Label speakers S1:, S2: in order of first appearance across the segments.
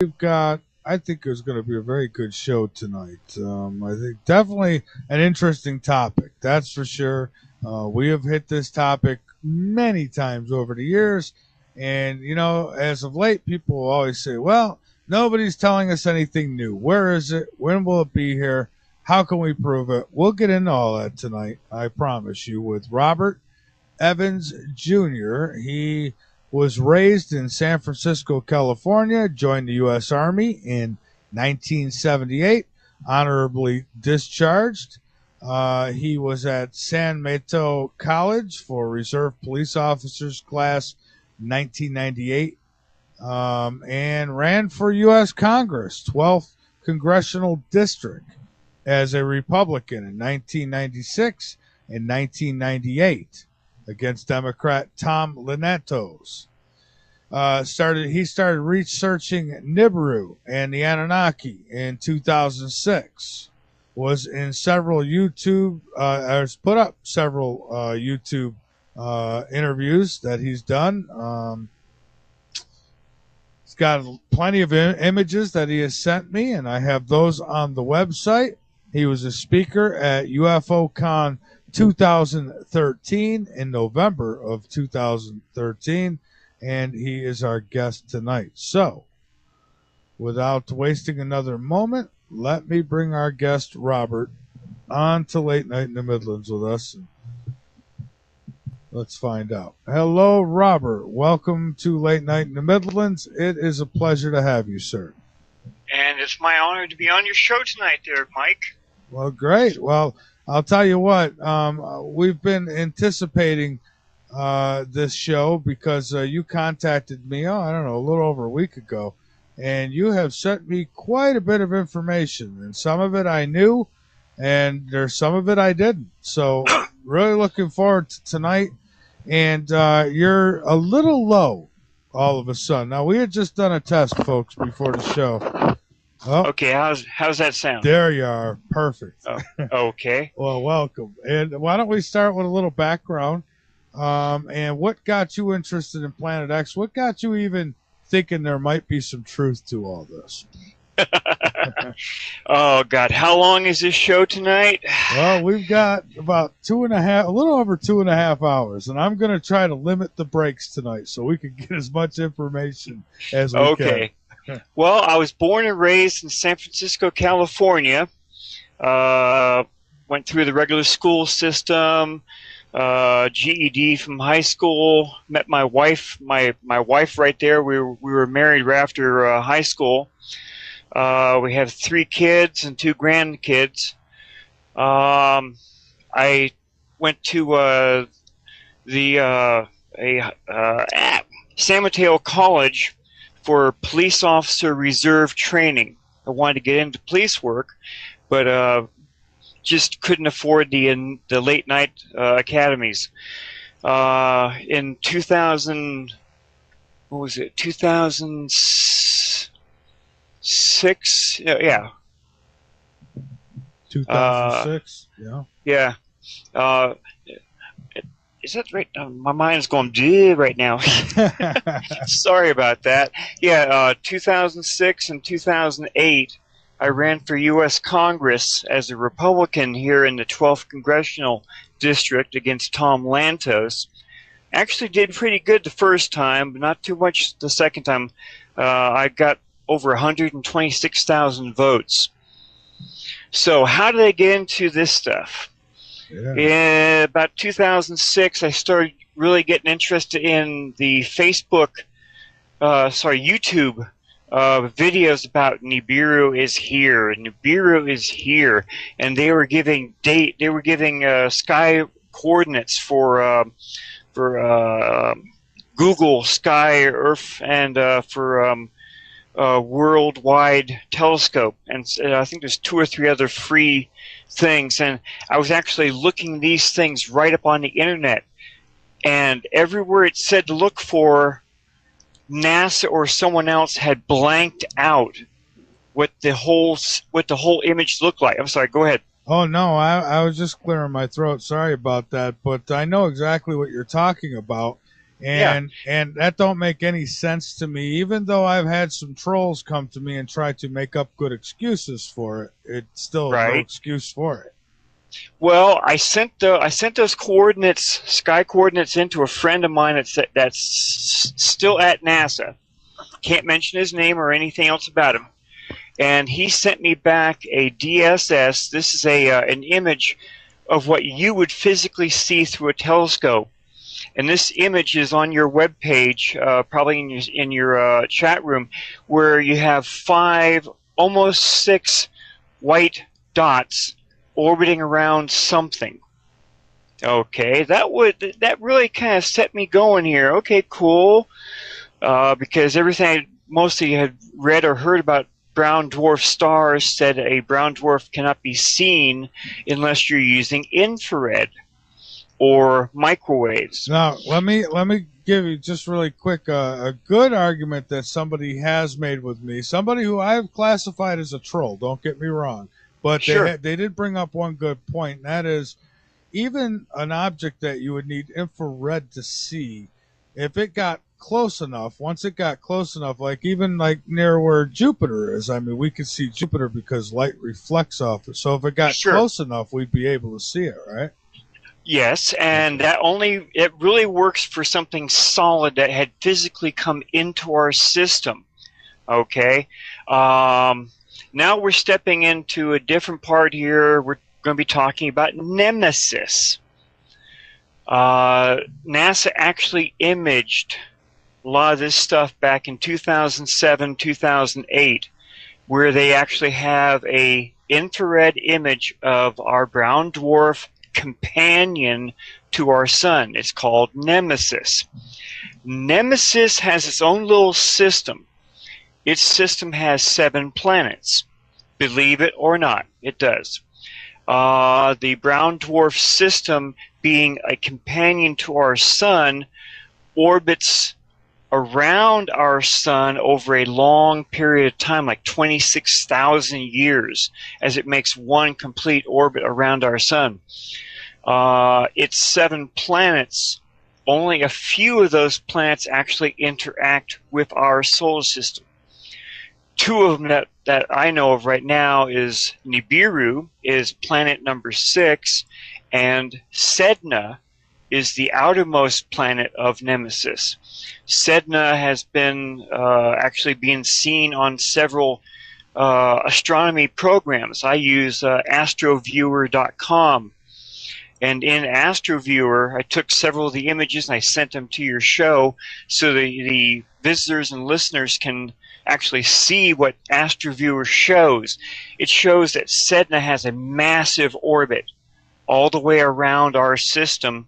S1: We've got, I think it's going to be a very good show tonight. I think definitely an interesting topic, that's for sure. We have hit this topic many times over the years. And, as of late, people will always say, well, nobody's telling us anything new. Where is it? When will it be here? How can we prove it? We'll get into all that tonight, I promise you, with Robert Evans Jr. He was raised in San Francisco, California, joined the U.S. Army in 1978, honorably discharged. He was at San Mateo College for Reserve Police Officers Class 1998, and ran for U.S. Congress, 12th Congressional District, as a Republican in 1996 and 1998 against Democrat Tom Lenatos. He started researching Nibiru and the Anunnaki in 2006. Was in several YouTube, has put up several YouTube interviews that he's done. He's got plenty of images that he has sent me, and I have those on the website. He was a speaker at UFOCon 2013 in November of 2013, and he is our guest tonight. So, without wasting another moment, let me bring our guest Robert on to Late Night in the Midlands with us. Let's find out. Hello, Robert. Welcome to Late Night in the Midlands. It is a pleasure to have you, sir.
S2: And it's my honor to be on your show tonight there, Mike.
S1: Well, great. Well, I'll tell you what, we've been anticipating this show because you contacted me, I don't know, a little over a week ago, and you have sent me quite a bit of information, and some of it I knew, and there's some of it I didn't. So really looking forward to tonight, and you're a little low all of a sudden. Now, we had just done a test, folks, before the show. Oh,
S2: okay, how's that sound?
S1: There you are. Perfect.
S2: Oh, okay.
S1: Well, welcome. And why don't we start with a little background? And what got you interested in Planet X? What got you even thinking there might be some truth to all this?
S2: Oh, God. How long is this show tonight?
S1: Well, we've got about a little over 2.5 hours, and I'm going to try to limit the breaks tonight so we can get as much information as we can.
S2: Well, I was born and raised in San Francisco, California. Went through the regular school system, GED from high school. Met my wife, my wife right there. We were married right after high school. We have 3 kids and 2 grandkids. I went to San Mateo College for police officer reserve training. I wanted to get into police work, but just couldn't afford the late night academies. In 2000, what was it? 2006? Yeah.
S1: 2006.
S2: Yeah. Is that right? My mind's going right now. Sorry about that. Yeah, 2006 and 2008, I ran for U.S. Congress as a Republican here in the 12th Congressional District against Tom Lantos. Actually did pretty good the first time, but not too much the second time. I got over 126,000 votes. So how did I get into this stuff?
S1: Yeah.
S2: In about 2006, I started really getting interested in the YouTube videos about Nibiru is here. Nibiru is here, and they were giving sky coordinates for Google Sky Earth and for Worldwide Telescope, and I think there's 2 or 3 other free things, and I was actually looking these things right up on the internet, and everywhere it said to look for, NASA or someone else had blanked out what the whole image looked like. I'm sorry, go ahead.
S1: Oh, no, I was just clearing my throat. Sorry about that, but I know exactly what you're talking about.
S2: Yeah.
S1: and that don't make any sense to me. Even though I've had some trolls come to me and try to make up good excuses for it, it's still no
S2: Right.
S1: excuse for it.
S2: Well, I sent those coordinates, sky coordinates, into a friend of mine that's still at NASA. Can't mention his name or anything else about him. And he sent me back a DSS. This is an image of what you would physically see through a telescope. And this image is on your webpage, probably in your chat room, where you have 5, almost 6 white dots orbiting around something. Okay, that really kind of set me going here. Okay, cool, because everything I mostly had read or heard about brown dwarf stars said a brown dwarf cannot be seen unless you're using infrared or microwaves.
S1: Now, let me give you just really quick a good argument that somebody has made with me. Somebody who I've classified as a troll. Don't get me wrong, but
S2: Sure.
S1: they did bring up one good point, and that is even an object that you would need infrared to see, if it got close enough, once it got close enough, like even like near where Jupiter is, I mean, we could see Jupiter because light reflects off it. So if it got
S2: Sure.
S1: close enough, we'd be able to see it, right?
S2: Yes, and it really works for something solid that had physically come into our system. Okay. Now we're stepping into a different part here. We're going to be talking about Nemesis. NASA actually imaged a lot of this stuff back in 2007, 2008, where they actually have a infrared image of our brown dwarf companion to our sun. It's called Nemesis. Nemesis has its own little system. Its system has 7 planets. Believe it or not, it does. The brown dwarf system, being a companion to our sun, orbits around our sun over a long period of time, like 26,000 years, as it makes one complete orbit around our sun. Its 7 planets, only a few of those planets actually interact with our solar system. 2 of them that I know of right now is Nibiru, is planet number 6, and Sedna is the outermost planet of Nemesis. Sedna has been actually being seen on several astronomy programs. I use astroviewer.com. And in AstroViewer, I took several of the images and I sent them to your show so the visitors and listeners can actually see what AstroViewer shows. It shows that Sedna has a massive orbit all the way around our system,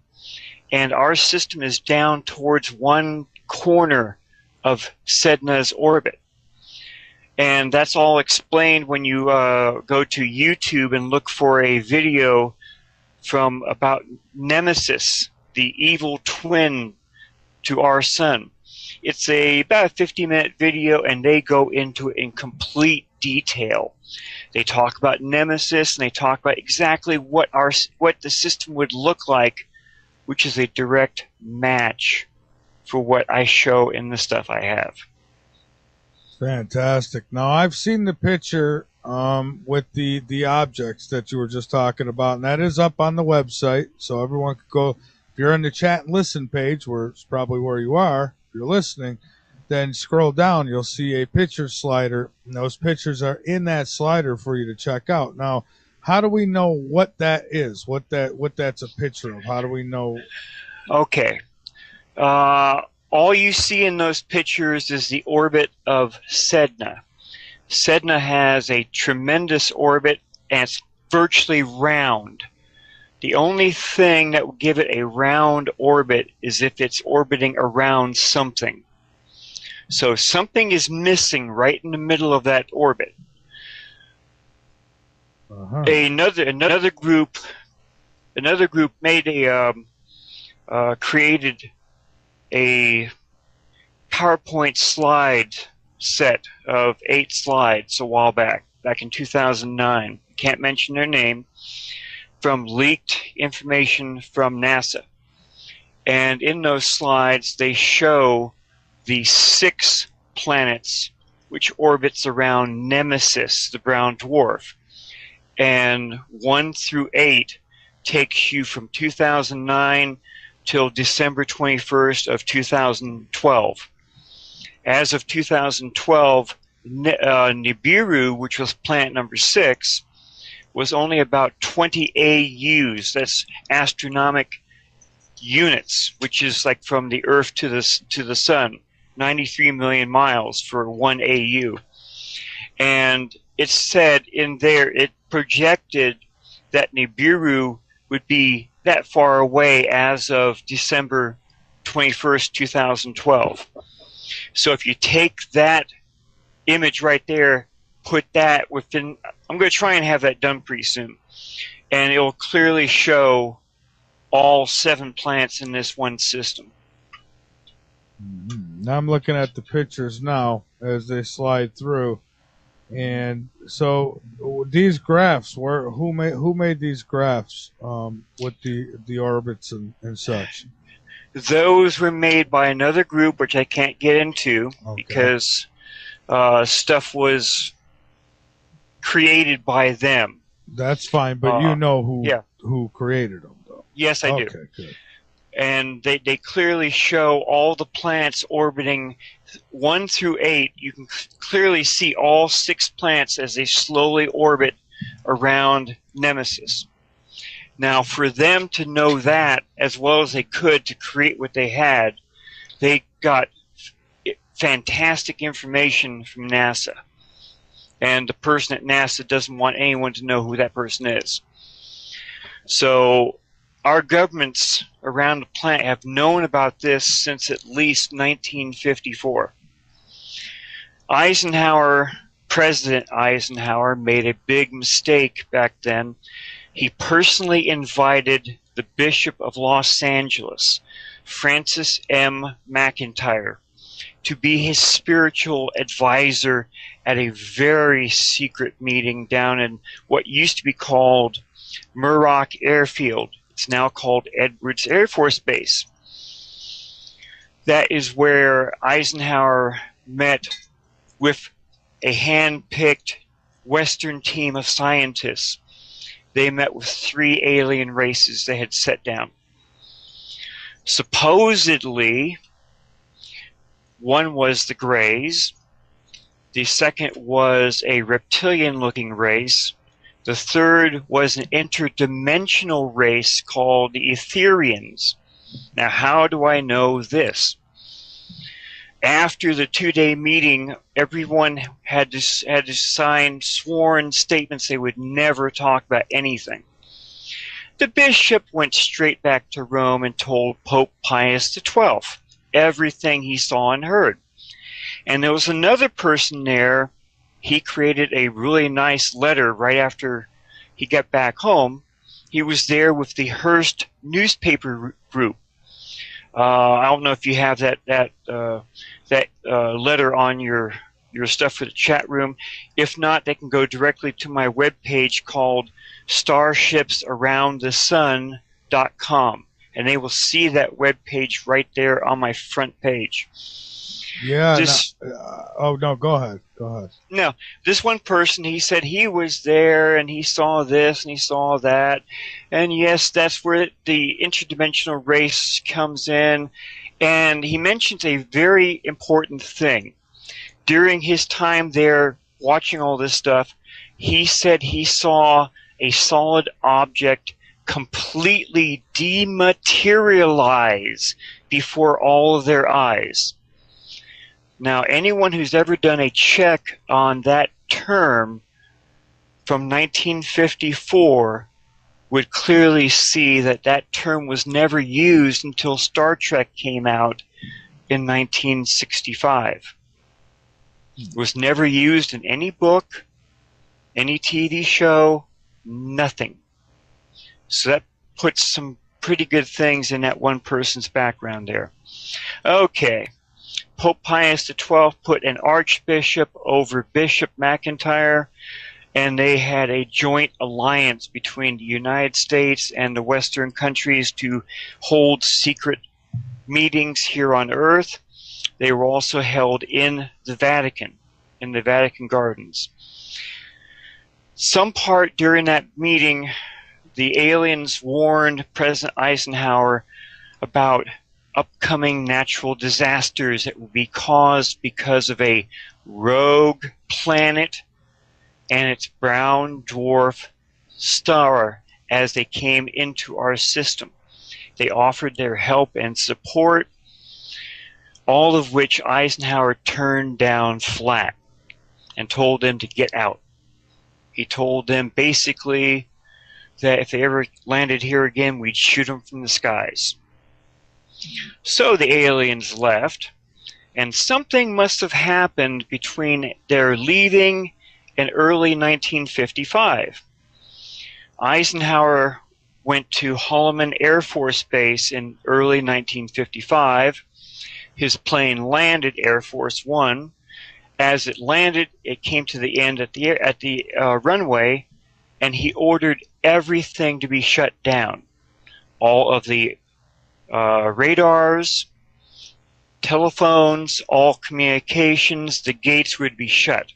S2: and our system is down towards one corner of Sedna's orbit. And that's all explained when you go to YouTube and look for a video from about Nemesis, the evil twin to our sun. It's about a 50-minute video, and they go into it in complete detail. They talk about Nemesis, and they talk about exactly what the system would look like, which is a direct match for what I show in the stuff I have.
S1: Fantastic. Now I've seen the picture with the objects that you were just talking about, and that is up on the website, so everyone could go. If you're in the chat and listen page, where it's probably where you are, if you're listening, then scroll down. You'll see a picture slider, and those pictures are in that slider for you to check out. Now, how do we know what that is? What that's a picture of? How do we know?
S2: Okay. All you see in those pictures is the orbit of Sedna. Sedna has a tremendous orbit, and it's virtually round. The only thing that will give it a round orbit is if it's orbiting around something. So something is missing right in the middle of that orbit.
S1: Uh-huh.
S2: Another group made created a PowerPoint slide set of 8 slides a while back in 2009. Can't mention their name, from leaked information from NASA. And in those slides, they show the 6 planets which orbits around Nemesis, the brown dwarf. And 1 through 8 takes you from 2009 till December 21st of 2012. As of 2012, Nibiru, which was planet number 6, was only about 20 AUs. That's astronomical units, which is like from the Earth to the Sun, 93 million miles for 1 AU. And it said in there, it projected that Nibiru would be that far away as of December 21st, 2012. So if you take that image right there, put that within, I'm going to try and have that done pretty soon, and it will clearly show all 7 planets in this one system.
S1: Now I'm looking at the pictures now as they slide through, and so these graphs, who made these graphs with the orbits and such?
S2: Those were made by another group, which I can't get into because stuff was created by them.
S1: That's fine, but you know who created them, though.
S2: Yes, I do.
S1: Okay, good.
S2: And they clearly show all the planets orbiting 1 through 8. You can clearly see all 6 planets as they slowly orbit around Nemesis. Now, for them to know that as well as they could to create what they had, they got fantastic information from NASA. And the person at NASA doesn't want anyone to know who that person is. So our governments around the planet have known about this since at least 1954. President Eisenhower made a big mistake back then. He personally invited the Bishop of Los Angeles, Francis M. McIntyre, to be his spiritual advisor at a very secret meeting down in what used to be called Muroc Airfield. It's now called Edwards Air Force Base. That is where Eisenhower met with a hand-picked Western team of scientists. They met with 3 alien races they had set down. Supposedly, one was the Greys, the second was a reptilian-looking race, the third was an interdimensional race called the Etherians. Now, how do I know this? After the 2-day meeting, everyone had to sign sworn statements they would never talk about anything. The bishop went straight back to Rome and told Pope Pius XII everything he saw and heard. And there was another person there. He created a really nice letter right after he got back home. He was there with the Hearst newspaper group. I don't know if you have that letter on your stuff for the chat room. If not, they can go directly to my webpage called starshipsaroundthesun.com, and they will see that webpage right there on my front page.
S1: Yeah. No, go ahead.
S2: No, this one person, he said he was there and he saw this and he saw that. And yes, that's where the interdimensional race comes in. And he mentions a very important thing. During his time there watching all this stuff, he said he saw a solid object completely dematerialize before all of their eyes. Now, anyone who's ever done a check on that term from 1954 would clearly see that that term was never used until Star Trek came out in 1965. It was never used in any book, any TV show, nothing. So that puts some pretty good things in that one person's background there. Okay. Pope Pius XII put an archbishop over Bishop McIntyre, and they had a joint alliance between the United States and the Western countries to hold secret meetings here on Earth. They were also held in the Vatican Gardens. Some part during that meeting, the aliens warned President Eisenhower about upcoming natural disasters that would be caused because of a rogue planet and its brown dwarf star as they came into our system. They offered their help and support, all of which Eisenhower turned down flat and told them to get out. He told them basically that if they ever landed here again, we'd shoot them from the skies. So the aliens left, and something must have happened between their leaving and early 1955. Eisenhower went to Holloman Air Force Base in early 1955. His plane landed Air Force One. As it landed, it came to the end at the runway, and he ordered everything to be shut down. All of the radars, telephones, all communications, the gates would be shut.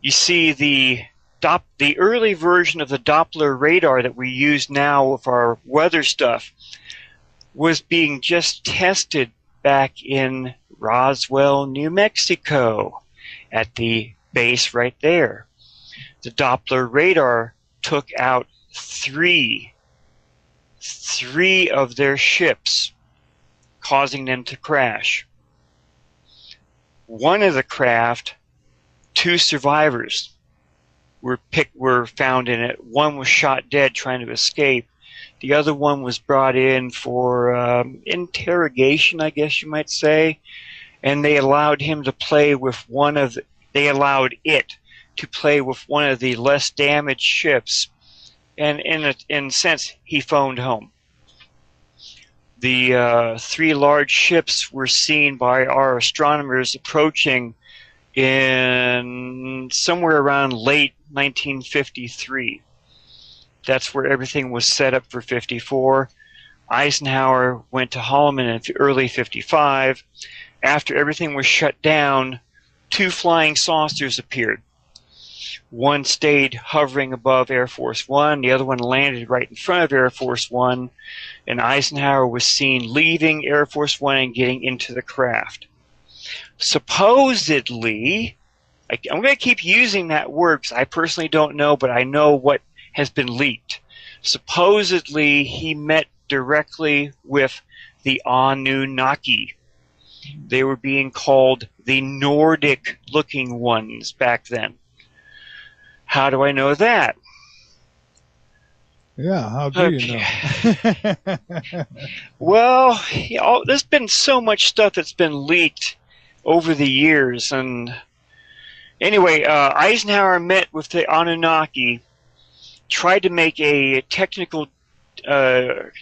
S2: You see, the early version of the Doppler radar that we use now with our weather stuff was being just tested back in Roswell, New Mexico, at the base right there. The Doppler radar took out three of their ships, causing them to crash. One of the craft, 2 survivors were found in it. One was shot dead trying to escape. The other one was brought in for interrogation, I guess you might say, and they allowed him to play with they allowed it to play with one of the less damaged ships, and in a sense, he phoned home. The 3 large ships were seen by our astronomers approaching in somewhere around late 1953. That's where everything was set up for 54. Eisenhower went to Holloman in early 55. After everything was shut down, 2 flying saucers appeared. One stayed hovering above Air Force One. The other one landed right in front of Air Force One. And Eisenhower was seen leaving Air Force One and getting into the craft. Supposedly, I'm going to keep using that word because I personally don't know, but I know what has been leaked. Supposedly, he met directly with the Anunnaki. They were being called the Nordic-looking ones back then. How do I know that?
S1: Yeah, how do you know?
S2: Well, there's been so much stuff that's been leaked over the years. And anyway, Eisenhower met with the Anunnaki, tried to make a technical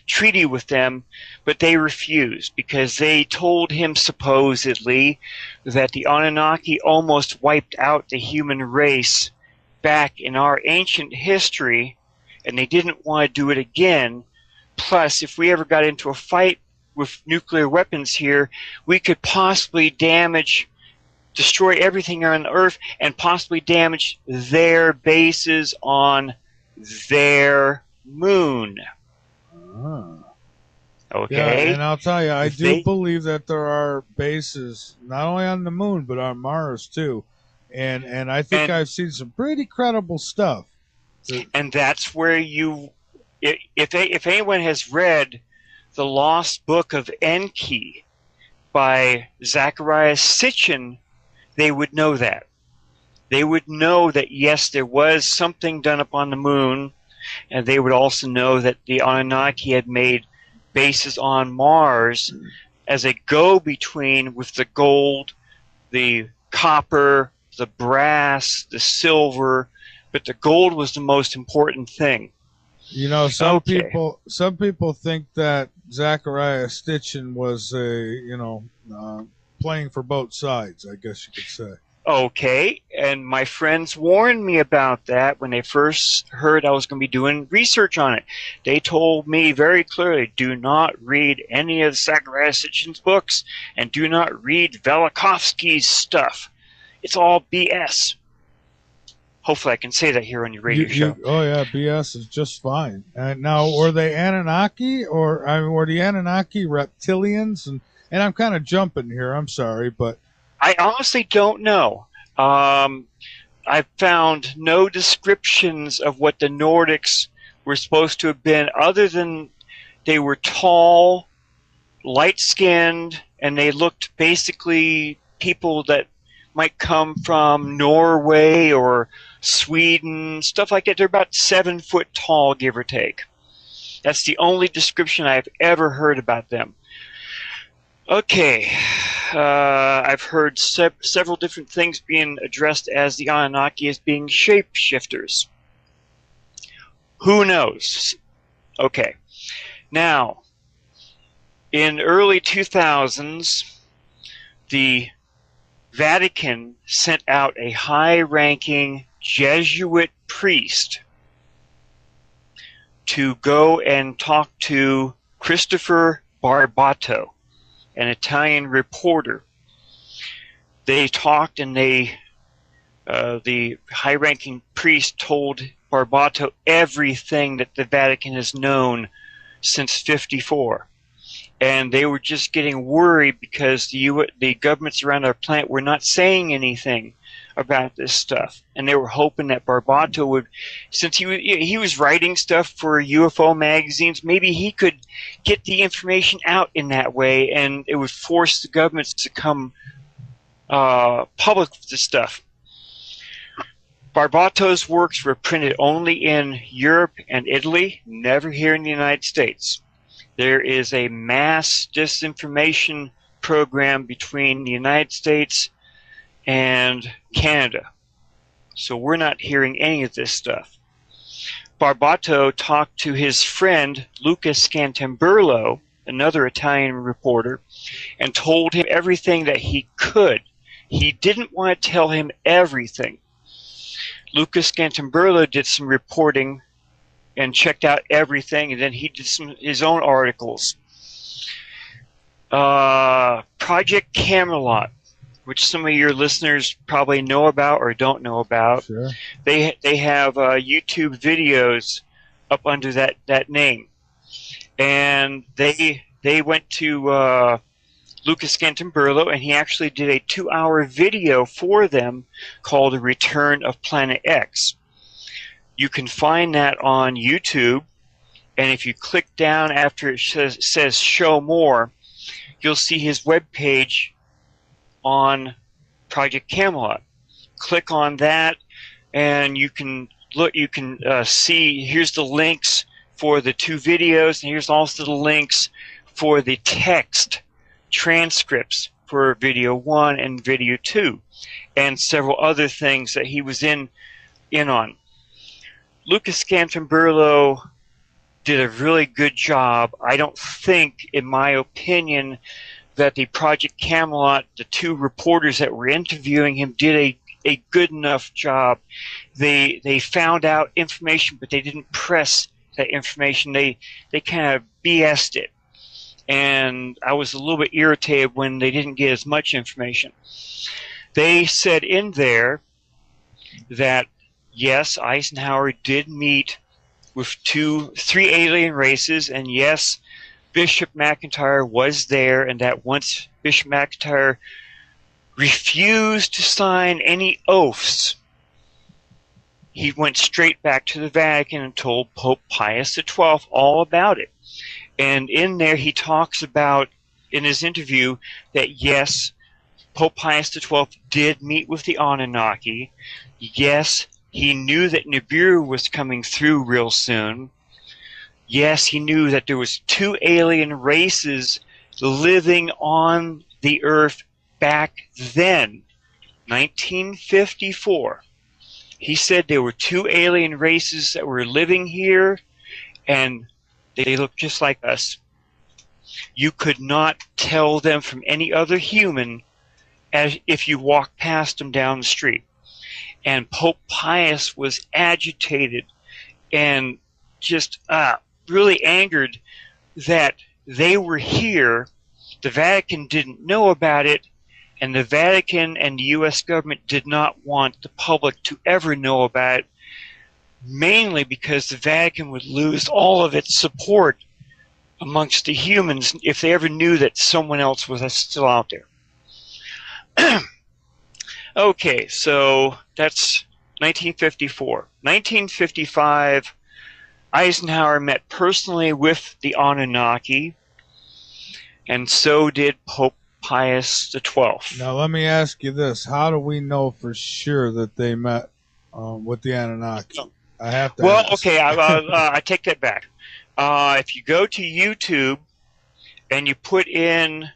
S2: treaty with them, but they refused because they told him supposedly that the Anunnaki almost wiped out the human race back in our ancient history, and they didn't want to do it again. Plus, if we ever got into a fight with nuclear weapons here, we could possibly destroy everything on Earth and possibly damage their bases on their moon. Okay.
S1: Yeah, and I'll tell you, I do believe that there are bases not only on the moon but on Mars too, and I think I've seen some pretty credible stuff.
S2: And that's where if anyone has read The Lost Book of Enki by Zecharia Sitchin, they would know that. They would know that yes, there was something done up on the moon, and they would also know that the Anunnaki had made bases on Mars as a go-between with the gold, the copper, the brass, the silver, but the gold was the most important thing.
S1: You know, some people think that Zecharia Sitchin was playing for both sides, I guess you could say.
S2: Okay, and my friends warned me about that when they first heard I was going to be doing research on it. They told me very clearly, do not read any of Zacharias books and do not read Velikovsky's stuff. It's all BS. Hopefully I can say that here on your radio show.
S1: Oh yeah, BS is just fine. Now, were they Anunnaki, or were the Anunnaki reptilians? And I'm kind of jumping here. I'm sorry, but
S2: I honestly don't know. I've found no descriptions of what the Nordics were supposed to have been, other than they were tall, light-skinned, and they looked basically people that might come from Norway or Sweden, stuff like that. They're about 7 foot tall, give or take. That's the only description I've ever heard about them. Okay, I've heard several different things being addressed as the Anunnaki as being shapeshifters. Who knows? Okay, now, in early 2000s, the Vatican sent out a high-ranking Jesuit priest to go and talk to Christopher Barbato, an Italian reporter. They talked, and the high-ranking priest told Barbato everything that the Vatican has known since '54. And they were just getting worried because the governments around our planet were not saying anything about this stuff. And they were hoping that Barbato would, since he was writing stuff for UFO magazines, maybe he could get the information out in that way, and it would force the governments to come public with this stuff. Barbato's works were printed only in Europe and Italy, never here in the United States. There is a mass disinformation program between the United States and Canada. So we're not hearing any of this stuff. Barbato talked to his friend Lucas Scantamburlo, another Italian reporter, and told him everything that he could. He didn't want to tell him everything. Lucas Scantamburlo did some reporting and checked out everything, and then he did his own articles. Project Camelot, which some of your listeners probably know about or don't know about.
S1: sure.
S2: They have YouTube videos up under that name, and they went to Lucas Scantamburlo, and he actually did a 2-hour video for them called "The Return of Planet X." You can find that on YouTube, and if you click down after it says "Show More," you'll see his webpage on Project Camelot. Click on that, and you can look. You can see. Here's the links for the 2 videos, and here's also the links for the text transcripts for video 1 and video 2, and several other things that he was in on. Lucas Scantamburlo did a really good job. I don't think, in my opinion, that the Project Camelot, the 2 reporters that were interviewing him, did a good enough job. They found out information, but they didn't press that information. They kind of BS'd it. And I was a little bit irritated when they didn't get as much information. They said in there that, yes, Eisenhower did meet with 3 alien races, and yes, Bishop McIntyre was there, and that once Bishop McIntyre refused to sign any oaths, he went straight back to the Vatican and told Pope Pius XII all about it. And in there he talks about, in his interview, that yes, Pope Pius XII did meet with the Anunnaki. Yes, he knew that Nibiru was coming through real soon. Yes, he knew that there was 2 alien races living on the Earth back then, 1954. He said there were 2 alien races that were living here, and they looked just like us. You could not tell them from any other human as if you walk past him down the street. And Pope Pius was agitated and just really angered that they were here. The Vatican didn't know about it, and the Vatican and the U.S. government did not want the public to ever know about it, mainly because the Vatican would lose all of its support amongst the humans if they ever knew that someone else was still out there. Okay, so that's 1954. 1955, Eisenhower met personally with the Anunnaki, and so did Pope Pius XII.
S1: Now, let me ask you this. How do we know for sure that they met with the Anunnaki? I have to ask.
S2: Okay, I take that back. If you go to YouTube and you put in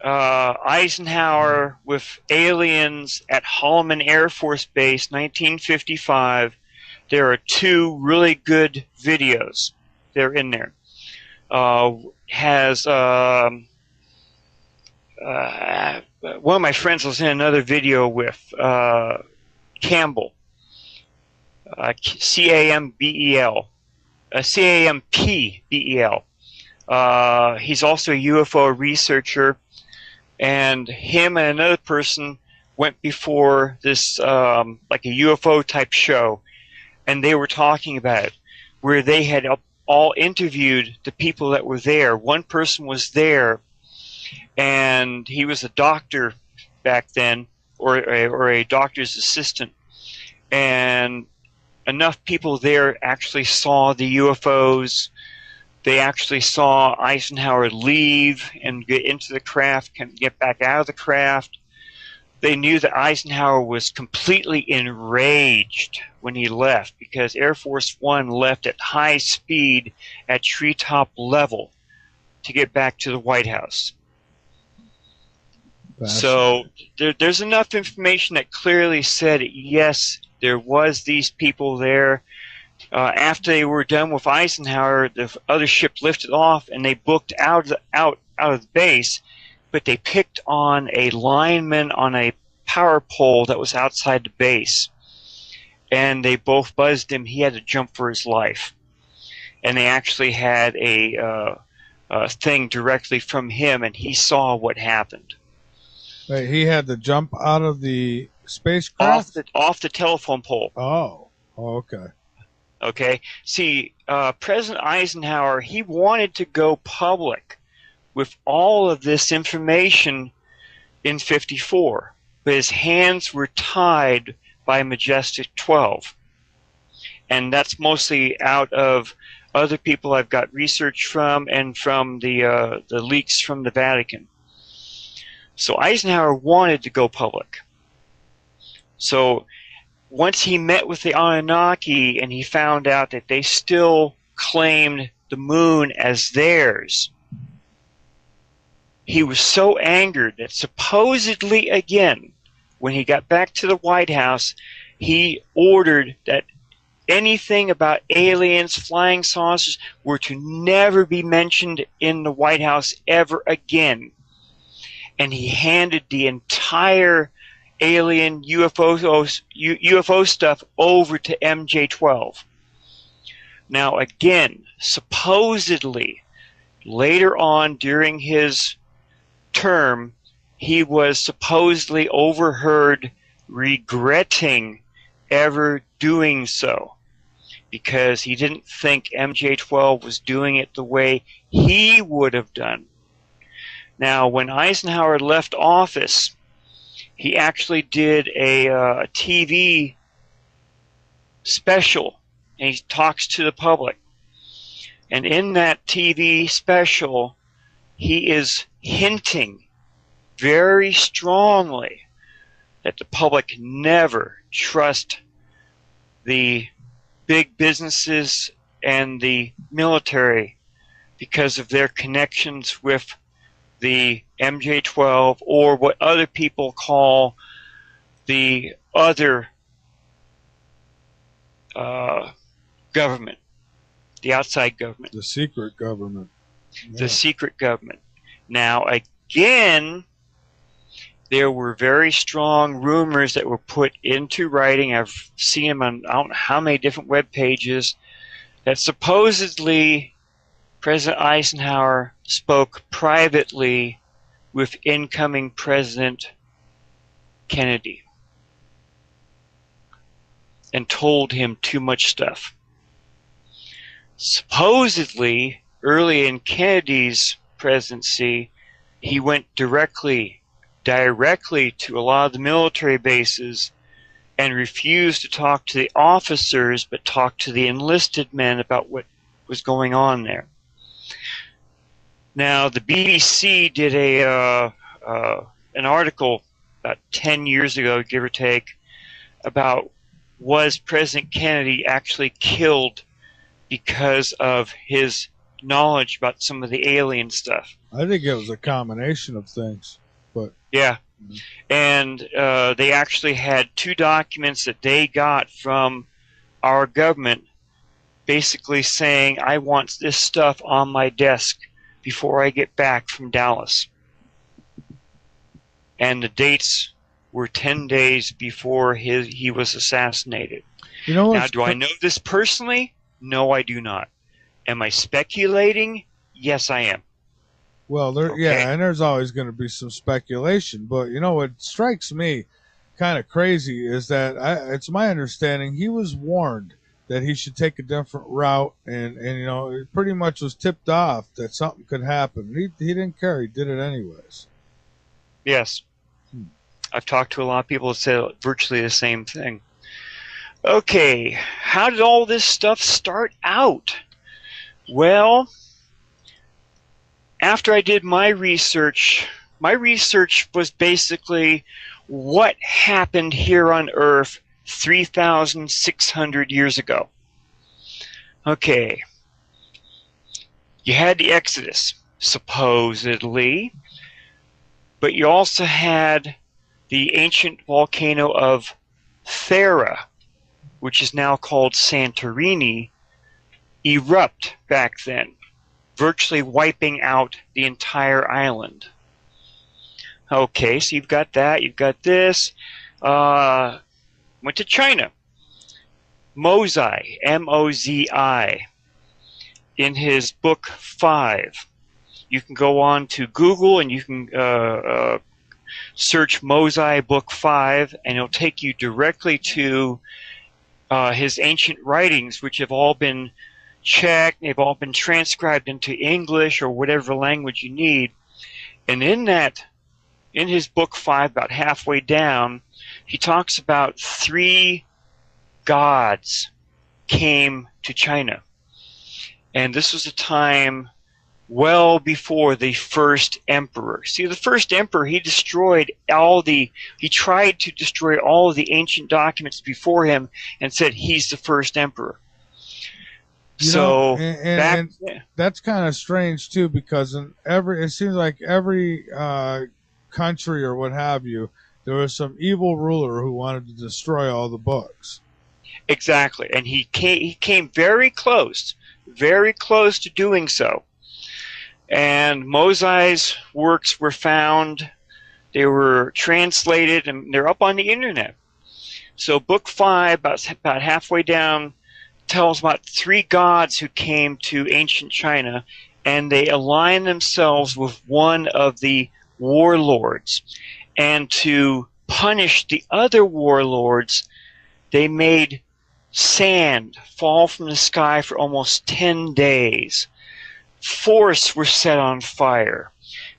S2: Eisenhower with aliens at Holloman Air Force Base, 1955, there are two really good videos. They're in there. One of my friends was in another video with Campbell, C-A-M-B-E-L, C-A-M-P-B-E-L. He's also a UFO researcher, and him and another person went before this like a UFO type show, and they were talking about it, where they had all interviewed the people that were there. One person was there, and he was a doctor back then, or a doctor's assistant, and enough people there actually saw the UFOs. They actually saw Eisenhower leave and get into the craft, get back out of the craft. They knew that Eisenhower was completely enraged when he left, because Air Force One left at high speed at treetop level to get back to the White House. So there's enough information that clearly said, yes, there was these people there. After they were done with Eisenhower, the other ship lifted off and they booked out of the base, but they picked on a lineman on a power pole that was outside the base, and they both buzzed him. He had to jump for his life, and they actually had a thing directly from him, and he saw what happened.
S1: Wait, he had to jump out of the spacecraft?
S2: Off the telephone pole.
S1: Oh, okay.
S2: Okay. See, President Eisenhower, he wanted to go public with all of this information in '54, but his hands were tied by Majestic 12. And that's mostly out of other people I've got research from, and from the leaks from the Vatican. So Eisenhower wanted to go public. So once he met with the Anunnaki and he found out that they still claimed the moon as theirs, he was so angered that supposedly, again, when he got back to the White House, he ordered that anything about aliens, flying saucers, were to never be mentioned in the White House ever again. And he handed the entire alien UFO stuff over to MJ-12. Now, again, supposedly, later on during his term, he was supposedly overheard regretting ever doing so, because he didn't think MJ-12 was doing it the way he would have done. Now, when Eisenhower left office, he actually did a TV special, and he talks to the public. And in that TV special, he is hinting very strongly that the public never trust the big businesses and the military because of their connections with the MJ-12, or what other people call the other government, the outside government.
S1: The secret government.
S2: The secret government. Now, again, there were very strong rumors that were put into writing. I've seen them on I don't know how many different web pages that supposedly President Eisenhower spoke privately with incoming President Kennedy and told him too much stuff. Supposedly, early in Kennedy's presidency, he went directly to a lot of the military bases and refused to talk to the officers, but talked to the enlisted men about what was going on there. Now, the BBC did an article about 10 years ago, give or take, about was President Kennedy actually killed because of his knowledge about some of the alien stuff.
S1: I think it was a combination of things, but
S2: yeah. And they actually had 2 documents that they got from our government basically saying, I want this stuff on my desk before I get back from Dallas. And the dates were 10 days before he was assassinated.
S1: You know,
S2: now, do I know this personally? No, I do not. Am I speculating? Yes, I am.
S1: Well, yeah, and there's always going to be some speculation. But, you know, what strikes me kind of crazy is that it's my understanding he was warned that he should take a different route. And you know, it pretty much was tipped off that something could happen. He didn't care. He did it anyways.
S2: Yes. I've talked to a lot of people that said virtually the same thing. Okay, how did all this stuff start out? Well, after I did my research was basically what happened here on Earth 3,600 years ago. Okay, you had the Exodus, supposedly, but you also had the ancient volcano of Thera, which is now called Santorini, erupt back then, virtually wiping out the entire island. Okay, so you've got that, you've got this. Went to China. Mozai, M-O-Z-I, in his book 5. You can go on to Google and you can search Mozai book 5, and it'll take you directly to his ancient writings, which have all been checked, they've all been transcribed into English or whatever language you need. And in his book 5, about halfway down, he talks about 3 gods came to China. And this was a time well before the first emperor. See, the first emperor, he tried to destroy all of the ancient documents before him and said he's the first emperor.
S1: And that's kind of strange too, because it seems like every country or what have you, there was some evil ruler who wanted to destroy all the books.
S2: Exactly, and he came very close to doing so. And Mozai's works were found, they were translated, and they're up on the internet. So book 5, about halfway down, tells about 3 gods who came to ancient China, and they align themselves with one of the warlords. And to punish the other warlords, they made sand fall from the sky for almost 10 days. Forests were set on fire.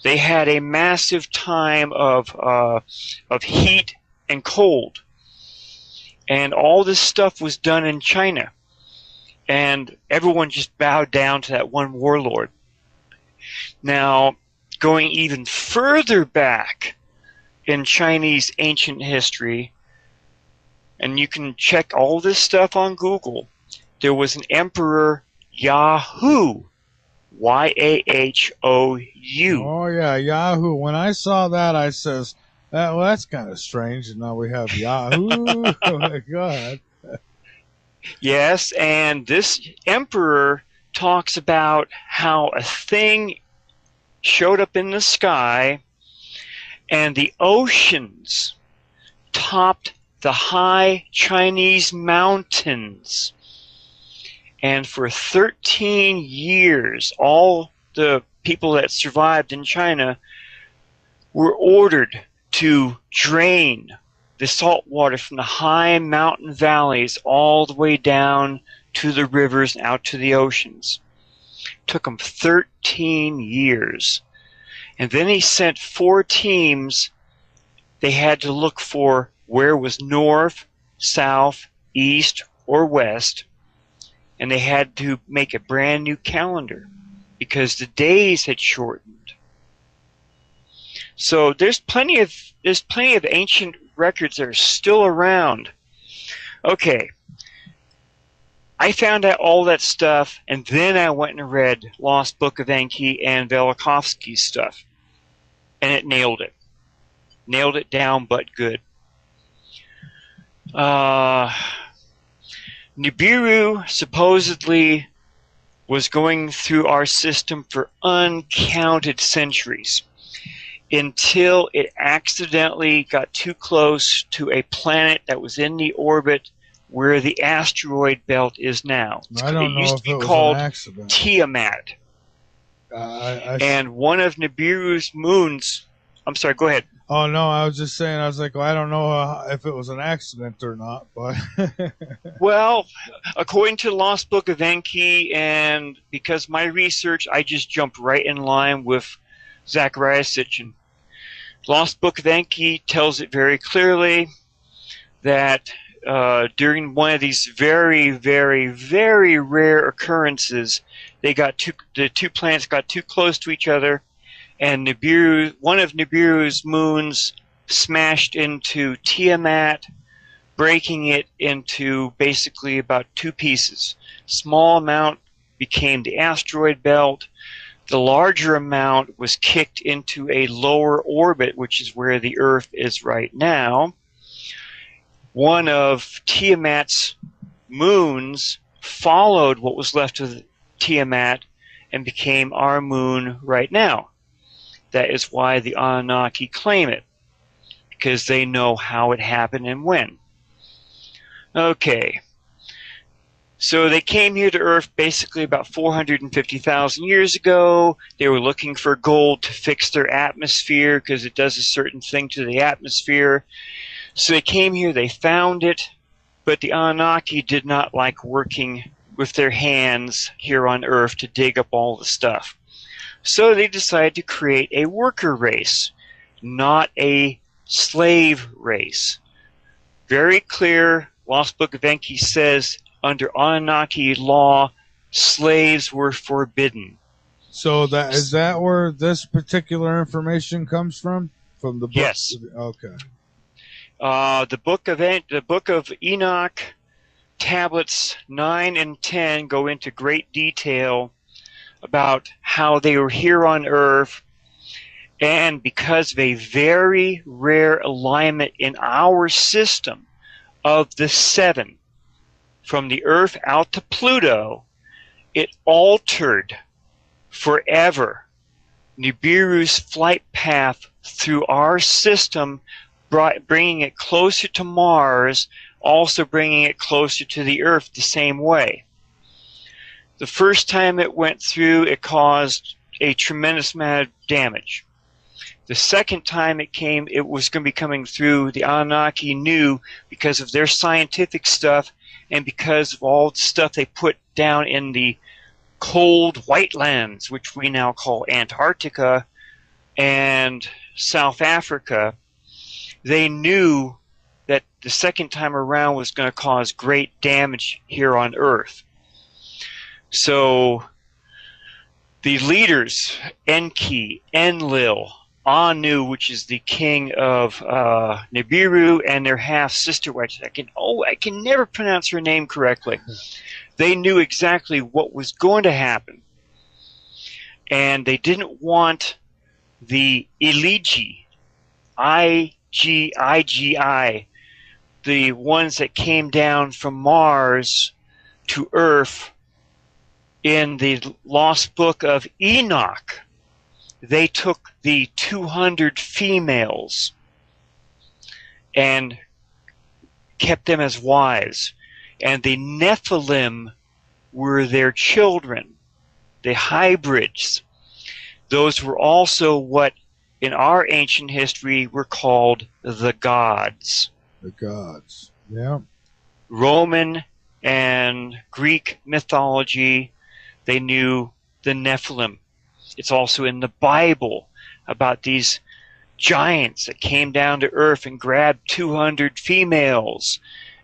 S2: They had a massive time of heat and cold. And all this stuff was done in China. And everyone just bowed down to that one warlord. Now, going even further back in Chinese ancient history, and you can check all this stuff on Google, there was an emperor, Yahoo, Y-A-H-O-U.
S1: Oh, yeah, Yahoo. When I saw that, I says, well, that's kind of strange. And now we have Yahoo. Oh, my God.
S2: Yes, and this emperor talks about how a thing showed up in the sky, and the oceans topped the high Chinese mountains. And for 13 years, all the people that survived in China were ordered to drain the salt water from the high mountain valleys all the way down to the rivers and out to the oceans. It took them 13 years. And then he sent 4 teams. They had to look for where was north, south, east, or west. And they had to make a brand new calendar because the days had shortened. So there's plenty of ancient records that are still around. Okay. I found out all that stuff, and then I went and read Lost Book of Enki and Velikovsky's stuff. And it nailed it. Nailed it down, but good. Nibiru supposedly was going through our system for uncounted centuries until it accidentally got too close to a planet that was in the orbit where the asteroid belt is now.
S1: I don't know
S2: used
S1: if
S2: to
S1: it
S2: be
S1: was
S2: called
S1: an accident.
S2: Tiamat. And one of Nibiru's moons... I'm sorry, go ahead.
S1: Oh, no, I was just saying, I was like, well, I don't know if it was an accident or not, but...
S2: Well, according to the Lost Book of Enki, and because my research, I just jumped right in line with Zachariah Sitchin. Lost Book of Enki tells it very clearly that during one of these very, very, very rare occurrences, the 2 planets got too close to each other, and Nibiru, one of Nibiru's moons smashed into Tiamat, breaking it into basically about 2 pieces. Small amount became the asteroid belt. The larger amount was kicked into a lower orbit, which is where the Earth is right now. One of Tiamat's moons followed what was left of Tiamat and became our moon right now. That is why the Anunnaki claim it, because they know how it happened and when. Okay. So they came here to Earth basically about 450,000 years ago. They were looking for gold to fix their atmosphere because it does a certain thing to the atmosphere. So they came here, they found it, but the Anunnaki did not like working with their hands here on Earth to dig up all the stuff. So they decided to create a worker race, not a slave race. Very clear, Lost Book of Enki says, under Anunnaki law, slaves were forbidden.
S1: So is that where this particular information comes from? From the book?
S2: Yes.
S1: Okay.
S2: The Book of Enoch, tablets 9 and 10 go into great detail about how they were here on Earth, and because of a very rare alignment in our system of the 7, from the Earth out to Pluto, it altered forever Nibiru's flight path through our system, bringing it closer to Mars, also bringing it closer to the Earth the same way. The first time it went through, it caused a tremendous amount of damage. The second time it came, it was going to be coming through. The Anunnaki knew, because of their scientific stuff and because of all the stuff they put down in the cold white lands, which we now call Antarctica and South Africa, they knew that the second time around was going to cause great damage here on Earth. So the leaders, Enki, Enlil, Anu, which is the king of Nibiru, and their half-sister, which I can never pronounce her name correctly. They knew exactly what was going to happen. And they didn't want the Iligi, IGI, the ones that came down from Mars to Earth in the Lost Book of Enoch. they took the 200 females and kept them as wives. And the Nephilim were their children, the hybrids. Those were also what in our ancient history were called the gods.
S1: The gods, yeah.
S2: Roman and Greek mythology, they knew the Nephilim. It's also in the Bible about these giants that came down to earth and grabbed 200 females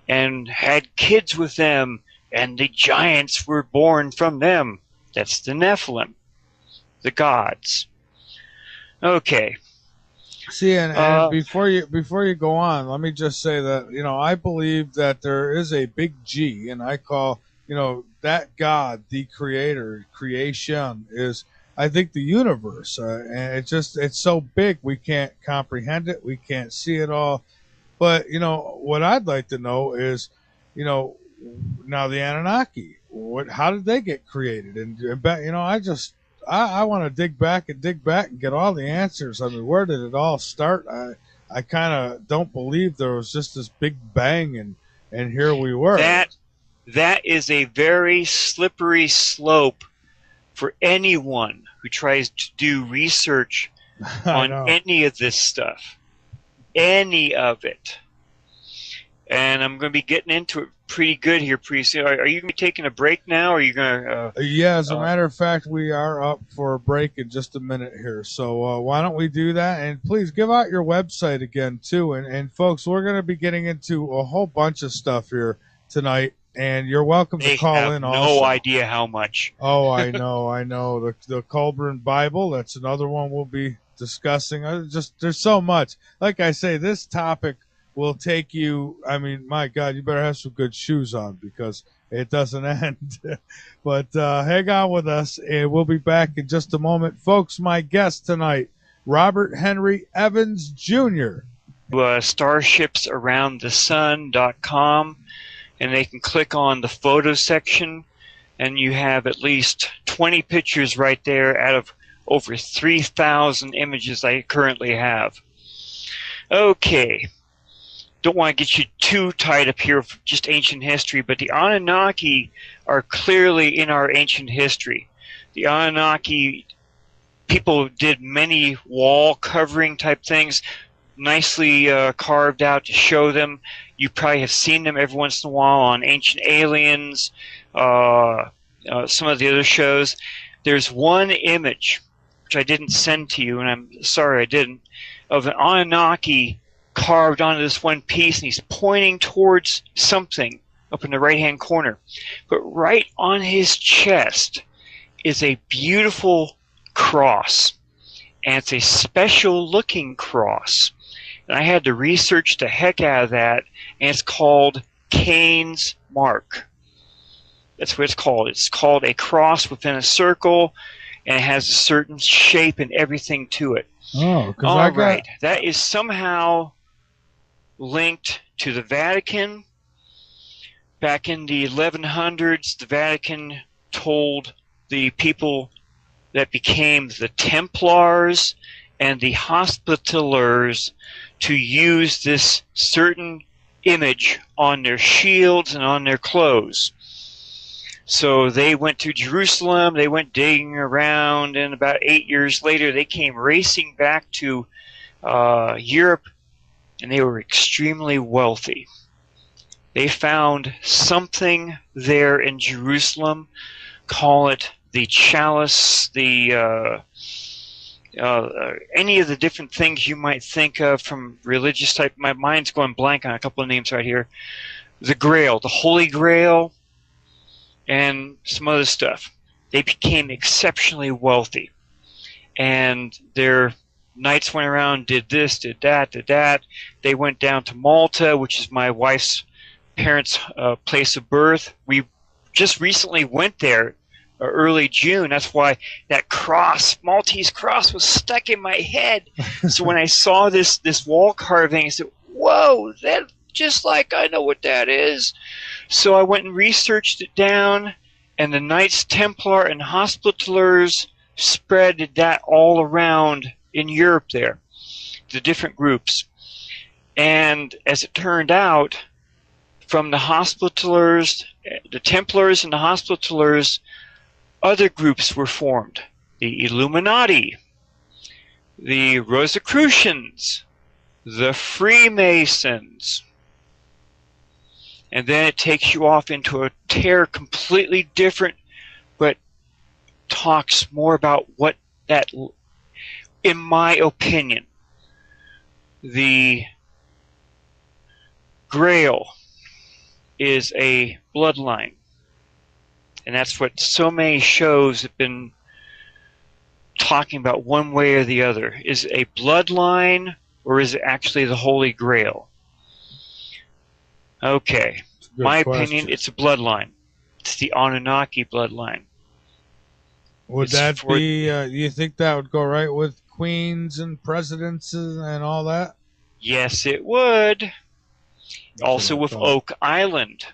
S2: and had kids with them, and the giants were born from them. That's the Nephilim, the gods. Okay.
S1: See, and before you go on, let me just say that, I believe that there is a big G, and I call, that God, the creator, creation is, I think, the universe. And it's so big we can't comprehend it, we can't see it all. But, what I'd like to know is, now the Anunnaki, how did they get created? And I want to dig back and get all the answers. I mean, where did it all start? I kind of don't believe there was just this big bang and here we were.
S2: That is a very slippery slope for anyone who tries to do research on any of this stuff. Any of it. And I'm going to be getting into it pretty good here pretty soon. Are you going to be taking a break now? Or are you going to...
S1: yeah, as a matter of fact, we are up for a break in just a minute here. So why don't we do that? And please give out your website again, too. And folks, we're going to be getting into a whole bunch of stuff here tonight. And you're welcome to call in also.
S2: No idea how much.
S1: Oh, I know. The Colburn Bible, that's another one we'll be discussing. There's so much. Like I say, this topic will take you, I mean, my God, you better have some good shoes on because it doesn't end. But hang on with us, and we'll be back in just a moment. Folks, my guest tonight, Robert Henry Evans, Jr.
S2: Starshipsaroundthesun.com, and they can click on the photo section, and you have at least 20 pictures right there out of over 3,000 images I currently have. Okay. Don't want to get you too tied up here for just ancient history, but the Anunnaki are clearly in our ancient history. The Anunnaki, people did many wall covering type things, nicely carved out to show them. You probably have seen them every once in a while on Ancient Aliens, some of the other shows. There's one image, which I didn't send to you, and I'm sorry I didn't, of an Anunnaki carved onto this one piece, and he's pointing towards something up in the right-hand corner. But right on his chest is a beautiful cross, and it's a special-looking cross. And I had to research the heck out of that, and it's called Cain's Mark. That's what it's called. It's called a cross within a circle, and it has a certain shape and everything to it.
S1: Oh,
S2: all right. That is somehow linked to the Vatican. Back in the 1100s, the Vatican told the people that became the Templars and the Hospitallers to use this certain image on their shields and on their clothes. So they went to Jerusalem, they went digging around, and about 8 years later they came racing back to Europe, and they were extremely wealthy. They found something there in Jerusalem, call it the chalice, the any of the different things you might think of from religious type. My mind's going blank on a couple of names right here. The Grail, the Holy Grail, and some other stuff. They became exceptionally wealthy, and their knights went around, did this, did that, did that. They went down to Malta, which is my wife's parents' place of birth. We just recently went there early June. That's why that cross, Maltese cross, was stuck in my head. So when I saw this wall carving, I said, whoa, that just like I know what that is. So I went and researched it down, and the Knights Templar and Hospitallers spread that all around in Europe there, the different groups. And as it turned out, from the Hospitallers, the Templars and the Hospitallers, other groups were formed. The Illuminati, the Rosicrucians, the Freemasons. And then it takes you off into a completely different, but talks more about what that, in my opinion, the Grail is a bloodline. And that's what so many shows have been talking about one way or the other. Is it a bloodline or is it actually the Holy Grail? Okay. My opinion, it's a bloodline. It's the Anunnaki bloodline.
S1: Would that be, you think that would go right with queens and presidents and all that?
S2: Yes, it would. Also with Oak Island.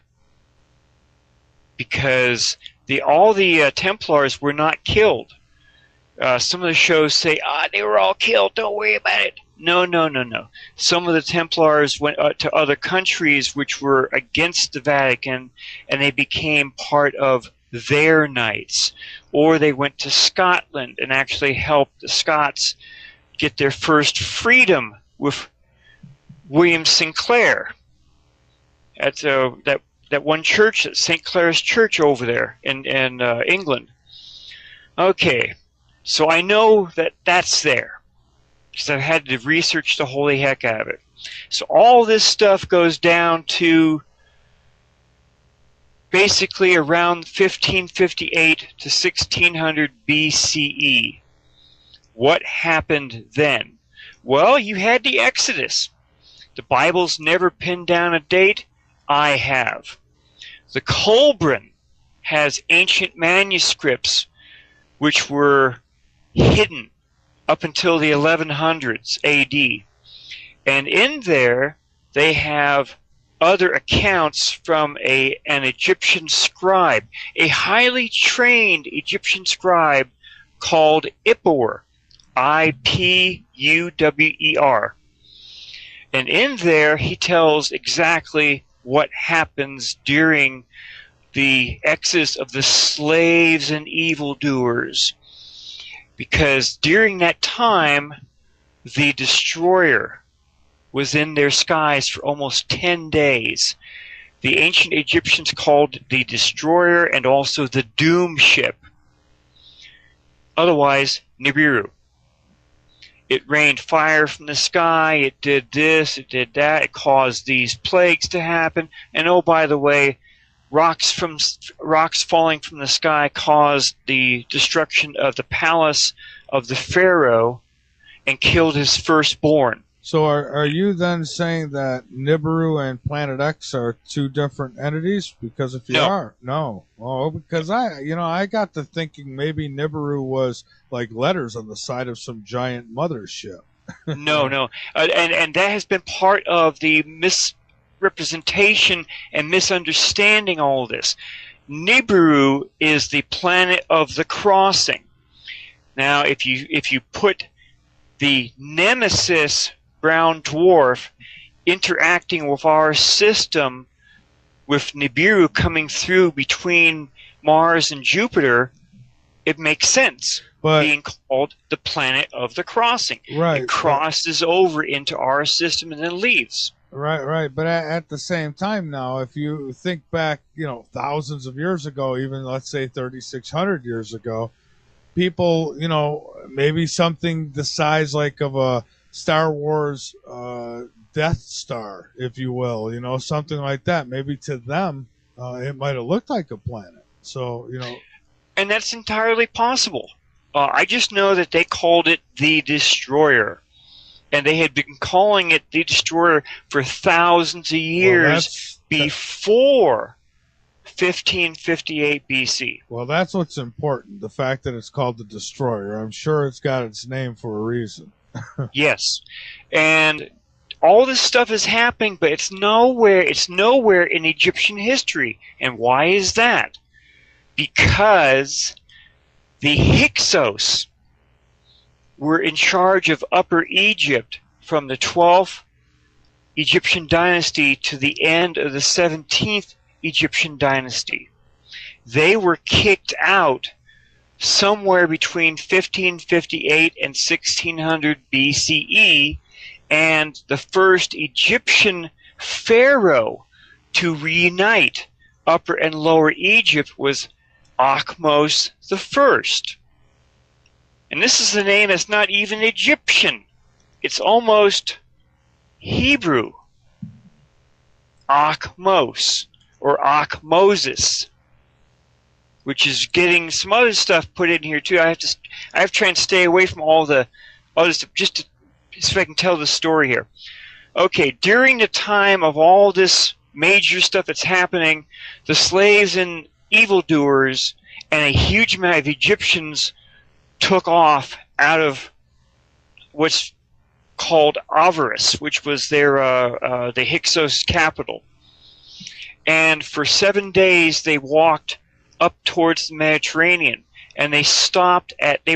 S2: Because all the Templars were not killed. Some of the shows say, they were all killed, don't worry about it. No. Some of the Templars went to other countries which were against the Vatican, and they became part of their knights. Or they went to Scotland and actually helped the Scots get their first freedom with William Sinclair. At that one church, St. Clair's Church over there in England. Okay, so I know that that's there, because I've had to research the holy heck out of it. So all this stuff goes down to basically around 1558 to 1600 BCE. What happened then? Well, you had the Exodus. The Bible's never pinned down a date. I have. The Colburn has ancient manuscripts which were hidden up until the 1100s AD. And in there, they have other accounts from an Egyptian scribe, a highly trained Egyptian scribe called Ipuwer, I-P-U-W-E-R. And in there, he tells exactly what happens during the exodus of the slaves and evildoers. Because during that time, the destroyer was in their skies for almost 10 days. The ancient Egyptians called the destroyer and also the doom ship, otherwise Nibiru. It rained fire from the sky, it did this, it did that, it caused these plagues to happen, and oh, by the way, rocks falling from the sky caused the destruction of the palace of the Pharaoh and killed his firstborn.
S1: So are you then saying that Nibiru and Planet X are two different entities? Because if you are, no. Well, because I got to thinking maybe Nibiru was like letters on the side of some giant mothership.
S2: No. And that has been part of the misrepresentation and misunderstanding all this. Nibiru is the planet of the crossing. Now, if you put the Nemesis brown dwarf interacting with our system, with Nibiru coming through between Mars and Jupiter, it makes sense. Being called the planet of the crossing.
S1: Right.
S2: It crosses over into our system and then leaves.
S1: Right. But at the same time now, if you think back, thousands of years ago, even let's say 3,600 years ago, people, maybe something the size like of a Star Wars Death Star, if you will, something like that. Maybe to them, it might have looked like a planet. So,
S2: And that's entirely possible. I just know that they called it the Destroyer. And they had been calling it the Destroyer for thousands of years before 1558 BC.
S1: Well, that's what's important, the fact that it's called the Destroyer. I'm sure it's got its name for a reason.
S2: Yes. And all this stuff is happening, but it's nowhere in Egyptian history. And why is that? Because The Hyksos were in charge of Upper Egypt from the 12th Egyptian dynasty to the end of the 17th Egyptian dynasty. They were kicked out somewhere between 1558 and 1600 BCE, and the first Egyptian pharaoh to reunite Upper and Lower Egypt was Ahmose I. And this is a name that's not even Egyptian. It's almost Hebrew. Ahmose, or Ahmoses, which is getting some other stuff put in here too. I have to try and stay away from all the other stuff just to see if I can tell the story here. Okay, during the time of all this major stuff that's happening, the slaves and evildoers and a huge amount of Egyptians took off out of what's called Avaris, which was their the Hyksos capital. And for 7 days they walked up towards the Mediterranean, and they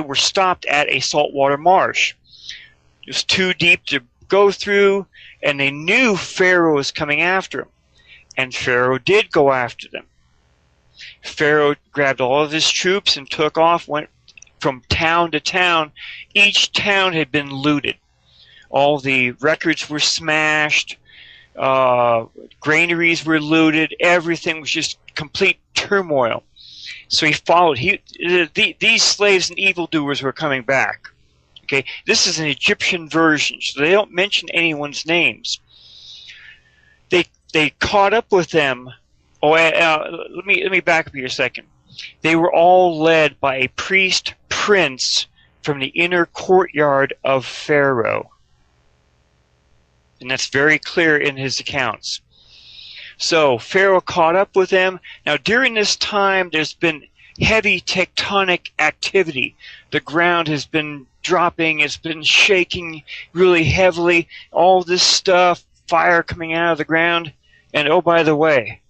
S2: were stopped at a saltwater marsh. It was too deep to go through, and they knew Pharaoh was coming after them. And Pharaoh did go after them. Pharaoh grabbed all of his troops and took off, went from town to town. Each town had been looted. All the records were smashed. Granaries were looted. Everything was just complete turmoil. So he followed. These slaves and evildoers were coming back. Okay, this is an Egyptian version, so they don't mention anyone's names. They caught up with them. Let me back up here a second. They were all led by a priest prince from the inner courtyard of Pharaoh, and that's very clear in his accounts. So Pharaoh caught up with them. Now during this time there's been heavy tectonic activity. The ground has been dropping, it's been shaking really heavily, all this stuff, fire coming out of the ground, and oh, by the way,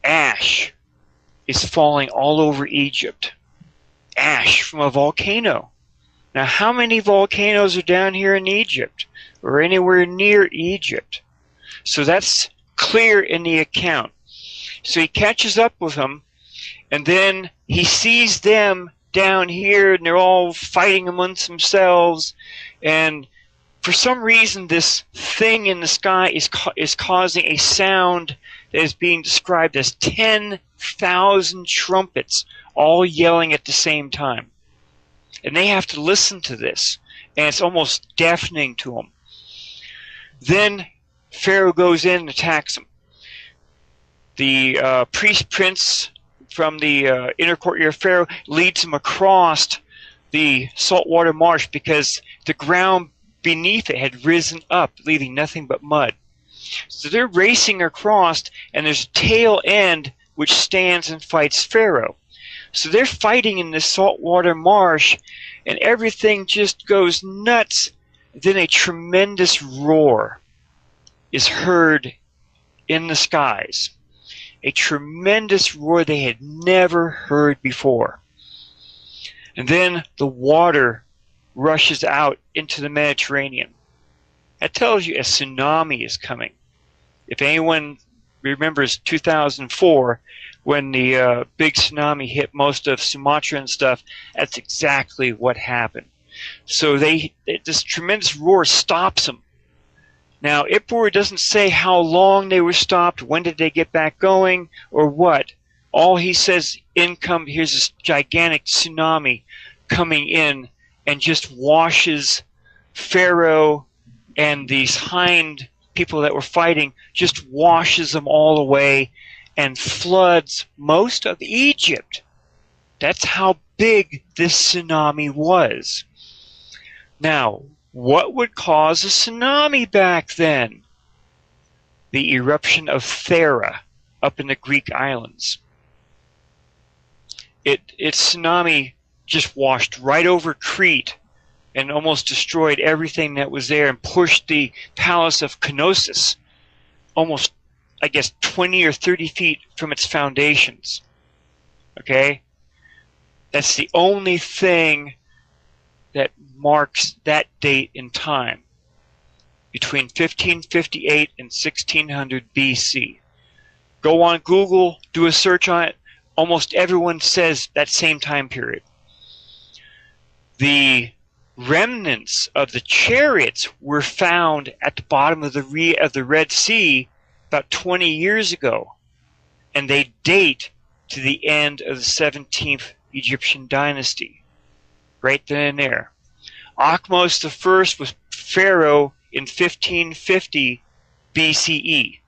S2: ash is falling all over Egypt. Ash from a volcano. Now how many volcanoes are down here in Egypt or anywhere near Egypt? So that's clear in the account. So he catches up with them, and then he sees them down here, and they're all fighting amongst themselves, and for some reason this thing in the sky is causing a sound that is being described as 10,000 trumpets all yelling at the same time. And they have to listen to this, and it's almost deafening to them. Then Pharaoh goes in and attacks them. The priest prince from the inner courtyard of Pharaoh leads him across the saltwater marsh because the ground beneath it had risen up, leaving nothing but mud. So they're racing across, and there's a tail end which stands and fights Pharaoh. So they're fighting in this saltwater marsh, and everything just goes nuts. Then a tremendous roar is heard in the skies. A tremendous roar they had never heard before. And then the water rushes out into the Mediterranean. That tells you a tsunami is coming. If anyone remembers 2004, when the big tsunami hit most of Sumatra and stuff, that's exactly what happened. So this tremendous roar stops them. Now, Ipur doesn't say how long they were stopped, when did they get back going, or what. All he says, here's this gigantic tsunami coming in and just washes Pharaoh and these hind people that were fighting, just washes them all away and floods most of Egypt. That's how big this tsunami was. Now, what would cause a tsunami back then? The eruption of Thera up in the Greek islands. Its tsunami just washed right over Crete and almost destroyed everything that was there and pushed the palace of Knossos almost, I guess, 20 or 30 feet from its foundations. Okay? That's the only thing that marks that date in time, between 1558 and 1600 BC. Go on Google, do a search on it. Almost everyone says that same time period. The remnants of the chariots were found at the bottom of the Red Sea about 20 years ago, and they date to the end of the 17th Egyptian dynasty, right then and there. Ahmose I was pharaoh in 1550 BCE.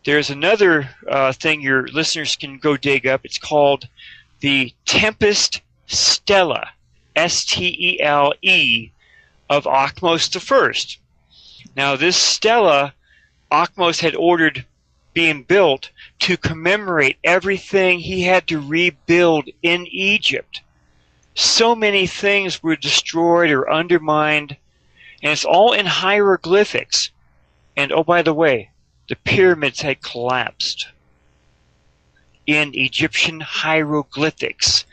S2: There's another thing your listeners can go dig up. It's called the Tempest Stele, S-T-E-L-E, of Ahmose I. Now, this stela, Ahmose had ordered being built to commemorate everything he had to rebuild in Egypt. So many things were destroyed or undermined, and it's all in hieroglyphics. And oh, by the way, the pyramids had collapsed. In Egyptian hieroglyphics,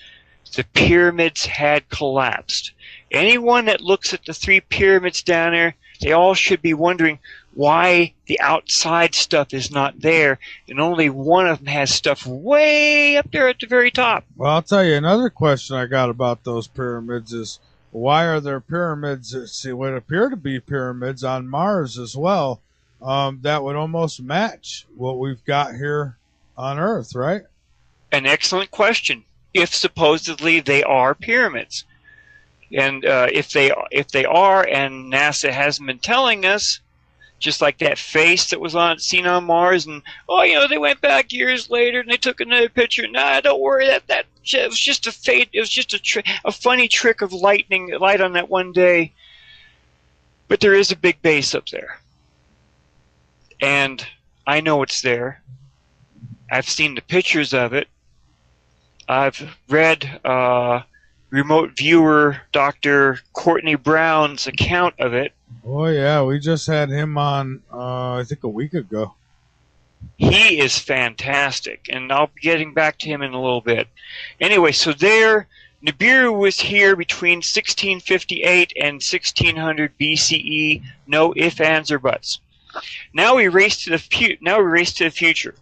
S2: the pyramids had collapsed. Anyone that looks at the three pyramids down there, they all should be wondering why the outside stuff is not there, and only one of them has stuff way up there at the very top.
S1: Well, I'll tell you another question I got about those pyramids is, why are there pyramids, what appear to be pyramids on Mars as well, that would almost match what we've got here on Earth, right?
S2: An excellent question. If supposedly they are pyramids, and if they are, and NASA hasn't been telling us, just like that face that was seen on Mars, and they went back years later and they took another picture. Nah, don't worry, that it was just a fate. It was just a funny trick of light on that one day. But there is a big base up there, and I know it's there. I've seen the pictures of it. I've read remote viewer Dr. Courtney Brown's account of it.
S1: Oh, yeah, we just had him on, I think a week ago.
S2: He is fantastic, and I'll be getting back to him in a little bit. Anyway, so Nibiru was here between 1658 and 1600 BCE. No ifs, ands, or buts. Now we race to the future.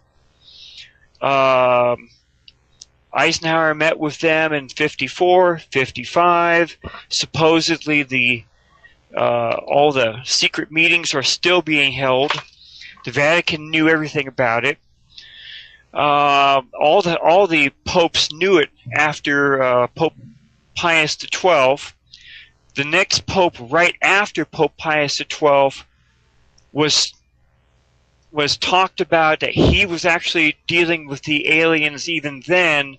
S2: Eisenhower met with them in 54, 55. Supposedly all the secret meetings are still being held. The Vatican knew everything about it. All the popes knew it after Pope Pius XII. The next pope right after Pope Pius XII was talked about that he was actually dealing with the aliens even then,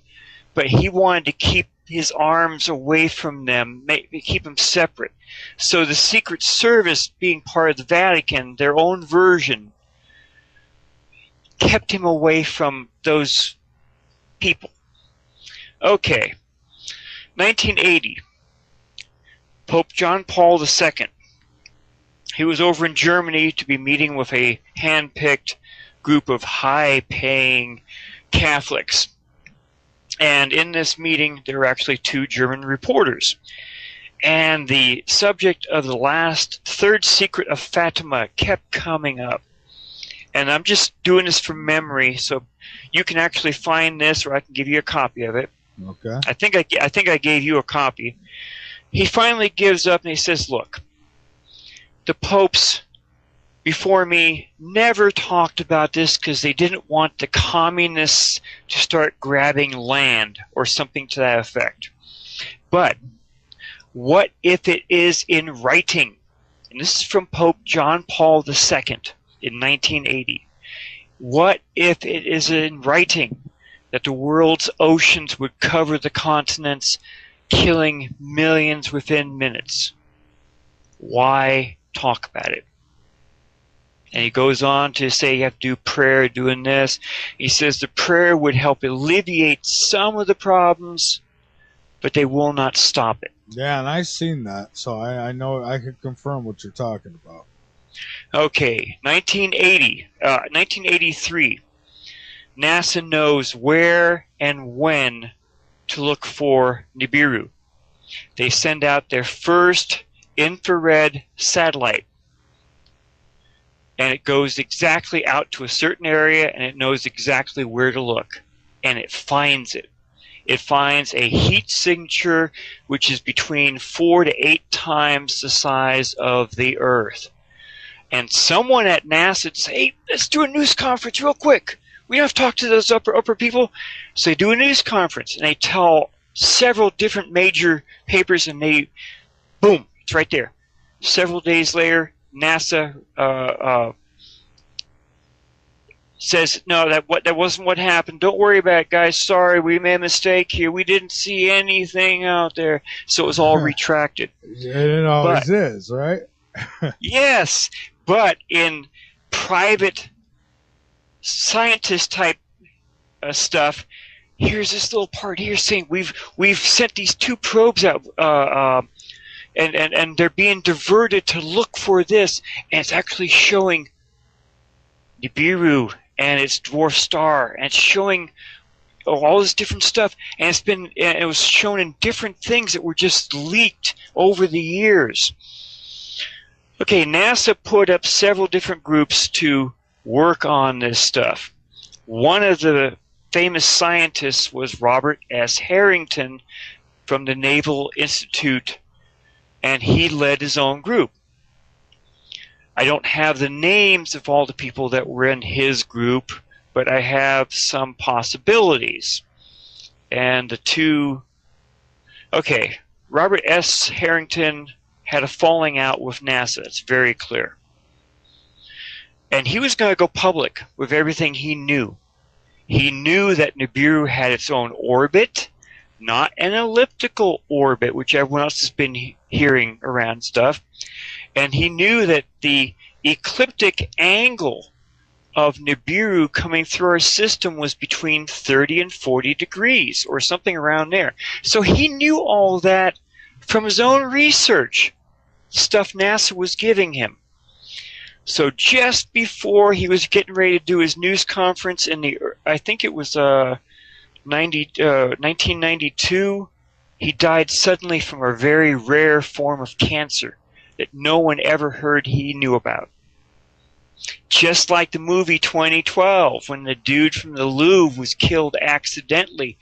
S2: but he wanted to keep his arms away from them, keep them separate. So the Secret Service, being part of the Vatican, their own version, kept him away from those people. Okay, 1980, Pope John Paul II. He was over in Germany to be meeting with a hand-picked group of high-paying Catholics. And in this meeting, there were actually two German reporters. And the subject of the third secret of Fatima kept coming up. And I'm just doing this from memory, so you can actually find this, or I can give you a copy of it.
S1: Okay.
S2: I think I gave you a copy. He finally gives up and he says, look, the popes before me never talked about this because they didn't want the communists to start grabbing land or something to that effect. But what if it is in writing? And this is from Pope John Paul II in 1980. What if it is in writing that the world's oceans would cover the continents, killing millions within minutes? Why talk about it? And he goes on to say you have to do prayer, doing this. He says the prayer would help alleviate some of the problems, but they will not stop it.
S1: Yeah, and I've seen that, so I know I can confirm what you're talking about.
S2: Okay, 1983. NASA knows where and when to look for Nibiru. They send out their first infrared satellite, and it goes exactly out to a certain area, and it knows exactly where to look, and it finds it. It finds a heat signature which is between 4 to 8 times the size of the Earth. And someone at NASA says, hey, let's do a news conference real quick. We don't have to talk to those upper people. So they do a news conference, and they tell several different major papers, and they, boom, it's right there. Several days later, NASA says, no, that wasn't what happened. Don't worry about it, guys. Sorry, we made a mistake here. We didn't see anything out there. So it was all retracted.
S1: It always is, right?
S2: Yes, but in private scientist type stuff, here's this little part here saying we've sent these 2 probes out, and they're being diverted to look for this, and it's actually showing Nibiru and its dwarf star, and it's showing all this different stuff, and it was shown in different things that were just leaked over the years. Okay, NASA put up several different groups to work on this stuff. One of the famous scientists was Robert S. Harrington from the Naval Institute, and he led his own group. I don't have the names of all the people that were in his group, but I have some possibilities. And the two... Okay, Robert S. Harrington had a falling out with NASA. It's very clear. And he was going to go public with everything he knew. He knew that Nibiru had its own orbit, not an elliptical orbit, which everyone else has been hearing around stuff. And he knew that the ecliptic angle of Nibiru coming through our system was between 30 and 40 degrees, or something around there. So he knew all that from his own research, stuff NASA was giving him. So just before he was getting ready to do his news conference in the, I think it was 1992, he died suddenly from a very rare form of cancer that no one ever heard he knew about. Just like the movie 2012, when the dude from the Louvre was killed accidentally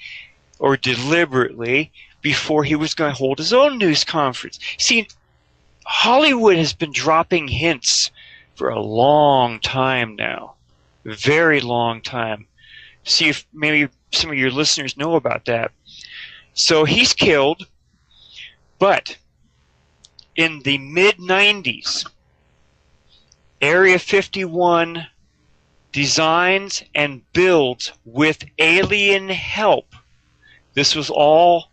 S2: or deliberately before he was going to hold his own news conference. See, Hollywood has been dropping hints for a long time now. A very long time. See if maybe some of your listeners know about that. So he's killed, but in the mid-90s, Area 51 designs and builds with alien help. This was all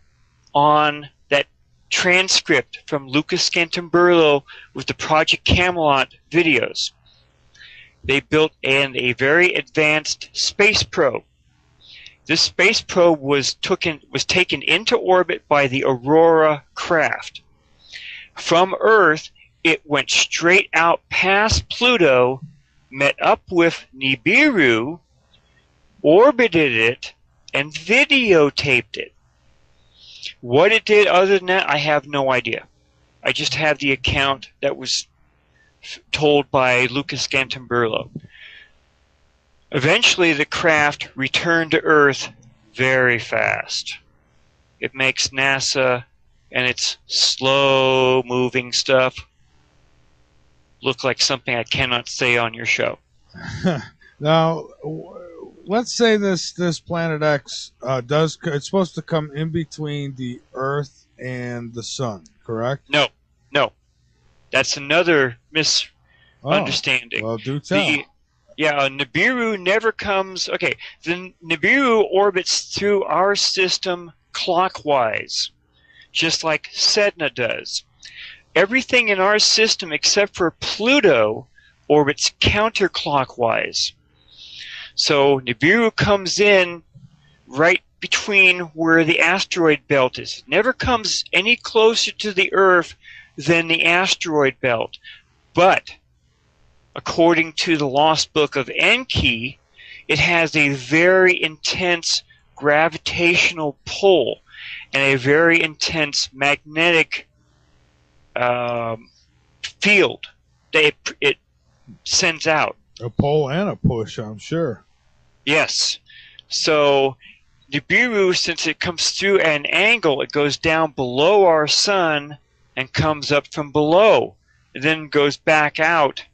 S2: on that transcript from Lucas Scantamburlo with the Project Camelot videos. They built a very advanced space probe. This space probe was taken into orbit by the Aurora craft. From Earth, it went straight out past Pluto, met up with Nibiru, orbited it, and videotaped it. What it did other than that, I have no idea. I just have the account that was told by Lucas Scantamburlo. Eventually, the craft returned to Earth very fast. It makes NASA and its slow-moving stuff look like something I cannot say on your show.
S1: Now, let's say this Planet X it's supposed to come in between the Earth and the Sun, correct?
S2: No. That's another misunderstanding.
S1: Well, do tell.
S2: Nibiru never comes... Okay, the Nibiru orbits through our system clockwise, just like Sedna does. Everything in our system except for Pluto orbits counterclockwise. So Nibiru comes in right between where the asteroid belt is. It never comes any closer to the Earth than the asteroid belt. But according to the Lost Book of Enki, it has a very intense gravitational pull and a very intense magnetic field that it sends out.
S1: A pull and a push, I'm sure.
S2: Yes. So Nibiru, since it comes through at an angle, it goes down below our sun and comes up from below. It then goes back out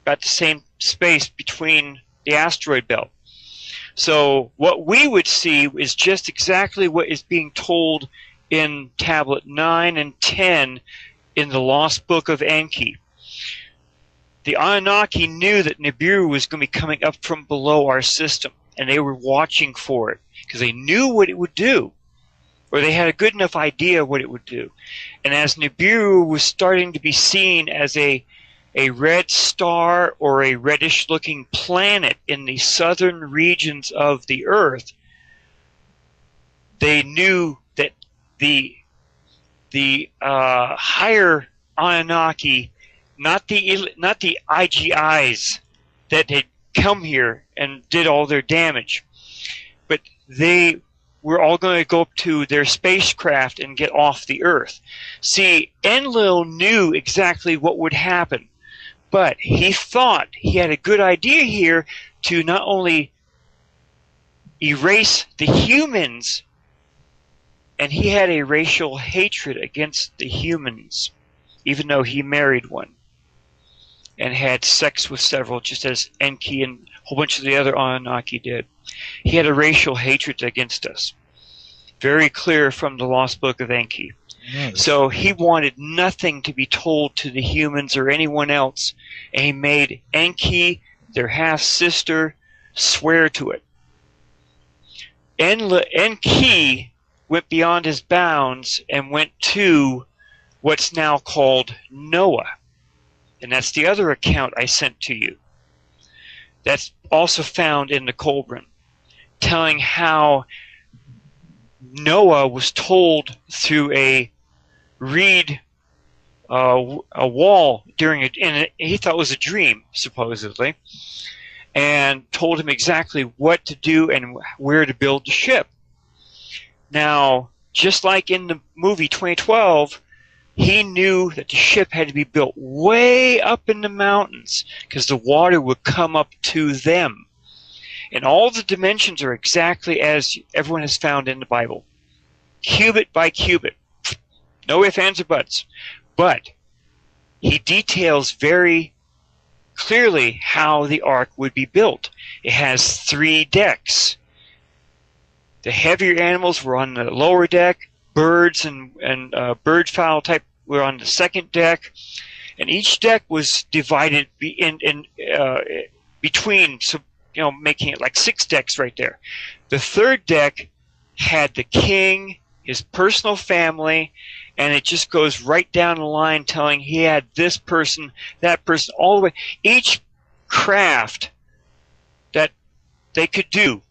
S2: about the same space between the asteroid belt. So what we would see is just exactly what is being told in Tablet 9 and 10 in the Lost Book of Enki. The Anunnaki knew that Nibiru was going to be coming up from below our system, and they were watching for it because they knew what it would do, or they had a good enough idea of what it would do. And as Nibiru was starting to be seen as a red star or a reddish-looking planet in the southern regions of the Earth, they knew that the higher Anunnaki, not the IGIs that had come here and did all their damage, but they were all going to go up to their spacecraft and get off the Earth. See, Enlil knew exactly what would happen, but he thought he had a good idea here to not only erase the humans, and he had a racial hatred against the humans, even though he married one and had sex with several, just as Enki and a whole bunch of the other Anunnaki did. He had a racial hatred against us. Very clear from the Lost Book of Enki.
S1: Nice.
S2: So he wanted nothing to be told to the humans or anyone else, and he made Enki, their half-sister, swear to it. Enki went beyond his bounds and went to what's now called Noah. And that's the other account I sent to you. That's also found in the Kolbrin, telling how Noah was told through a reed, a wall during and he thought it was a dream, supposedly, and told him exactly what to do and where to build the ship. Now, just like in the movie 2012, he knew that the ship had to be built way up in the mountains because the water would come up to them. And all the dimensions are exactly as everyone has found in the Bible. Cubit by cubit. No ifs, ands, or buts. But he details very clearly how the ark would be built. It has 3 decks. The heavier animals were on the lower deck. Birds and bird fowl type were on the second deck. And each deck was divided between, so, making it like 6 decks right there. The third deck had the king, his personal family, and it just goes right down the line telling he had this person, that person, all the way. Each craft that they could do,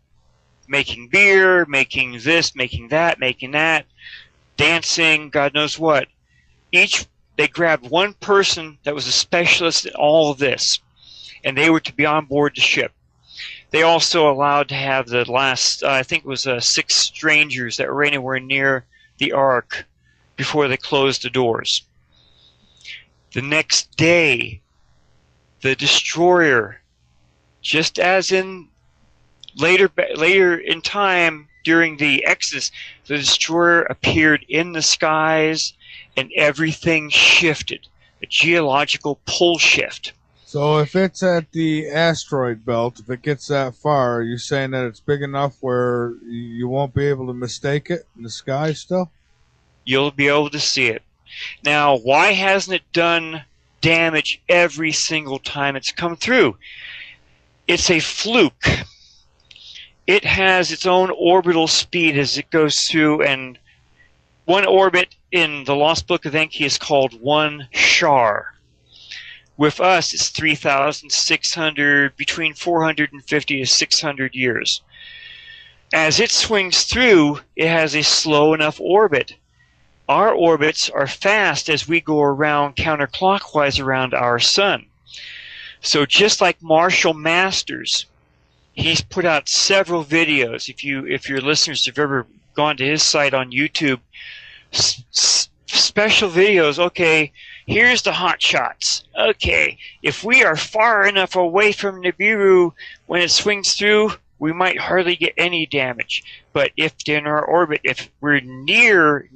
S2: making beer, making this, making that, dancing, God knows what. They grabbed one person that was a specialist in all of this, and they were to be on board the ship. They also allowed to have the last, I think it was 6 strangers that were anywhere near the ark before they closed the doors. The next day, the destroyer, just as in later in time during the Exodus, the destroyer appeared in the skies and everything shifted. A geological pull shift.
S1: So if it's at the asteroid belt, if it gets that far, are you saying that it's big enough where you won't be able to mistake it in the sky still?
S2: You'll be able to see it. Now, why hasn't it done damage every single time it's come through? It's a fluke. It has its own orbital speed as it goes through, and one orbit in the Lost Book of Enki is called 1 Shar. With us, it's 3,600, between 450 to 600 years. As it swings through, it has a slow enough orbit. Our orbits are fast as we go around counterclockwise around our sun. So just like Marshall Masters He's put out several videos. If your listeners have ever gone to his site on YouTube, special videos. Okay, here's the hot shots. Okay, if we are far enough away from Nibiru when it swings through, we might hardly get any damage. But if in our orbit, if we're nearer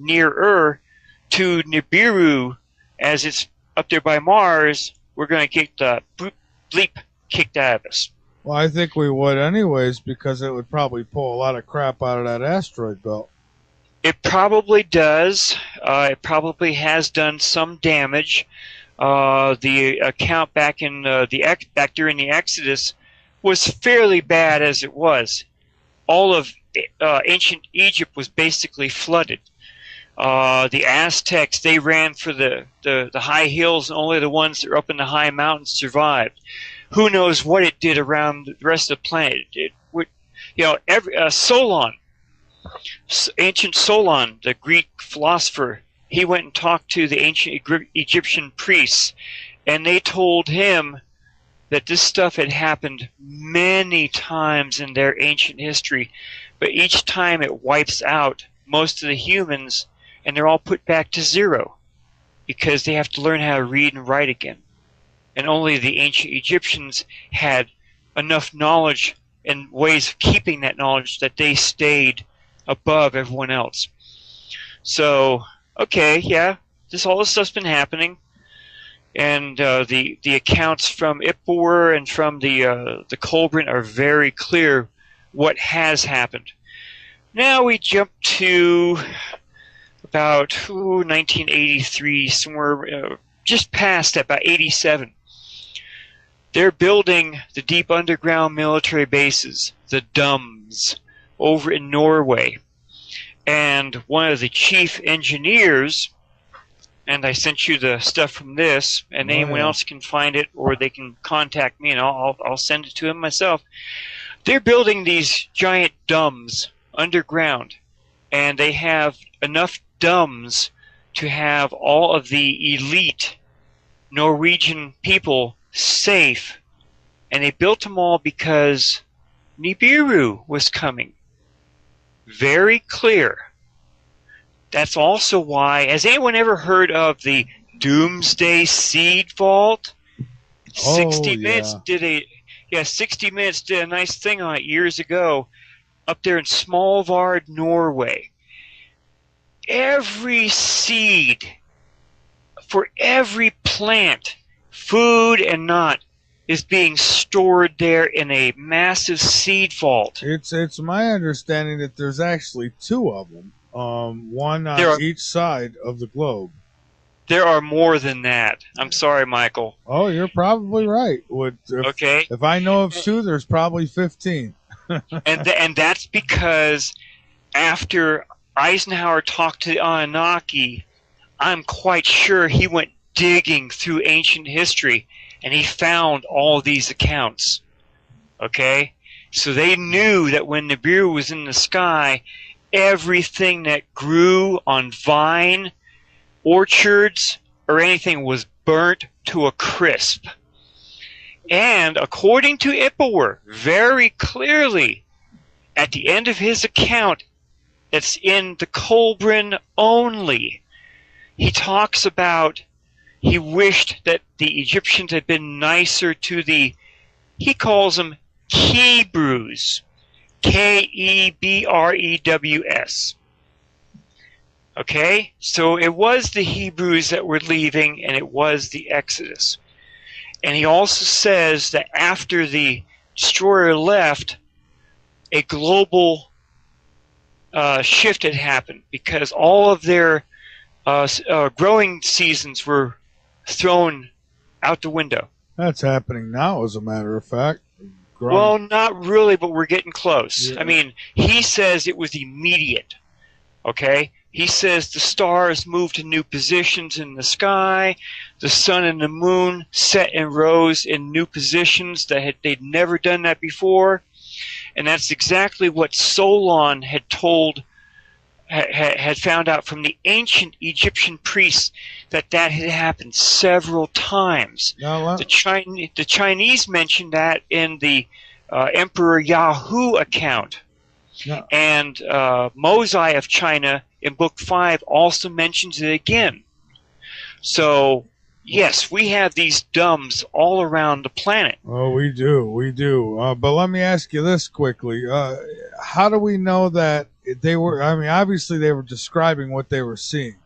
S2: to Nibiru, as it's up there by Mars, we're going to get the bleep kicked out of us.
S1: Well, I think we would anyways, because it would probably pull a lot of crap out of that asteroid belt.
S2: It probably does. It probably has done some damage. The account back in back during the Exodus was fairly bad as it was. All of ancient Egypt was basically flooded. The Aztecs, they ran for the high hills, and only the ones that were up in the high mountains survived. Who knows what it did around the rest of the planet? It would, Solon, ancient Solon, the Greek philosopher, he went and talked to the ancient Egyptian priests, and they told him that this stuff had happened many times in their ancient history, but each time it wipes out most of the humans, and they're all put back to zero because they have to learn how to read and write again. And only the ancient Egyptians had enough knowledge and ways of keeping that knowledge that they stayed above everyone else. So, okay, yeah, all this stuff's been happening, and the accounts from Ippur and from the Kolbrin are very clear what has happened. Now we jump to about 1983, somewhere just past that, about 87. They're building the deep underground military bases, the DUMS, over in Norway. And one of the chief engineers, and I sent you the stuff from this, and anyone else can find it, or they can contact me, and I'll send it to them myself. They're building these giant DUMS underground, and they have enough DUMS to have all of the elite Norwegian people safe, and they built them all because Nibiru was coming. Very clear. That's also why, has anyone ever heard of the Doomsday Seed Vault? 60 Minutes did a nice thing on it years ago up there in Smalvard, Norway. Every seed for every plant, food and not, is being stored there in a massive seed vault.
S1: It's my understanding that there's actually two of them, one on each side of the globe.
S2: There are more than that. I'm sorry, Michael.
S1: Oh, you're probably right. If I know of two, there's probably 15.
S2: and that's because after Eisenhower talked to the Anunnaki, I'm quite sure he went digging through ancient history, and he found all these accounts. Okay? So they knew that when Nibiru was in the sky, everything that grew on vine, orchards, or anything was burnt to a crisp. And according to Ippur, very clearly, at the end of his account, that's in the Kolbrin only, he talks about he wished that the Egyptians had been nicer to he calls them Hebrews, Kebrews. Okay? So it was the Hebrews that were leaving, and it was the Exodus. And he also says that after the destroyer left, a global shift had happened because all of their growing seasons were thrown out the window.
S1: That's happening now, as a matter of fact.
S2: Well, not really, but we're getting close. Yeah. I mean, he says it was immediate. Okay? He says the stars moved to new positions in the sky. The sun and the moon set and rose in new positions that they'd never done that before. And that's exactly what Solon had found out from the ancient Egyptian priests, that had happened several times.
S1: No,
S2: the Chinese mentioned that in the Emperor Yahoo account.
S1: No.
S2: And Mosai of China in Book 5 also mentions it again. So, yes, we have these dumbs all around the planet.
S1: Oh, we do. But let me ask you this quickly: how do we know that they were? I mean, obviously they were describing what they were seeing,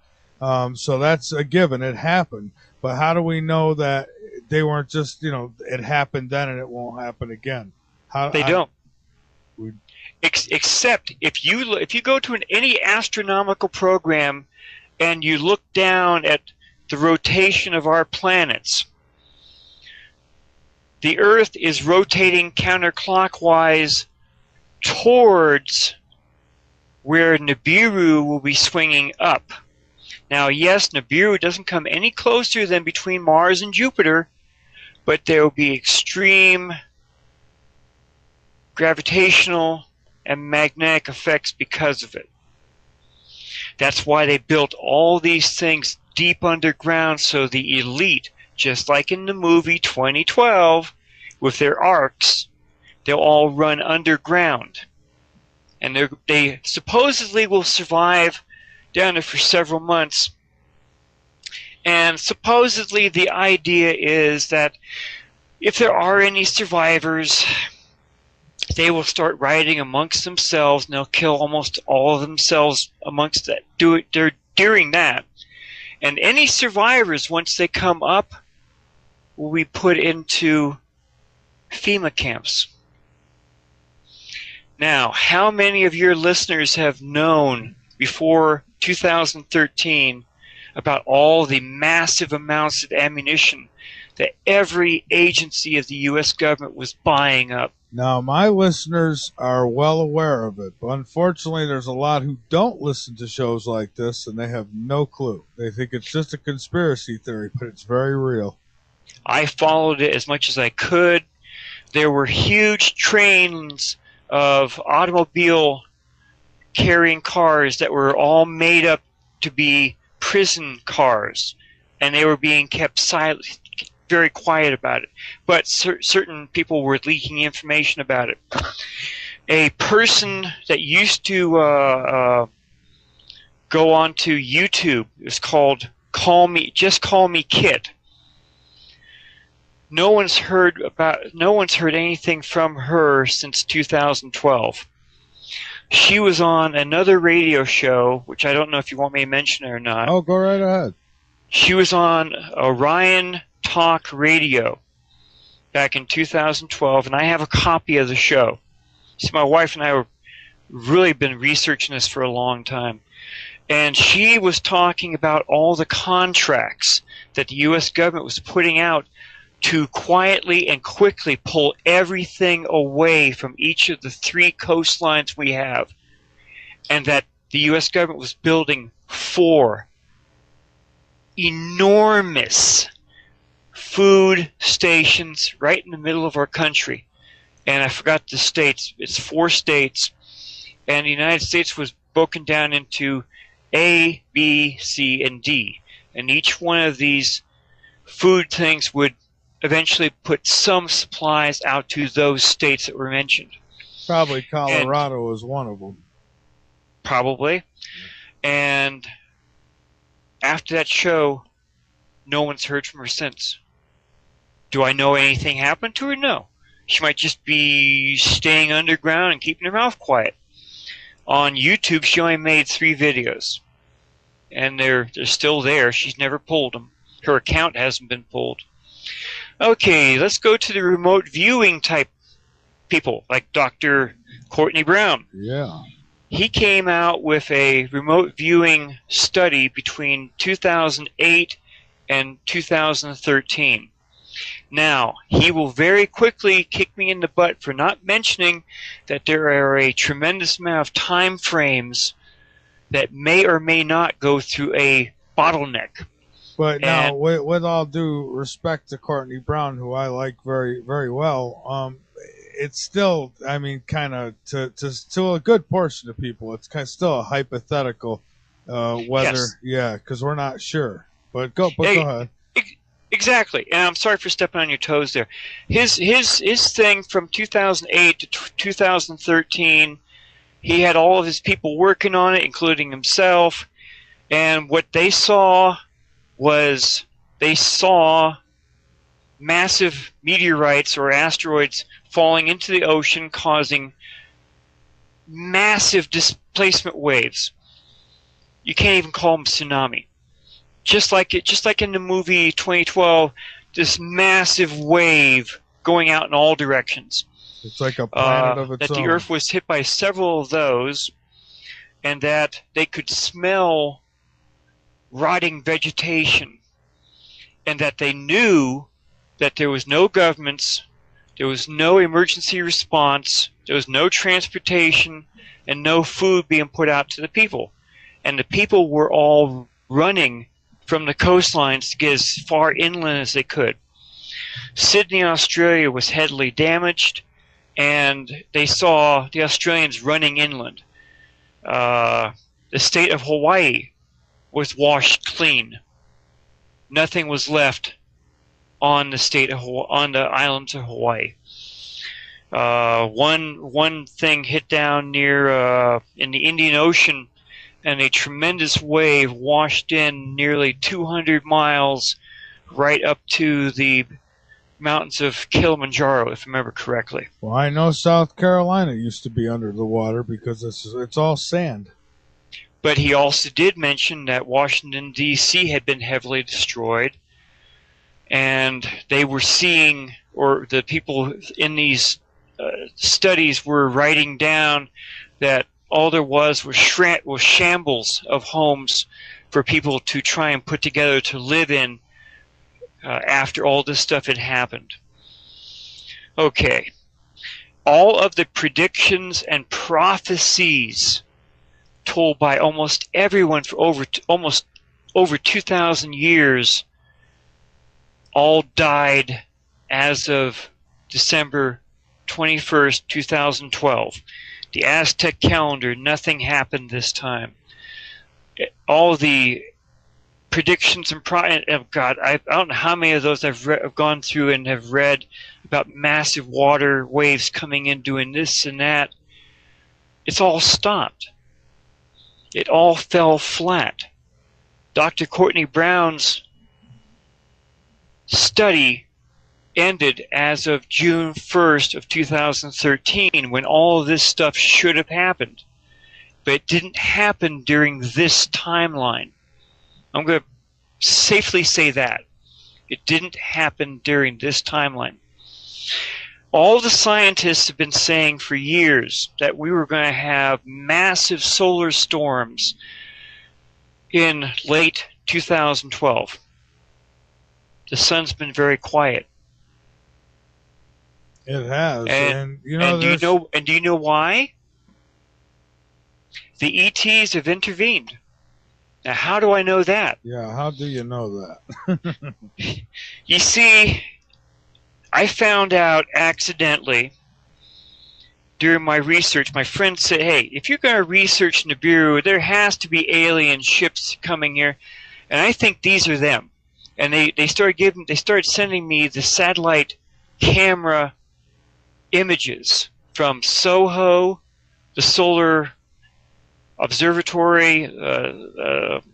S1: so that's a given. It happened. But how do we know that they weren't just, it happened then and it won't happen again?
S2: They don't. Except if you go to any astronomical program and you look down at the rotation of our planets, the Earth is rotating counterclockwise towards where Nibiru will be swinging up. Now, yes, Nibiru doesn't come any closer than between Mars and Jupiter, but there will be extreme gravitational and magnetic effects because of it. That's why they built all these things deep underground, so the elite, just like in the movie 2012, with their arcs, they'll all run underground. And they supposedly will survive down there for several months. And supposedly the idea is that if there are any survivors, they will start rioting amongst themselves, and they'll kill almost all of themselves amongst that. During that. And any survivors, once they come up, will be put into FEMA camps. Now, how many of your listeners have known before 2013 about all the massive amounts of ammunition that every agency of the U.S. government was buying up?
S1: Now, my listeners are well aware of it, but unfortunately there's a lot who don't listen to shows like this, and they have no clue. They think it's just a conspiracy theory, but it's very real.
S2: I followed it as much as I could. There were huge trains of automobile carrying cars that were all made up to be prison cars, and they were being kept silent, very quiet about it. But certain people were leaking information about it. A person that used to go on to YouTube, is called Just Call Me Kit. No one's heard anything from her since 2012. She was on another radio show, which I don't know if you want me to mention it or not.
S1: Oh, go right ahead.
S2: She was on Orion Talk Radio back in 2012, and I have a copy of the show. See, my wife and I have really been researching this for a long time. And she was talking about all the contracts that the U.S. government was putting out to quietly and quickly pull everything away from each of the 3 coastlines we have, and that the U.S. government was building 4 enormous food stations right in the middle of our country. And I forgot the states. It's 4 states, and the United States was broken down into A, B, C, and D. And each one of these food things would eventually put some supplies out to those states that were mentioned.
S1: Probably Colorado is one of them.
S2: Probably. And after that show, no one's heard from her since. Do I know anything happened to her? No. She might just be staying underground and keeping her mouth quiet. On YouTube, she only made 3 videos. And they're still there. She's never pulled them. Her account hasn't been pulled. Okay, let's go to the remote viewing type people, like Dr. Courtney Brown.
S1: Yeah.
S2: He came out with a remote viewing study between 2008 and 2013. Now, he will very quickly kick me in the butt for not mentioning that there are a tremendous amount of time frames that may or may not go through a bottleneck.
S1: But now, with all due respect to Courtney Brown, who I like very, very well, it's still, I mean, kind of to a good portion of people, it's kind of still a hypothetical whether,
S2: yes.
S1: Yeah, because we're not sure. But go ahead.
S2: exactly. And I'm sorry for stepping on your toes there. His thing from 2008 to 2013, he had all of his people working on it, including himself. And what they saw was they saw massive meteorites or asteroids falling into the ocean, causing massive displacement waves. You can't even call them tsunami. Just like in the movie 2012, this massive wave going out in all directions.
S1: It's like a planet of its
S2: that
S1: own.
S2: the Earth was hit by several of those, and that they could smell rotting vegetation, and that they knew that there was no governments, there was no emergency response, there was no transportation, and no food being put out to the people. And the people were all running from the coastlines to get as far inland as they could. Sydney, Australia was heavily damaged, and they saw the Australians running inland. The state of Hawaii was washed clean. Nothing was left on on the islands of Hawaii. One thing hit down near in the Indian Ocean, and a tremendous wave washed in nearly 200 miles right up to the mountains of Kilimanjaro, if I remember correctly.
S1: Well, I know South Carolina used to be under the water because it's all sand.
S2: But he also did mention that Washington, D.C. had been heavily destroyed, and they were seeing, or the people in these studies were writing down that all there was shambles of homes for people to try and put together to live in after all this stuff had happened. Okay. All of the predictions and prophecies told by almost everyone for almost over 2,000 years all died as of December 21st, 2012. The Aztec calendar, nothing happened this time. All the predictions and God, I don't know how many of those I've gone through and have read about massive water waves coming in doing this and that. It's all stopped. It all fell flat. Dr. Courtney Brown's study ended as of June 1st of 2013, when all of this stuff should have happened. But it didn't happen during this timeline. I'm going to safely say that. It didn't happen during this timeline. All the scientists have been saying for years that we were going to have massive solar storms in late 2012. The sun's been very quiet.
S1: It has,
S2: and do you know why? The ETs have intervened. Now, how do I know that?
S1: Yeah, how do you know that?
S2: You see, I found out accidentally during my research. My friend said, "Hey, if you're going to research Nibiru, there has to be alien ships coming here, and I think these are them." And they started sending me the satellite camera images from SOHO, the Solar Observatory,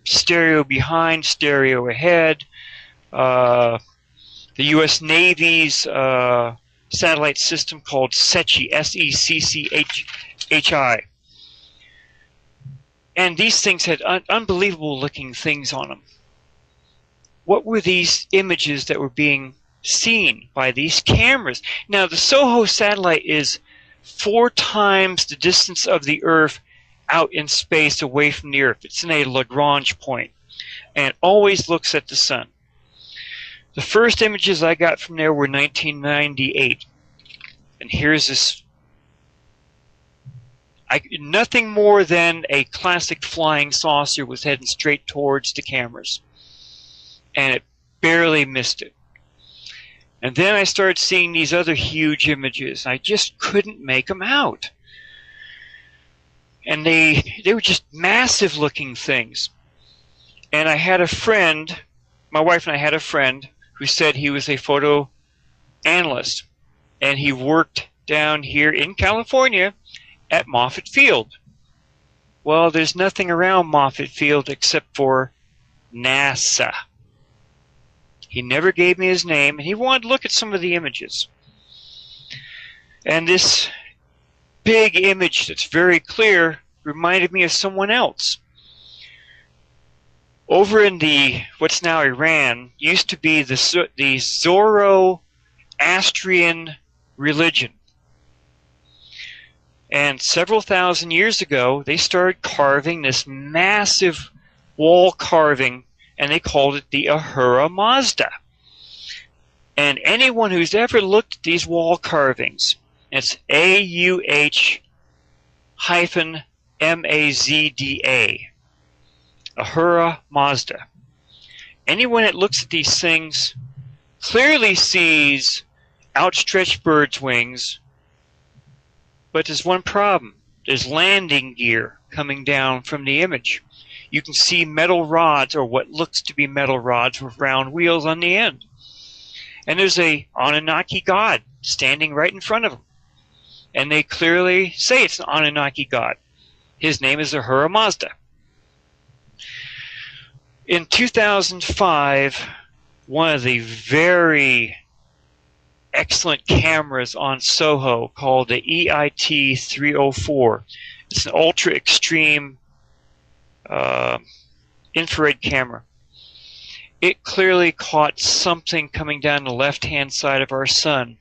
S2: stereo behind, stereo ahead, the U.S. Navy's satellite system called SECCHI, SECCHI. And these things had unbelievable looking things on them. What were these images that were being seen by these cameras? Now, the SOHO satellite is 4 times the distance of the Earth out in space away from the Earth. It's in a Lagrange point, and it always looks at the sun. The first images I got from there were 1998. And here's this. Nothing more than a classic flying saucer was heading straight towards the cameras. And it barely missed it. And then I started seeing these other huge images. I just couldn't make them out. And they were just massive looking things. And I had a friend, my wife and I had a friend, who said he was a photo analyst, and he worked down here in California at Moffett Field. Well, there's nothing around Moffett Field except for NASA. He never gave me his name, and he wanted to look at some of the images. And this big image that's very clear reminded me of someone else. Over in what's now Iran, used to be the Zoroastrian religion. And several thousand years ago, they started carving this massive wall carving, and they called it the Ahura Mazda. And anyone who's ever looked at these wall carvings, it's AUH-MAZDA, Ahura Mazda. Anyone that looks at these things clearly sees outstretched birds' wings, but there's one problem. There's landing gear coming down from the image. You can see metal rods, or what looks to be metal rods with round wheels on the end. And there's a Anunnaki god standing right in front of them. And they clearly say it's an Anunnaki god. His name is Ahura Mazda. In 2005, one of the very excellent cameras on Soho called the EIT 304. It's an ultra extreme infrared camera. It clearly caught something coming down the left-hand side of our sun.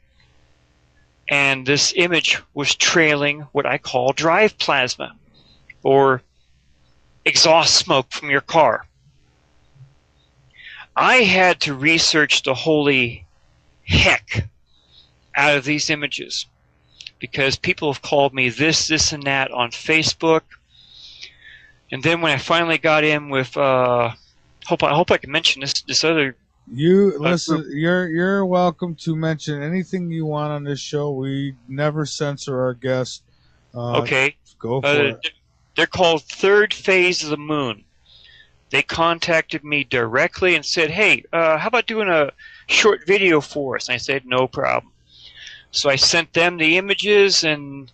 S2: And this image was trailing what I call drive plasma, or exhaust smoke from your car. I had to research the holy heck out of these images, because people have called me this, and that on Facebook. And then when I finally got in with, I hope I can mention this other.
S1: You listen. You're welcome to mention anything you want on this show. We never censor our guests.
S2: Okay.
S1: Go for it.
S2: They're called Third Phase of the Moon. They contacted me directly and said, "Hey, how about doing a short video for us?" And I said, "No problem." So I sent them the images, and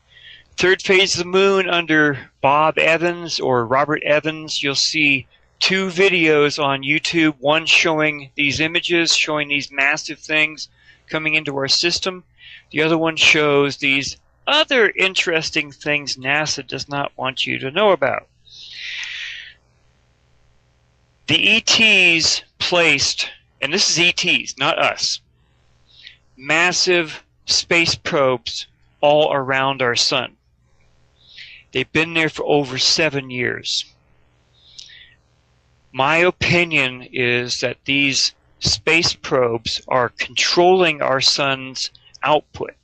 S2: Third Phase of the Moon under Bob Evans or Robert Evans, you'll see 2 videos on YouTube, one showing these images, showing these massive things coming into our system. The other one shows these other interesting things NASA does not want you to know about. The ETs placed, and this is ETs, not us, massive space probes all around our sun. They've been there for over 7 years. My opinion is that these space probes are controlling our sun's output.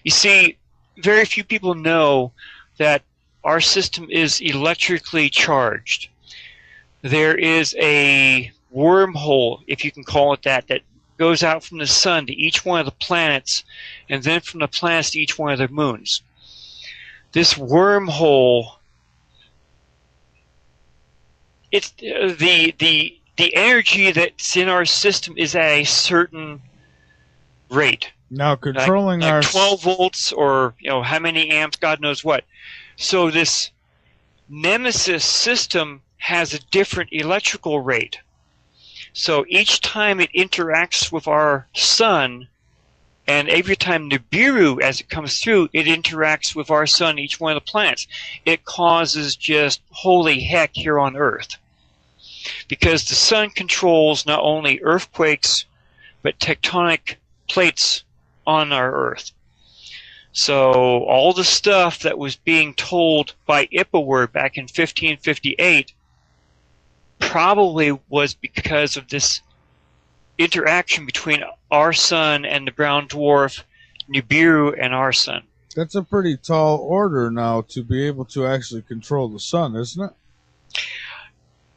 S2: You see, very few people know that our system is electrically charged. There is a wormhole, if you can call it that, that goes out from the sun to each one of the planets, and then from the planets to each one of their moons. This wormhole, it's the energy that's in our system is at a certain rate.
S1: Now controlling
S2: like
S1: our
S2: 12 volts, or how many amps, God knows what. So this Nemesis system has a different electrical rate. So each time it interacts with our sun, and every time Nibiru, as it comes through, it interacts with our sun, each one of the planets, it causes just holy heck here on Earth. Because the sun controls not only earthquakes, but tectonic plates on our Earth. So all the stuff that was being told by Ippaward back in 1558 probably was because of this interaction between our sun and the brown dwarf, Nibiru, and our sun.
S1: That's a pretty tall order now to be able to actually control the sun, isn't it?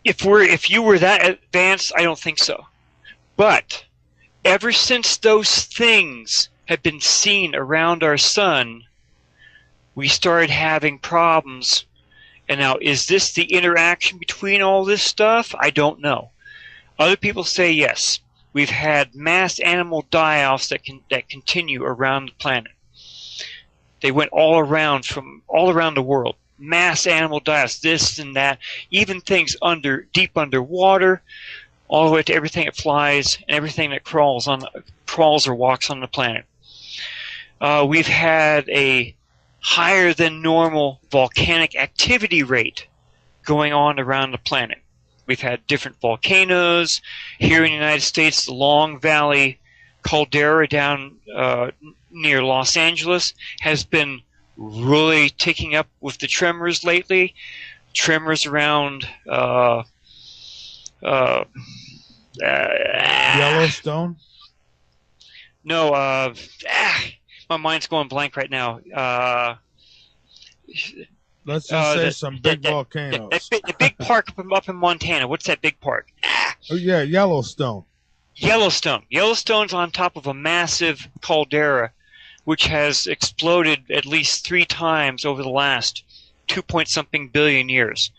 S2: If you were that advanced, I don't think so. But ever since those things have been seen around our sun, we started having problems. And now, is this the interaction between all this stuff? I don't know. Other people say yes. we've had mass animal die-offs that continue around the planet. They went all around the world. Mass animal die-offs, this and that, even things deep underwater, all the way to everything that flies and everything that crawls or walks on the planet. We've had a higher than normal volcanic activity rate going on around the planet. We've had different volcanoes. Here in the United States, the Long Valley caldera down near Los Angeles has been really ticking up with the tremors lately. Tremors around
S1: Yellowstone?
S2: No, my mind's going blank right now.
S1: Let's just say some big volcanoes.
S2: The big park up in Montana. What's that big park?
S1: Oh, yeah, Yellowstone.
S2: Yellowstone. Yellowstone's on top of a massive caldera, which has exploded at least 3 times over the last 2-point-something billion years.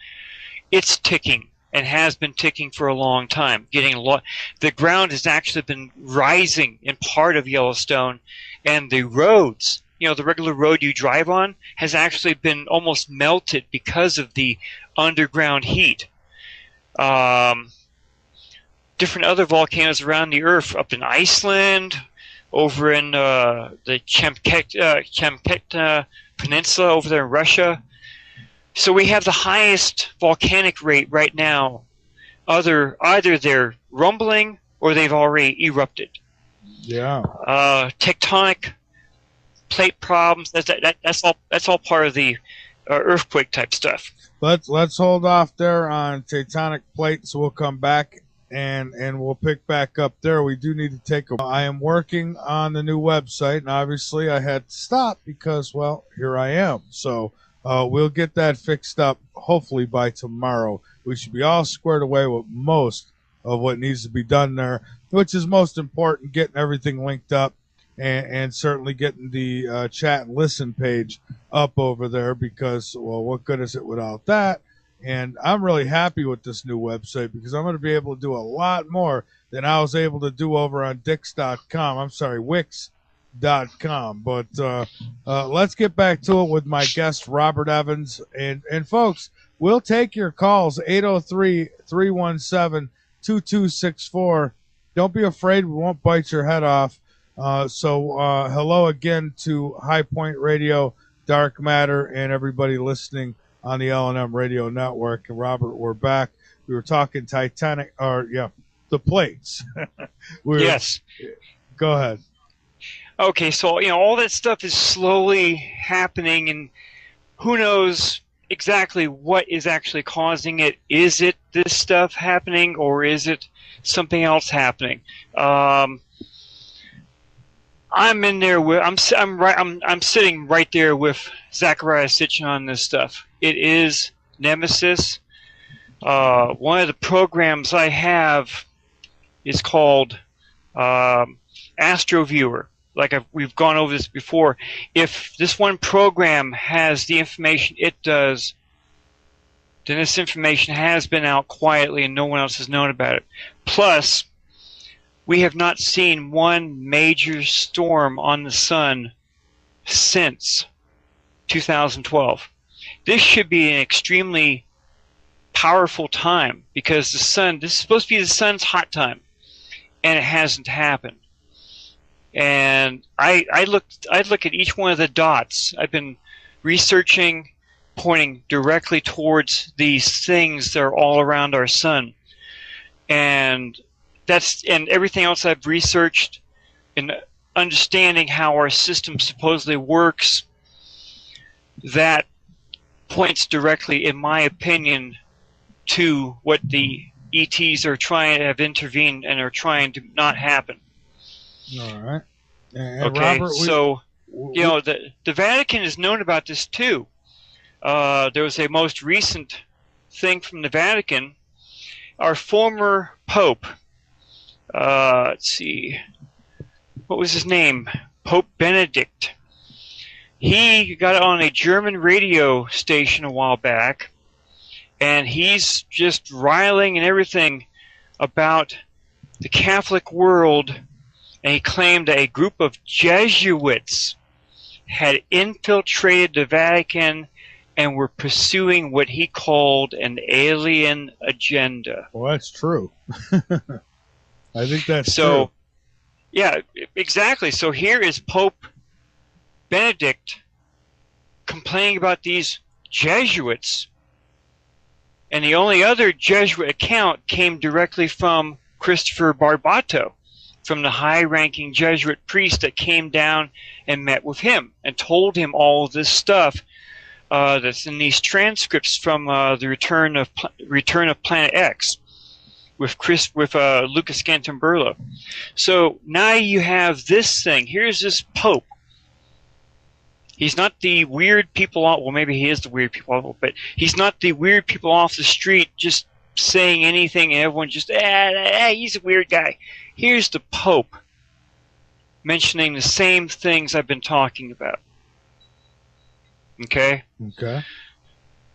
S2: It's ticking and has been ticking for a long time. The ground has actually been rising in part of Yellowstone, and the roads, the regular road you drive on, has actually been almost melted because of the underground heat. Different other volcanoes around the Earth, up in Iceland, over in the Kamchatka Peninsula over there in Russia. So we have the highest volcanic rate right now. Either they're rumbling or they've already erupted.
S1: Yeah.
S2: Tectonic plate problems. That's all part of the earthquake type stuff.
S1: Let's hold off there on tectonic plates. We'll come back and we'll pick back up there. We do need to take I am working on the new website, and obviously I had to stop because, well, here I am. So we'll get that fixed up hopefully by tomorrow. We should be all squared away with most of what needs to be done there, which is most important, getting everything linked up and certainly getting the chat and listen page up over there because, well, what good is it without that? And I'm really happy with this new website because I'm going to be able to do a lot more than I was able to do over on Dix.com. I'm sorry, Wix.com. But let's get back to it with my guest, Robert Evans. And folks, we'll take your calls, 803-317-2264. Don't be afraid. We won't bite your head off. So hello again to High Point Radio, Dark Matter, and everybody listening on the L&M Radio Network. And Robert, we're back. We were talking the plates.
S2: Yes.
S1: Go ahead.
S2: Okay, so all that stuff is slowly happening, and who knows exactly what is actually causing it. Is it this stuff happening, or is it something else happening? I'm in there with I'm sitting right there with Zachariah Sitchin on this stuff. It is Nemesis. One of the programs I have is called AstroViewer. We've gone over this before. If this one program has the information it does, then this information has been out quietly and no one else has known about it. Plus, we have not seen one major storm on the sun since 2012. This should be an extremely powerful time because this is supposed to be the sun's hot time, and it hasn't happened. And I look at each one of the dots. I've been researching, pointing directly towards these things that are all around our sun, and everything else I've researched in understanding how our system supposedly works, that points directly, in my opinion, to what the ETs are trying to have intervened and are trying to not happen.
S1: All right. And
S2: okay,
S1: Robert,
S2: the Vatican has known about this too. There was a most recent thing from the Vatican. Our former Pope, let's see, what was his name? Pope Benedict. He got on a German radio station a while back, and he's just riling and everything about the Catholic world, and he claimed that a group of Jesuits had infiltrated the Vatican and were pursuing what he called an alien agenda.
S1: Well, that's true. I think that's true.
S2: Yeah, exactly. So here is Pope Benedict complaining about these Jesuits, and the only other Jesuit account came directly from Christopher Barbato, from the high-ranking Jesuit priest that came down and met with him and told him all this stuff that's in these transcripts from the Return of Planet X with Lucas Gantamberlo. So now you have this thing. Here's this Pope. He's not the weird people off. Well, maybe he is the weird people off, but he's not the weird people off the street just saying anything and everyone just, he's a weird guy. Here's the Pope mentioning the same things I've been talking about. Okay?
S1: Okay.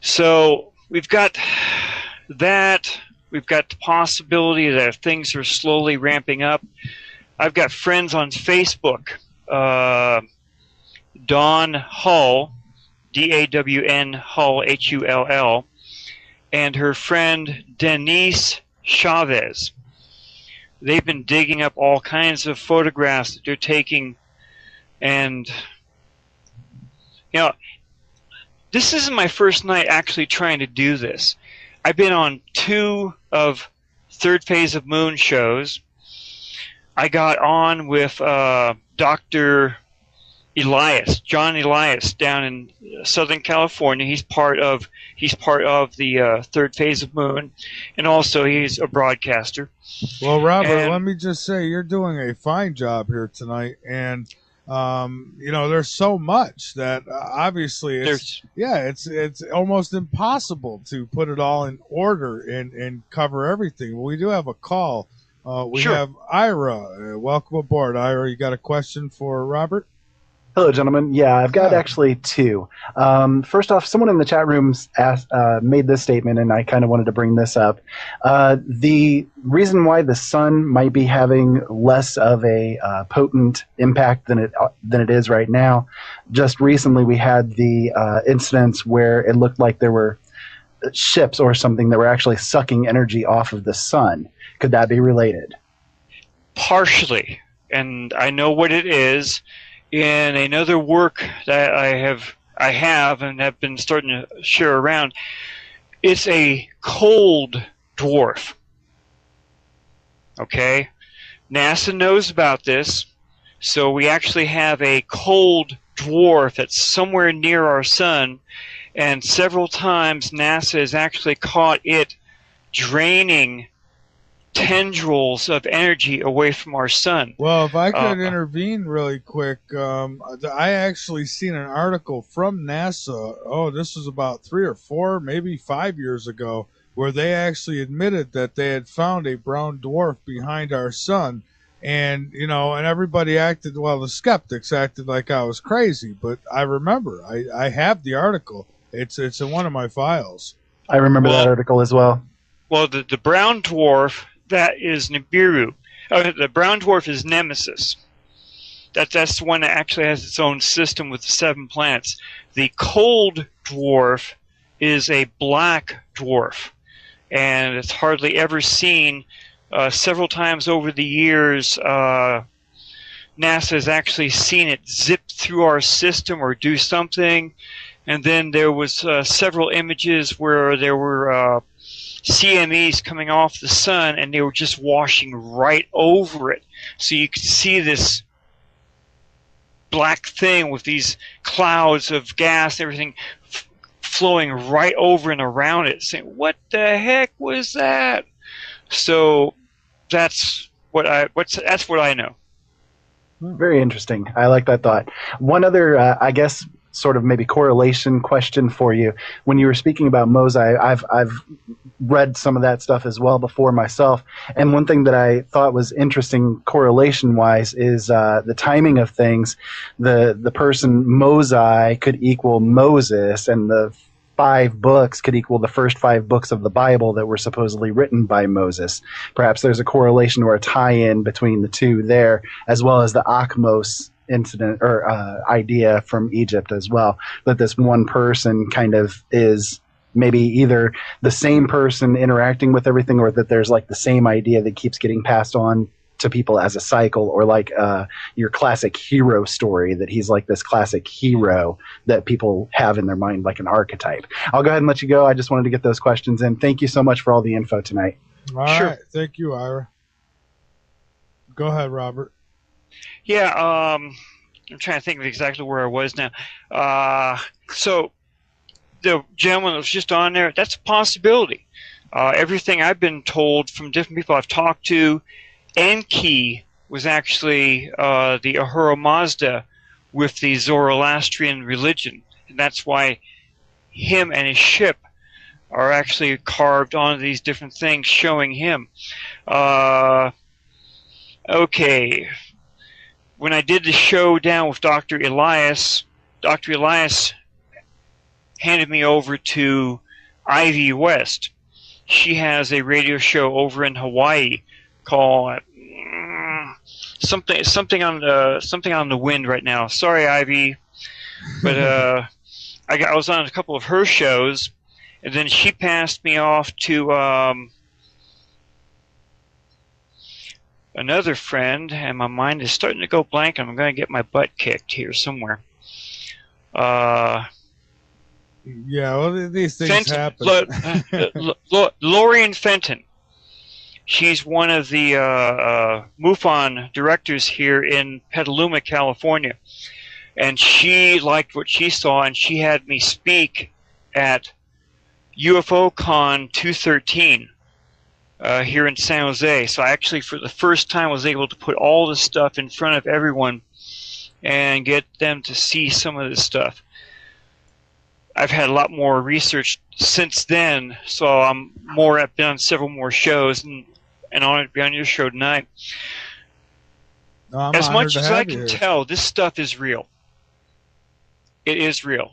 S2: So we've got that. We've got the possibility that things are slowly ramping up. I've got friends on Facebook. Dawn Hull, D-A-W-N Hull, H-U-L-L, and her friend Denise Chavez. They've been digging up all kinds of photographs that they're taking, and this isn't my first night actually trying to do this. I've been on 2 of Third Phase of Moon shows. I got on with Dr. John Elias, down in Southern California. He's part of the Third Phase of Moon, and also he's a broadcaster.
S1: Well, Robert, let me just say you're doing a fine job here tonight, and there's so much that obviously it's almost impossible to put it all in order and cover everything. Well, we do have a call. We have Ira. Welcome aboard, Ira. You got a question for Robert?
S3: Hello, gentlemen. Yeah, I've got actually 2. First off, someone in the chat room made this statement, and I kind of wanted to bring this up. The reason why the sun might be having less of a potent impact than it is right now, just recently we had the incidents where it looked like there were ships or something that were actually sucking energy off of the sun. Could that be related?
S2: Partially, and I know what it is. In another work that I have and have been starting to share around, it's a cold dwarf. Okay? NASA knows about this, so we actually have a cold dwarf that's somewhere near our sun, and several times NASA has actually caught it draining tendrils of energy away from our sun.
S1: Well, if I could intervene really quick, I actually seen an article from NASA, this was about 3 or 4, maybe 5 years ago, where they actually admitted that they had found a brown dwarf behind our sun. And, and everybody acted, the skeptics acted like I was crazy, but I remember, I have the article. It's in one of my files.
S3: I remember that article as well.
S2: Well, the brown dwarf, that is Nibiru. The brown dwarf is Nemesis. That's the one that actually has its own system with the 7 planets. The cold dwarf is a black dwarf, and it's hardly ever seen. Several times over the years, NASA has actually seen it zip through our system or do something. And then there was several images where there were CMEs coming off the sun, and they were just washing right over it. So you could see this black thing with these clouds of gas and everything flowing right over and around it, saying, "What the heck was that?" So that's what I know.
S3: Very interesting. I like that thought. One other, I guess, sort of maybe correlation question for you. When you were speaking about Mosai, I've read some of that stuff as well before myself. And one thing that I thought was interesting correlation-wise is the timing of things. The person Mosai could equal Moses, and the 5 books could equal the first 5 books of the Bible that were supposedly written by Moses. Perhaps there's a correlation or a tie-in between the two there, as well as the Akhmos incident or idea from Egypt as well, that this one person kind of is maybe either the same person interacting with everything, or that there's like the same idea that keeps getting passed on to people as a cycle, or like your classic hero story, that he's like this classic hero that people have in their mind like an archetype. I'll go ahead and let you go. I just wanted to get those questions in. Thank you so much for all the info tonight.
S1: All right. Thank you, Ira. Go ahead, Robert.
S2: Yeah, I'm trying to think of exactly where I was now. So the gentleman that was just on there, that's a possibility. Everything I've been told from different people I've talked to, Enki was actually the Ahura Mazda with the Zoroastrian religion. And that's why him and his ship are actually carved onto these different things showing him. Okay. When I did the show down with Dr. Elias handed me over to Ivy West. She has a radio show over in Hawaii called something on the wind right now. Sorry, Ivy, but I was on a couple of her shows, and then she passed me off to another friend, and my mind is starting to go blank, and I'm going to get my butt kicked here somewhere.
S1: Yeah, well, these things happen.
S2: Lorian Fenton. She's one of the MUFON directors here in Petaluma, California. And she liked what she saw, and she had me speak at UFOCon 213 here in San Jose. So I actually, for the first time, was able to put all this stuff in front of everyone and get them to see some of this stuff. I've had a lot more research since then, so I've been on several more shows, and honored to be on your show tonight.
S1: No,
S2: as much as I can tell, this stuff is real. It is real.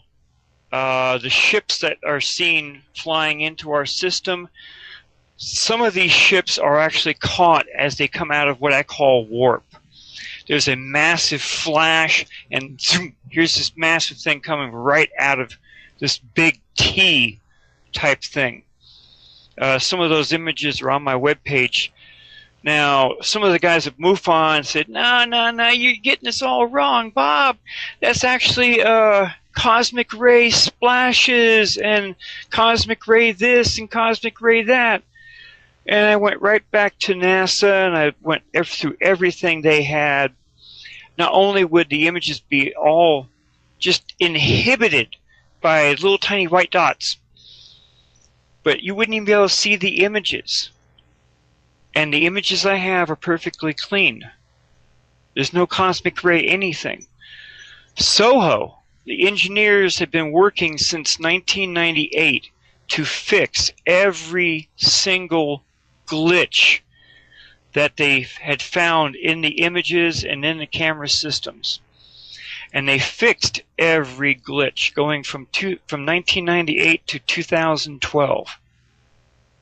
S2: The ships that are seen flying into our system, some of these ships are actually caught as they come out of what I call warp. There's a massive flash, and zoom, here's this massive thing coming right out of this big T type thing. Some of those images are on my webpage. Now, some of the guys at MUFON said, no, you're getting this all wrong, Bob. That's actually cosmic ray splashes and cosmic ray this and cosmic ray that. And I went right back to NASA, and I went through everything they had. Not only would the images be all just inhibited by little tiny white dots, but you wouldn't even be able to see the images. And the images I have are perfectly clean. There's no cosmic ray anything. SOHO, the engineers have been working since 1998 to fix every single glitch that they had found in the images and in the camera systems. And they fixed every glitch going from 1998 to 2012.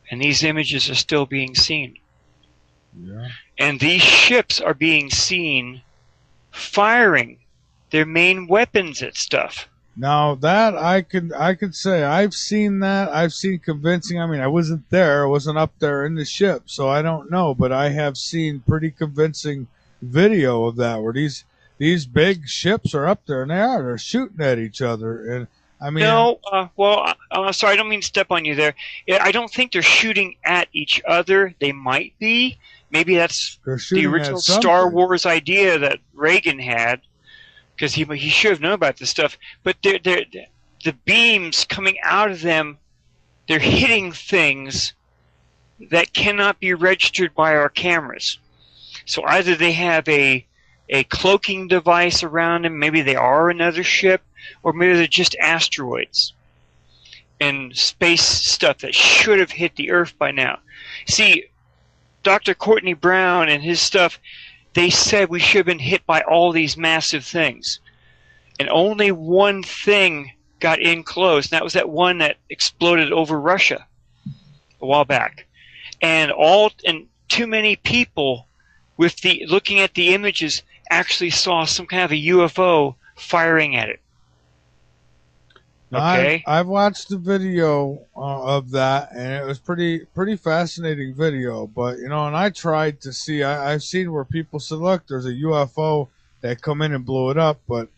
S2: And these images are still being seen.
S1: Yeah.
S2: And these ships are being seen firing their main weapons at stuff.
S1: Now that I could say I've seen that. I've seen convincing. I mean, I wasn't there. I wasn't up there in the ship, so I don't know. But I have seen pretty convincing video of that, where these big ships are up there, and they're shooting at each other. And I mean,
S2: no, sorry, I don't mean to step on you there. I don't think they're shooting at each other. They might be. Maybe that's the original Star Wars idea that Reagan had, because he should have known about this stuff. But the beams coming out of them, they're hitting things that cannot be registered by our cameras. So either they have a cloaking device around them, maybe they are another ship, or maybe they're just asteroids and space stuff that should have hit the Earth by now. See, Dr. Courtney Brown and his stuff, they said we should have been hit by all these massive things. And only one thing got in close. And that was that one that exploded over Russia a while back. And too many people with looking at the images actually saw some kind of a UFO firing at it. Okay.
S1: I've watched the video of that, and it was pretty fascinating video. But and I tried to see. I've seen where people said, "Look, there's a UFO that come in and blew it up." But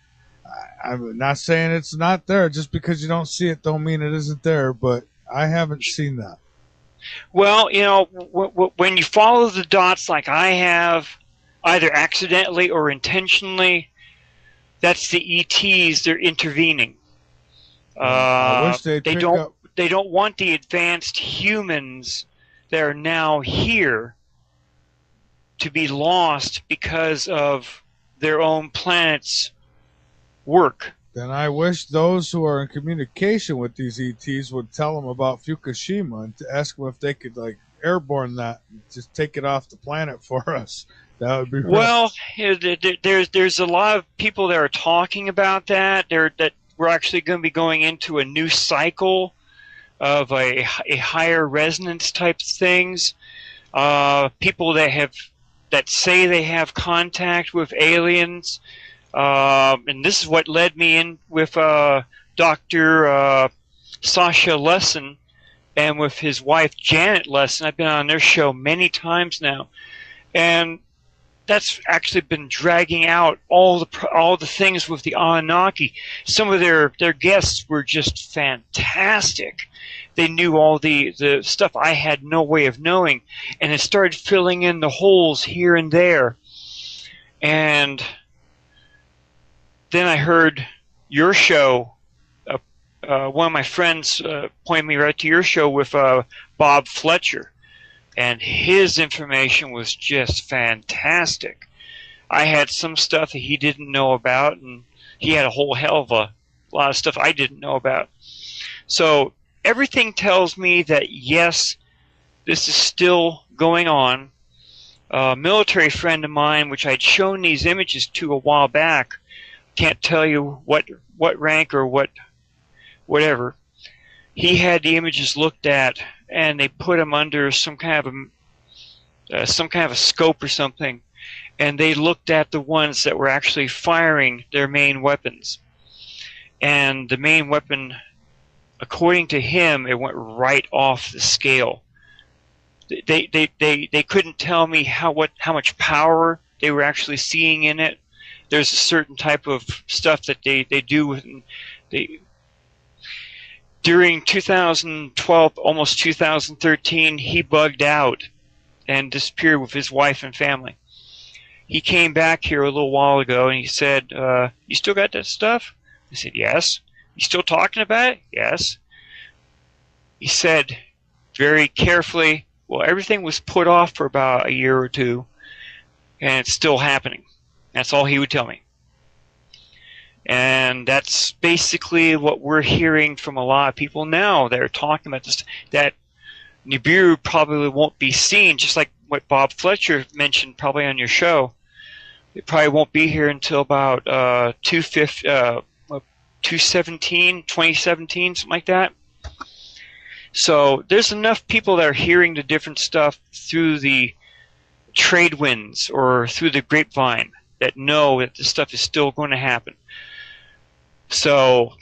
S1: I'm not saying it's not there. Just because you don't see it, don't mean it isn't there. But I haven't seen that.
S2: Well, when you follow the dots like I have, either accidentally or intentionally, that's the ETs. They're intervening.
S1: I wish
S2: they don't want the advanced humans that are now here to be lost because of their own planet's work.
S1: Then I wish those who are in communication with these ETs would tell them about Fukushima and to ask them if they could airborne that and just take it off the planet for us. That would be
S2: well. There's a lot of people that are talking about that. That we're actually going to be going into a new cycle of a higher resonance type things. People that say they have contact with aliens. And this is what led me in with Dr. Sasha Lesson and with his wife Janet Lesson. I've been on their show many times now, and that's actually been dragging out all the things with the Anunnaki. Some of their guests were just fantastic. They knew all the stuff I had no way of knowing, and it started filling in the holes here and there. And then I heard your show. One of my friends pointed me right to your show with Bob Fletcher, and his information was just fantastic. I had some stuff that he didn't know about, and he had a whole hell of a lot of stuff I didn't know about. So everything tells me that, yes, this is still going on. A military friend of mine, which I'd shown these images to a while back, can't tell you what rank or whatever. He had the images looked at, and they put them under some kind of a scope or something, and they looked at the ones that were actually firing their main weapons. And the main weapon, according to him, it went right off the scale. They couldn't tell me how much power they were actually seeing in it. There's a certain type of stuff that they do during 2012, almost 2013, he bugged out and disappeared with his wife and family. He came back here a little while ago and he said, "You still got that stuff?" I said, "Yes." "You still talking about it?" "Yes." He said very carefully, "Well, everything was put off for about a year or two, and it's still happening." That's all he would tell me. And that's basically what we're hearing from a lot of people now that are talking about this, that Nibiru probably won't be seen, just like what Bob Fletcher mentioned probably on your show. It probably won't be here until about 2017, something like that. So there's enough people that are hearing the different stuff through the trade winds or through the grapevine that know that this stuff is still going to happen. So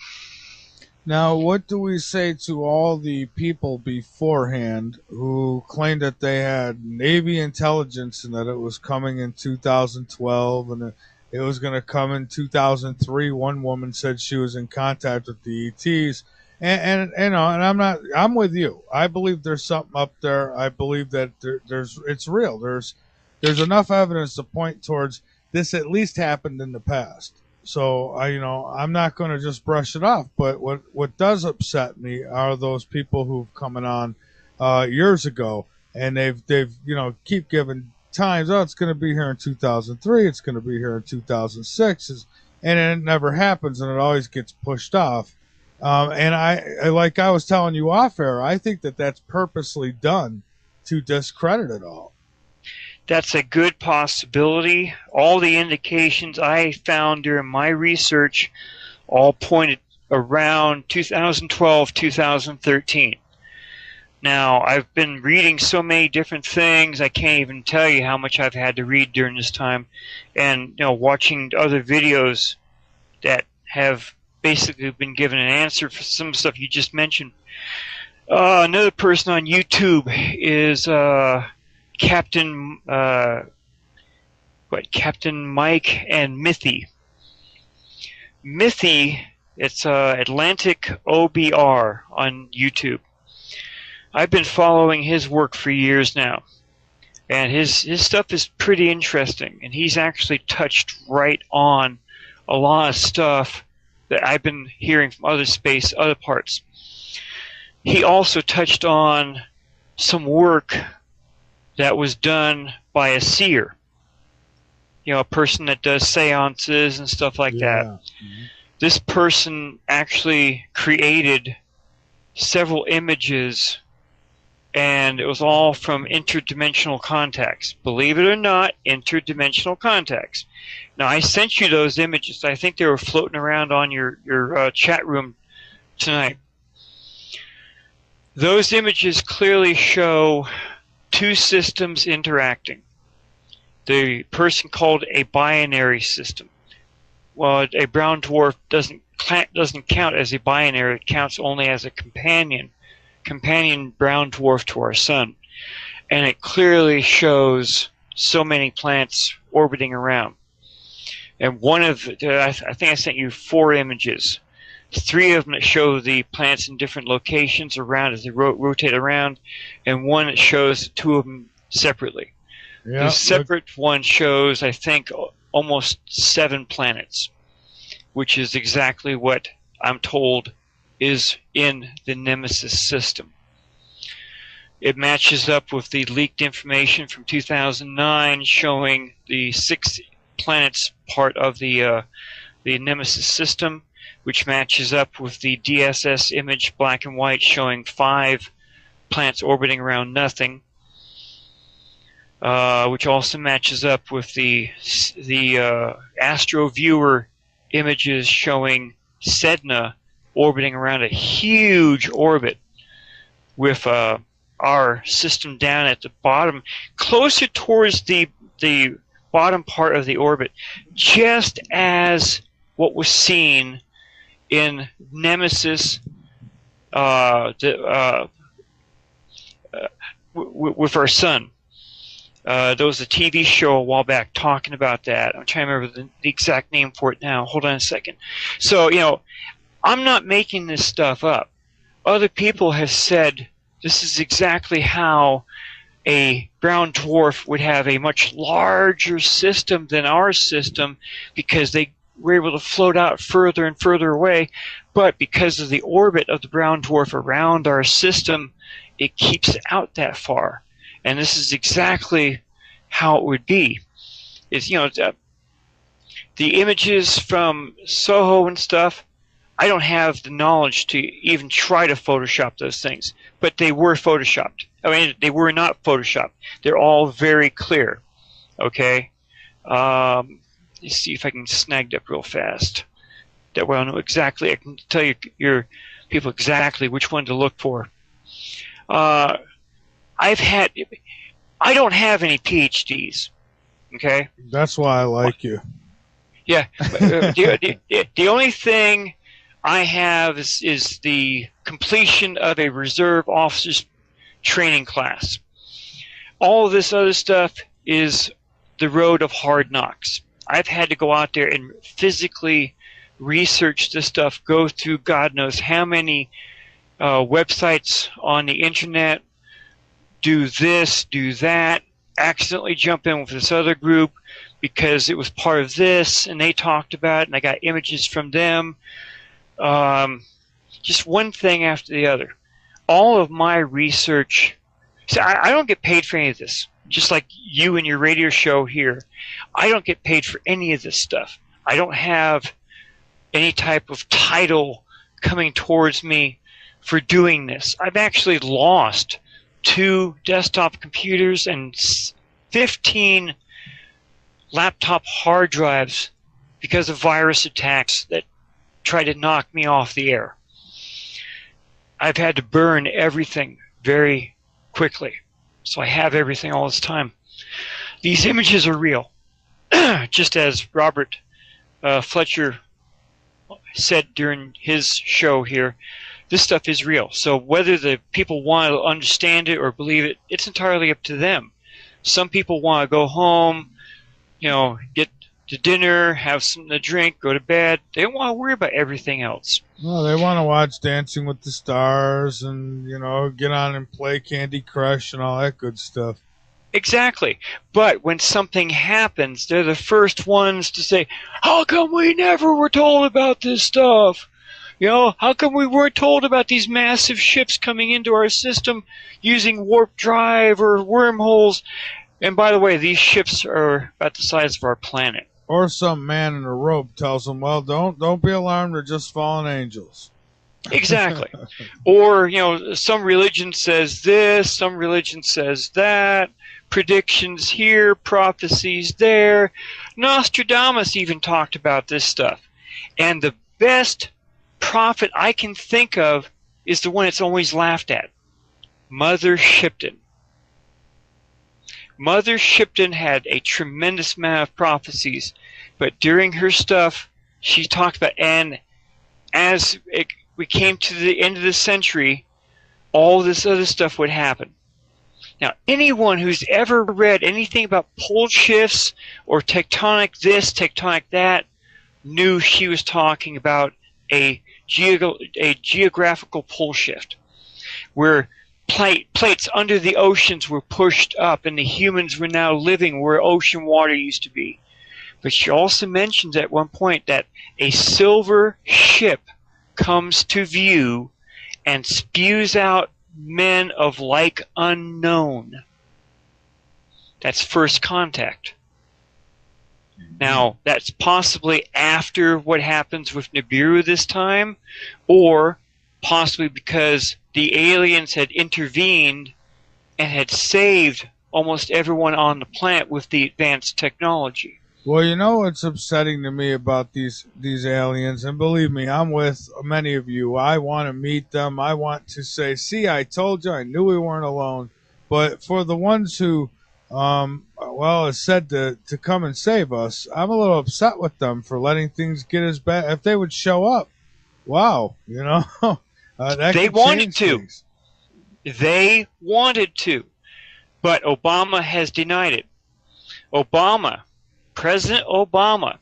S1: now, what do we say to all the people beforehand who claimed that they had Navy intelligence and that it was coming in 2012 and it was going to come in 2003? One woman said she was in contact with the ETs, and I'm with you. I believe there's something up there. I believe that it's real. There's enough evidence to point towards this at least happened in the past. So I'm not going to just brush it off. But what does upset me are those people who've coming on years ago, and they've keep giving times. Oh, it's going to be here in 2003. It's going to be here in 2006, and it never happens, and it always gets pushed off. And I like I was telling you off air, I think that that's purposely done to discredit it all.
S2: That's a good possibility. All the indications I found during my research all pointed around 2012, 2013. Now, I've been reading so many different things, I can't even tell you how much I've had to read during this time. And, watching other videos that have basically been given an answer for some stuff you just mentioned. Another person on YouTube is Captain Mike and Mithy. Mithy, it's Atlantic OBR on YouTube. I've been following his work for years now, and his stuff is pretty interesting, and he's actually touched right on a lot of stuff that I've been hearing from other parts. He also touched on some work that was done by a seer, a person that does seances and stuff like that. Mm-hmm. This person actually created several images, and it was all from interdimensional contacts. Believe it or not, interdimensional contacts. Now, I sent you those images. I think they were floating around on your chat room tonight. Those images clearly show two systems interacting. The person called a binary system. Well, a brown dwarf doesn't count as a binary. It counts only as a companion brown dwarf to our sun. And it clearly shows so many planets orbiting around. And I think I sent you 4 images. 3 of them that show the planets in different locations around as they rotate around, and one that shows 2 of them separately. Yeah, the separate one shows, I think, almost 7 planets, which is exactly what I'm told is in the Nemesis system. It matches up with the leaked information from 2009 showing the 6 planets part of the Nemesis system, which matches up with the DSS image black and white showing 5 planets orbiting around nothing, which also matches up with the Astro Viewer images showing Sedna orbiting around a huge orbit with our system down at the bottom, closer towards the bottom part of the orbit, just as what was seen in Nemesis with our sun. There was a TV show a while back talking about that. I'm trying to remember the exact name for it now. Hold on a second. So, I'm not making this stuff up. Other people have said this is exactly how a brown dwarf would have a much larger system than our system, because they were able to float out further and further away, but because of the orbit of the brown dwarf around our system, it keeps it out that far. And this is exactly how it would be. Is the images from Soho and stuff, I don't have the knowledge to even try to Photoshop those things, but they were Photoshopped. I mean, they were not Photoshopped. They're all very clear. Okay? Let's see if I can snag it up real fast. That way I'll know exactly. I can tell your people exactly which one to look for. I don't have any PhDs. Okay?
S1: That's why I like you.
S2: Yeah. The only thing I have is the completion of a reserve officer's training class. All of this other stuff is the road of hard knocks. I've had to go out there and physically research this stuff, go through God knows how many websites on the internet, do this, do that, accidentally jump in with this other group because it was part of this and they talked about it and I got images from them. Just one thing after the other. All of my research, see, I don't get paid for any of this. Just like you and your radio show here, I don't get paid for any of this stuff. I don't have any type of title coming towards me for doing this. I've actually lost 2 desktop computers and 15 laptop hard drives because of virus attacks that try to knock me off the air. I've had to burn everything very quickly, so I have everything all this time. These images are real, just as Robert Fletcher said during his show here. This stuff is real. So whether the people want to understand it or believe it, it's entirely up to them. Some people want to go home, get to dinner, have something to drink, go to bed. They don't want to worry about everything else.
S1: Well, they want to watch Dancing with the Stars and, get on and play Candy Crush and all that good stuff.
S2: Exactly. But when something happens, they're the first ones to say, how come we never were told about this stuff? How come we weren't told about these massive ships coming into our system using warp drive or wormholes? And by the way, these ships are about the size of our planet.
S1: Or some man in a robe tells them, well, don't be alarmed, they're just fallen angels.
S2: Exactly. Or, some religion says this, some religion says that, predictions here, prophecies there. Nostradamus even talked about this stuff. And the best prophet I can think of is the one that's always laughed at. Mother Shipton. Mother Shipton had a tremendous amount of prophecies, but during her stuff, she talked about, and as we came to the end of the century, all this other stuff would happen. Now, anyone who's ever read anything about pole shifts or tectonic this, tectonic that, knew she was talking about a geographical pole shift, where plates under the oceans were pushed up and the humans were now living where ocean water used to be. But she also mentions at one point that a silver ship comes to view and spews out men of like unknown. That's first contact. Now, that's possibly after what happens with Nibiru this time, or possibly because the aliens had intervened and had saved almost everyone on the planet with the advanced technology.
S1: Well, what's upsetting to me about these aliens, and believe me, I'm with many of you. I want to meet them. I want to say, see, I told you, I knew we weren't alone. But for the ones who, is said to come and save us, I'm a little upset with them for letting things get as bad. If they would show up, wow,
S2: they wanted to. Things. They wanted to, but Obama has denied it. President Obama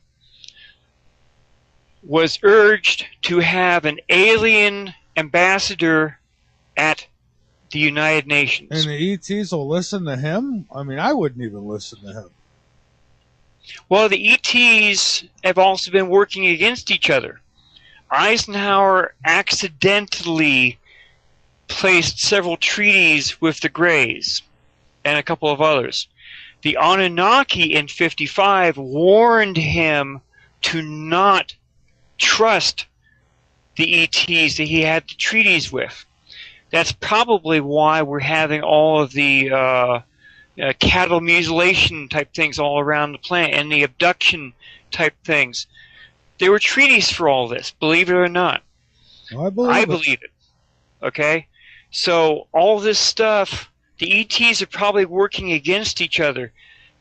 S2: was urged to have an alien ambassador at the United Nations.
S1: And the ETs will listen to him? I mean, I wouldn't even listen to him.
S2: Well, the ETs have also been working against each other. Eisenhower accidentally placed several treaties with the Greys and a couple of others. The Anunnaki in 55 warned him to not trust the ETs that he had the treaties with. That's probably why we're having all of the cattle mutilation type things all around the planet and the abduction type things. There were treaties for all this, believe it or not.
S1: I believe
S2: it. Okay? So all this stuff, the ETs are probably working against each other.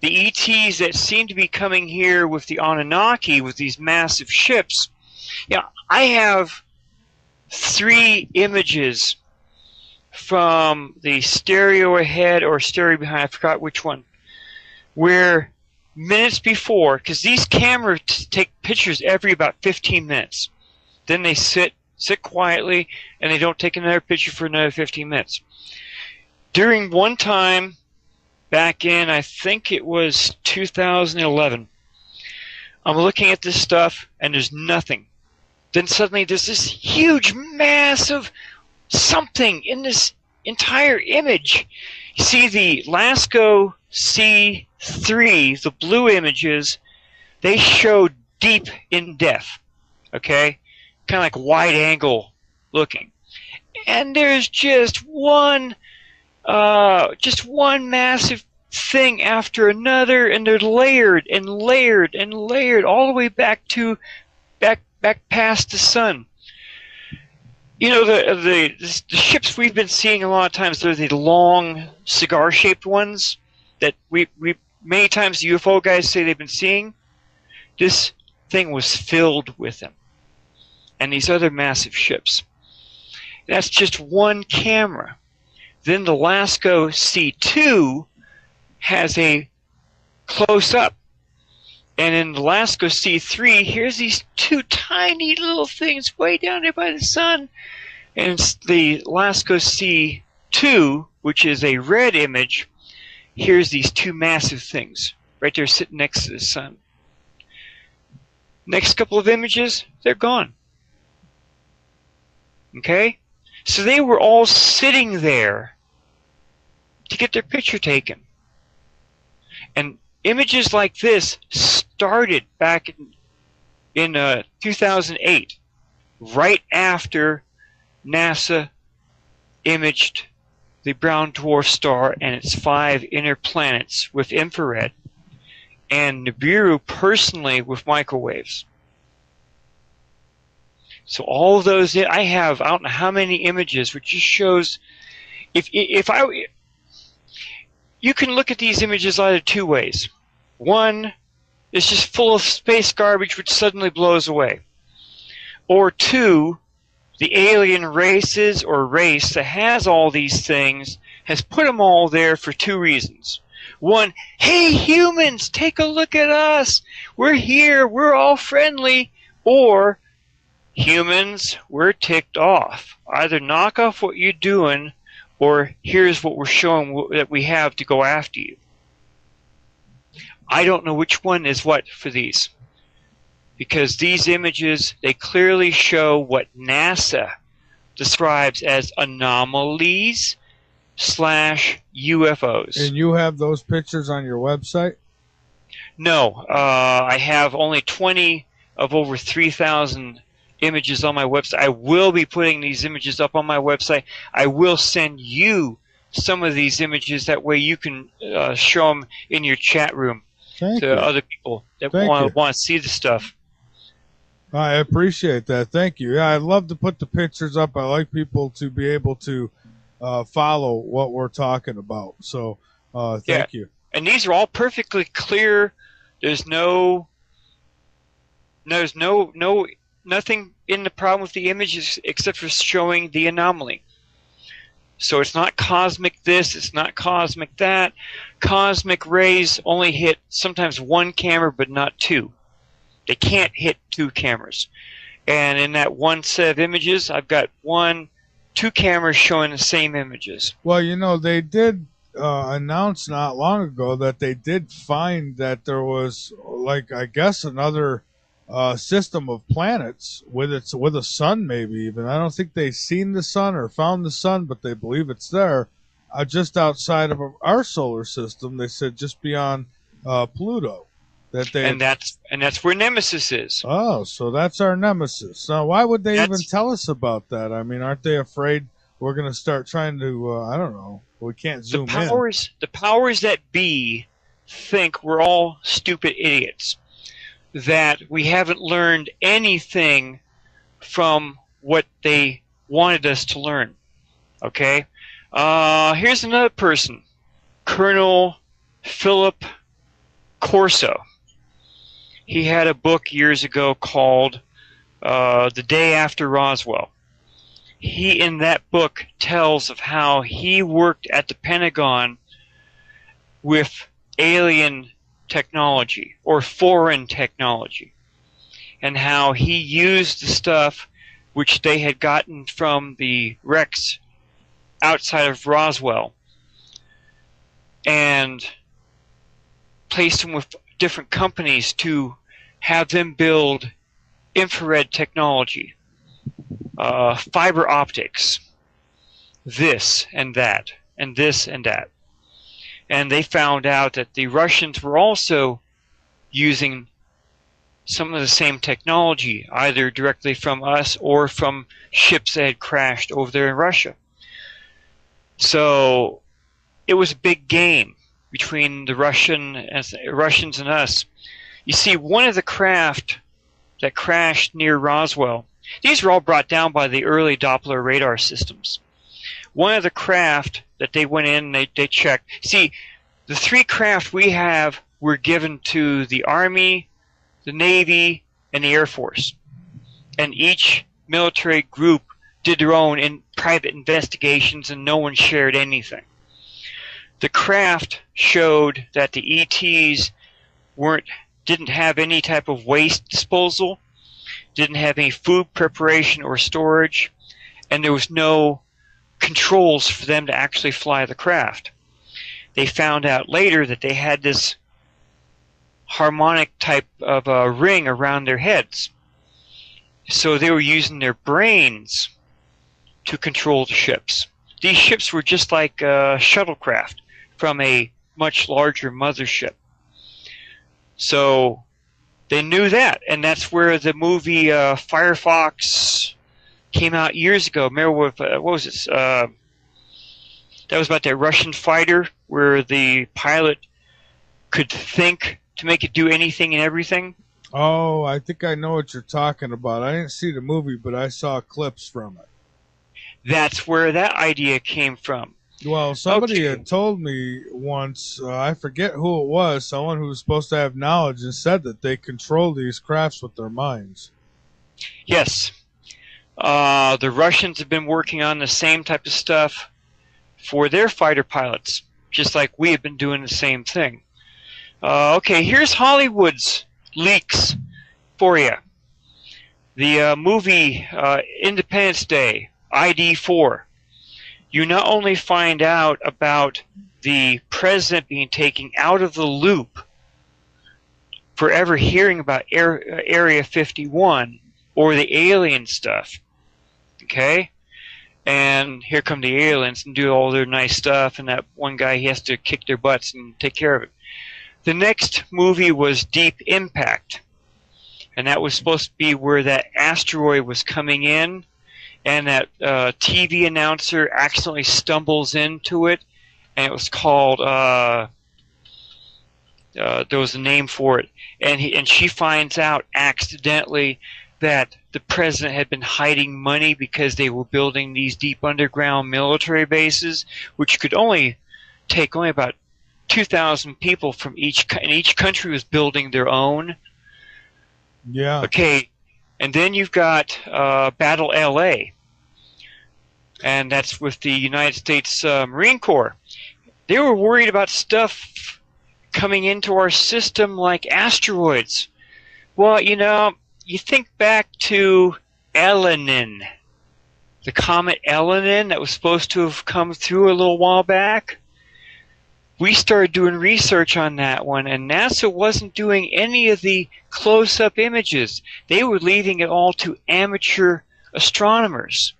S2: The ETs that seem to be coming here with the Anunnaki, with these massive ships. I have 3 images from the stereo ahead or stereo behind, I forgot which one, where minutes before, because these cameras take pictures every about 15 minutes. Then they sit quietly, and they don't take another picture for another 15 minutes. During one time, back in, I think it was 2011, I'm looking at this stuff, and there's nothing. Then suddenly there's this huge, massive something in this entire image. You see the LASCO C3, the blue images, they show deep in depth, okay? Kind of like wide angle looking. And there's just one massive thing after another, and they're layered and layered and layered all the way back back past the sun. You know, the ships we've been seeing a lot of times, they're the long cigar-shaped ones that we many times the UFO guys say they've been seeing. This thing was filled with them. And these other massive ships. That's just one camera. Then the LASCO C2 has a close-up. And in the LASCO C3, here's these two tiny little things way down there by the sun. And the LASCO C2, which is a red image, here's these two massive things right there sitting next to the sun. Next couple of images, they're gone. Okay? So they were all sitting there to get their picture taken. And images like this started back in 2008, right after NASA imaged the brown dwarf star and its 5 inner planets with infrared, and Nibiru personally with microwaves. So all of those, I have, I don't know how many images, which just shows, you can look at these images either two ways. One is just full of space garbage which suddenly blows away. Or two, the alien races or race that has all these things has put them all there for two reasons. One, hey humans, take a look at us. We're here, we're all friendly. Or, humans, we're ticked off. Either knock off what you're doing, or here's what we're showing that we have to go after you. I don't know which one is what for these. Because these images, they clearly show what NASA describes as anomalies / UFOs.
S1: And you have those pictures on your website?
S2: No, I have only 20 of over 3,000 images on my website. I will be putting these images up on my website. I will send you some of these images. That way you can show them in your chat room to other people that want to see the stuff.
S1: I appreciate that. Thank you. Yeah, I'd love to put the pictures up. I like people to be able to follow what we're talking about. So thank you.
S2: And these are all perfectly clear. There's nothing in the problem with the images except for showing the anomaly. So it's not cosmic this, it's not cosmic that. Cosmic rays only hit sometimes one camera but not two. They can't hit two cameras. And in that one set of images, I've got two cameras showing the same images.
S1: Well, you know, they did announce not long ago that they did find that there was, like, I guess another system of planets with a sun, maybe even. I don't think they've seen the sun or found the sun, but they believe it's there, just outside of our solar system. They said just beyond Pluto. And
S2: that's where Nemesis is.
S1: Oh, so that's our Nemesis. Now, why would they even tell us about that? I mean, aren't they afraid we're going to start trying to? I don't know. We can't zoom in.
S2: The powers that be think we're all stupid idiots. That we haven't learned anything from what they wanted us to learn. Okay? Here's another person. Colonel Philip Corso. He had a book years ago called The Day After Roswell. He, in that book, tells of how he worked at the Pentagon with alien technology or foreign technology, and how he used the stuff which they had gotten from the wrecks outside of Roswell and placed them with different companies to have them build infrared technology, fiber optics, this and that, and this and that. And they found out that the Russians were also using some of the same technology, either directly from us or from ships that had crashed over there in Russia. So it was a big game between the Russians and us. You see, one of the craft that crashed near Roswell. These were all brought down by the early Doppler radar systems. One of the craft that they went in, they checked. See, the 3 craft we have were given to the Army, the Navy, and the Air Force. And each military group did their own private investigations, and no one shared anything. The craft showed that the ETs didn't have any type of waste disposal, didn't have any food preparation or storage, and there was no controls for them to actually fly the craft. They found out later that they had this harmonic type of ring around their heads. So they were using their brains to control the ships. These ships were just like shuttlecraft from a much larger mothership. So they knew that, and that's where the movie Firefox came out years ago. Remember what was it? That was about that Russian fighter where the pilot could think to make it do anything and everything.
S1: Oh, I think I know what you're talking about. I didn't see the movie, but I saw clips from it.
S2: That's where that idea came from.
S1: Well, somebody had told me once, I forget who it was, someone who was supposed to have knowledge, and said that they control these crafts with their minds.
S2: Yes. The Russians have been working on the same type of stuff for their fighter pilots, just like we have been doing the same thing. Okay, here's Hollywood's leaks for you. The movie Independence Day, ID4. You not only find out about the president being taken out of the loop for ever hearing about Area 51 or the alien stuff, okay? And here come the aliens and do all their nice stuff, and that one guy, he has to kick their butts and take care of it. The next movie was Deep Impact, and that was supposed to be where that asteroid was coming in, and that TV announcer accidentally stumbles into it, and it was called, there was a name for it, and she finds out accidentally that the president had been hiding money because they were building these deep underground military bases, which could only take about 2,000 people from each country was building their own.
S1: Yeah.
S2: Okay, and then you've got Battle LA, and that's with the United States Marine Corps. They were worried about stuff coming into our system like asteroids. Well, you think back to Elenin, the comet Elenin that was supposed to have come through a little while back. We started doing research on that one, and NASA wasn't doing any of the close-up images. They were leaving it all to amateur astronomers.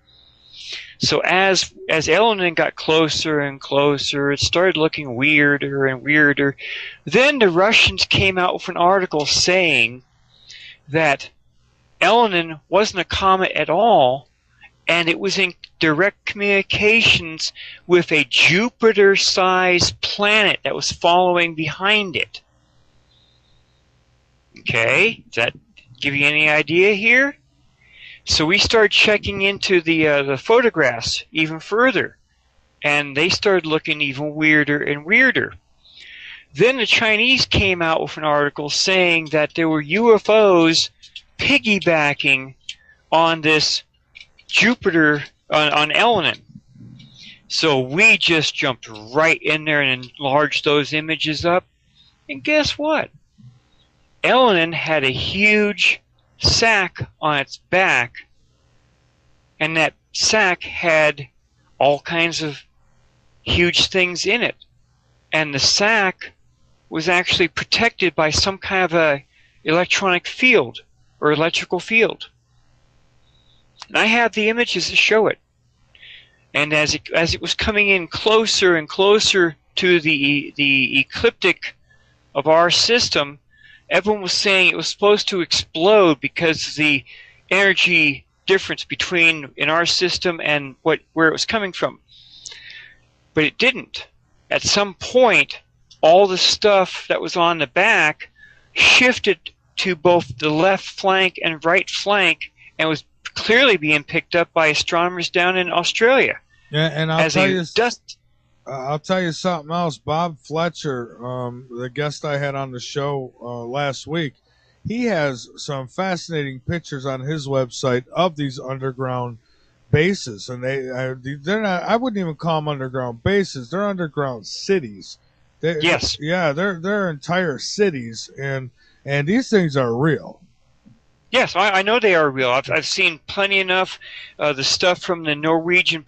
S2: So as Elenin got closer and closer, it started looking weirder and weirder. Then the Russians came out with an article saying that Elenin wasn't a comet at all, and it was in direct communications with a Jupiter-sized planet that was following behind it. Okay, does that give you any idea here? So we started checking into the photographs even further, and they started looking even weirder and weirder. Then the Chinese came out with an article saying that there were UFOs piggybacking on this Jupiter, on Elenin. So we just jumped right in there and enlarged those images up. And guess what? Elenin had a huge sack on its back, and that sack had all kinds of huge things in it. And the sack was actually protected by some kind of a electronic field or electrical field. And I have the images that show it. And as it was coming in closer and closer to the ecliptic of our system, everyone was saying it was supposed to explode because of the energy difference between in our system and where it was coming from. But it didn't. At some point, all the stuff that was on the back shifted to both the left flank and right flank, and was clearly being picked up by astronomers down in Australia.
S1: Yeah, and
S2: I'll
S1: tell you something else. Bob Fletcher, the guest I had on the show last week, he has some fascinating pictures on his website of these underground bases, and they're not. I wouldn't even call them underground bases. They're underground cities.
S2: Yes.
S1: Yeah, they're entire cities, and these things are real.
S2: Yes, I know they are real. I've seen plenty enough. The stuff from the Norwegian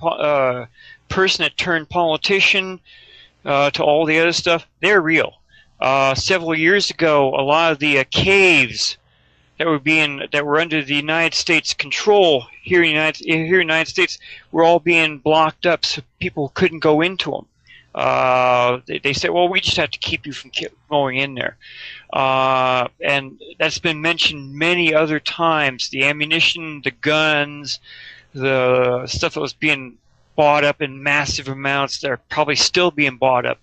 S2: person that turned politician to all the other stuff, they're real. Several years ago, a lot of the caves that were under the United States control here in the United States were all being blocked up, so people couldn't go into them. They said, well, we just have to keep you from going in there. And that's been mentioned many other times. The ammunition, the guns, the stuff that was being bought up in massive amounts that are probably still being bought up.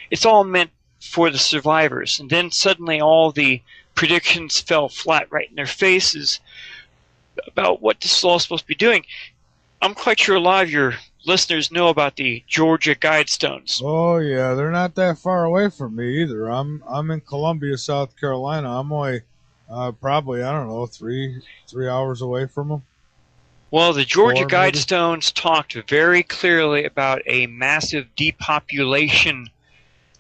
S2: It's all meant for the survivors. And then suddenly all the predictions fell flat right in their faces about what this is all supposed to be doing. I'm quite sure a lot of your listeners know about the Georgia Guidestones.
S1: Oh yeah, they're not that far away from me either. I'm in Columbia, South Carolina. I'm only probably, I don't know, three hours away from them.
S2: Well, the Georgia Guidestones talked very clearly about a massive depopulation,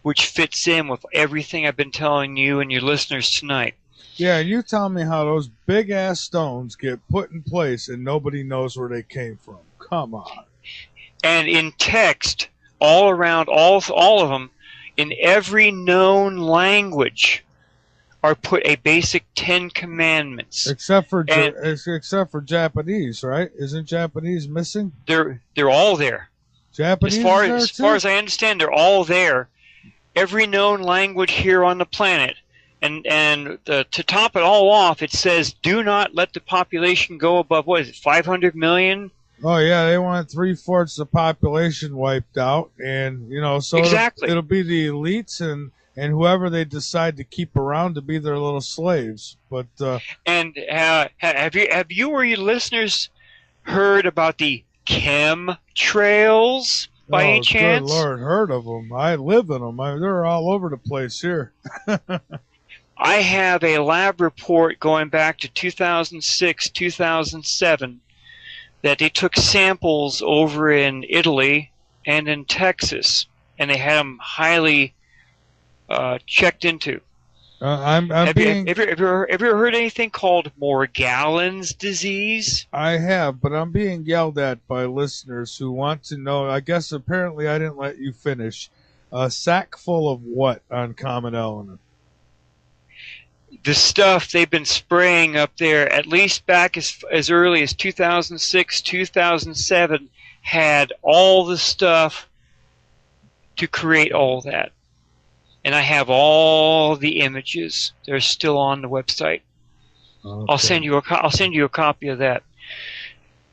S2: which fits in with everything I've been telling you and your listeners tonight.
S1: Yeah, you tell me how those big ass stones get put in place and nobody knows where they came from. Come on.
S2: And in text, all around, all of them, in every known language, are put a basic 10 Commandments.
S1: Except for Japanese, right? Isn't Japanese missing?
S2: They're all there.
S1: Japanese.
S2: As far as I understand, they're all there. Every known language here on the planet. And to top it all off, it says, do not let the population go above, 500 million?
S1: Oh yeah, they want 3/4 of the population wiped out, and so
S2: exactly.
S1: it'll be the elites and whoever they decide to keep around to be their little slaves. But
S2: and have you or your listeners heard about the chemtrails by any chance?
S1: Good Lord, heard of them? I live in them. They're all over the place here.
S2: I have a lab report going back to 2006, 2007. That they took samples over in Italy and in Texas, and they had them highly checked into. Have you ever heard anything called Morgellons disease?
S1: I have, but I'm being yelled at by listeners who want to know. I guess apparently I didn't let you finish. A sack full of what on common element?
S2: The stuff they've been spraying up there, at least back as early as 2006, 2007, had all the stuff to create all that. And I have all the images. They're still on the website. Okay. I'll send you a copy of that.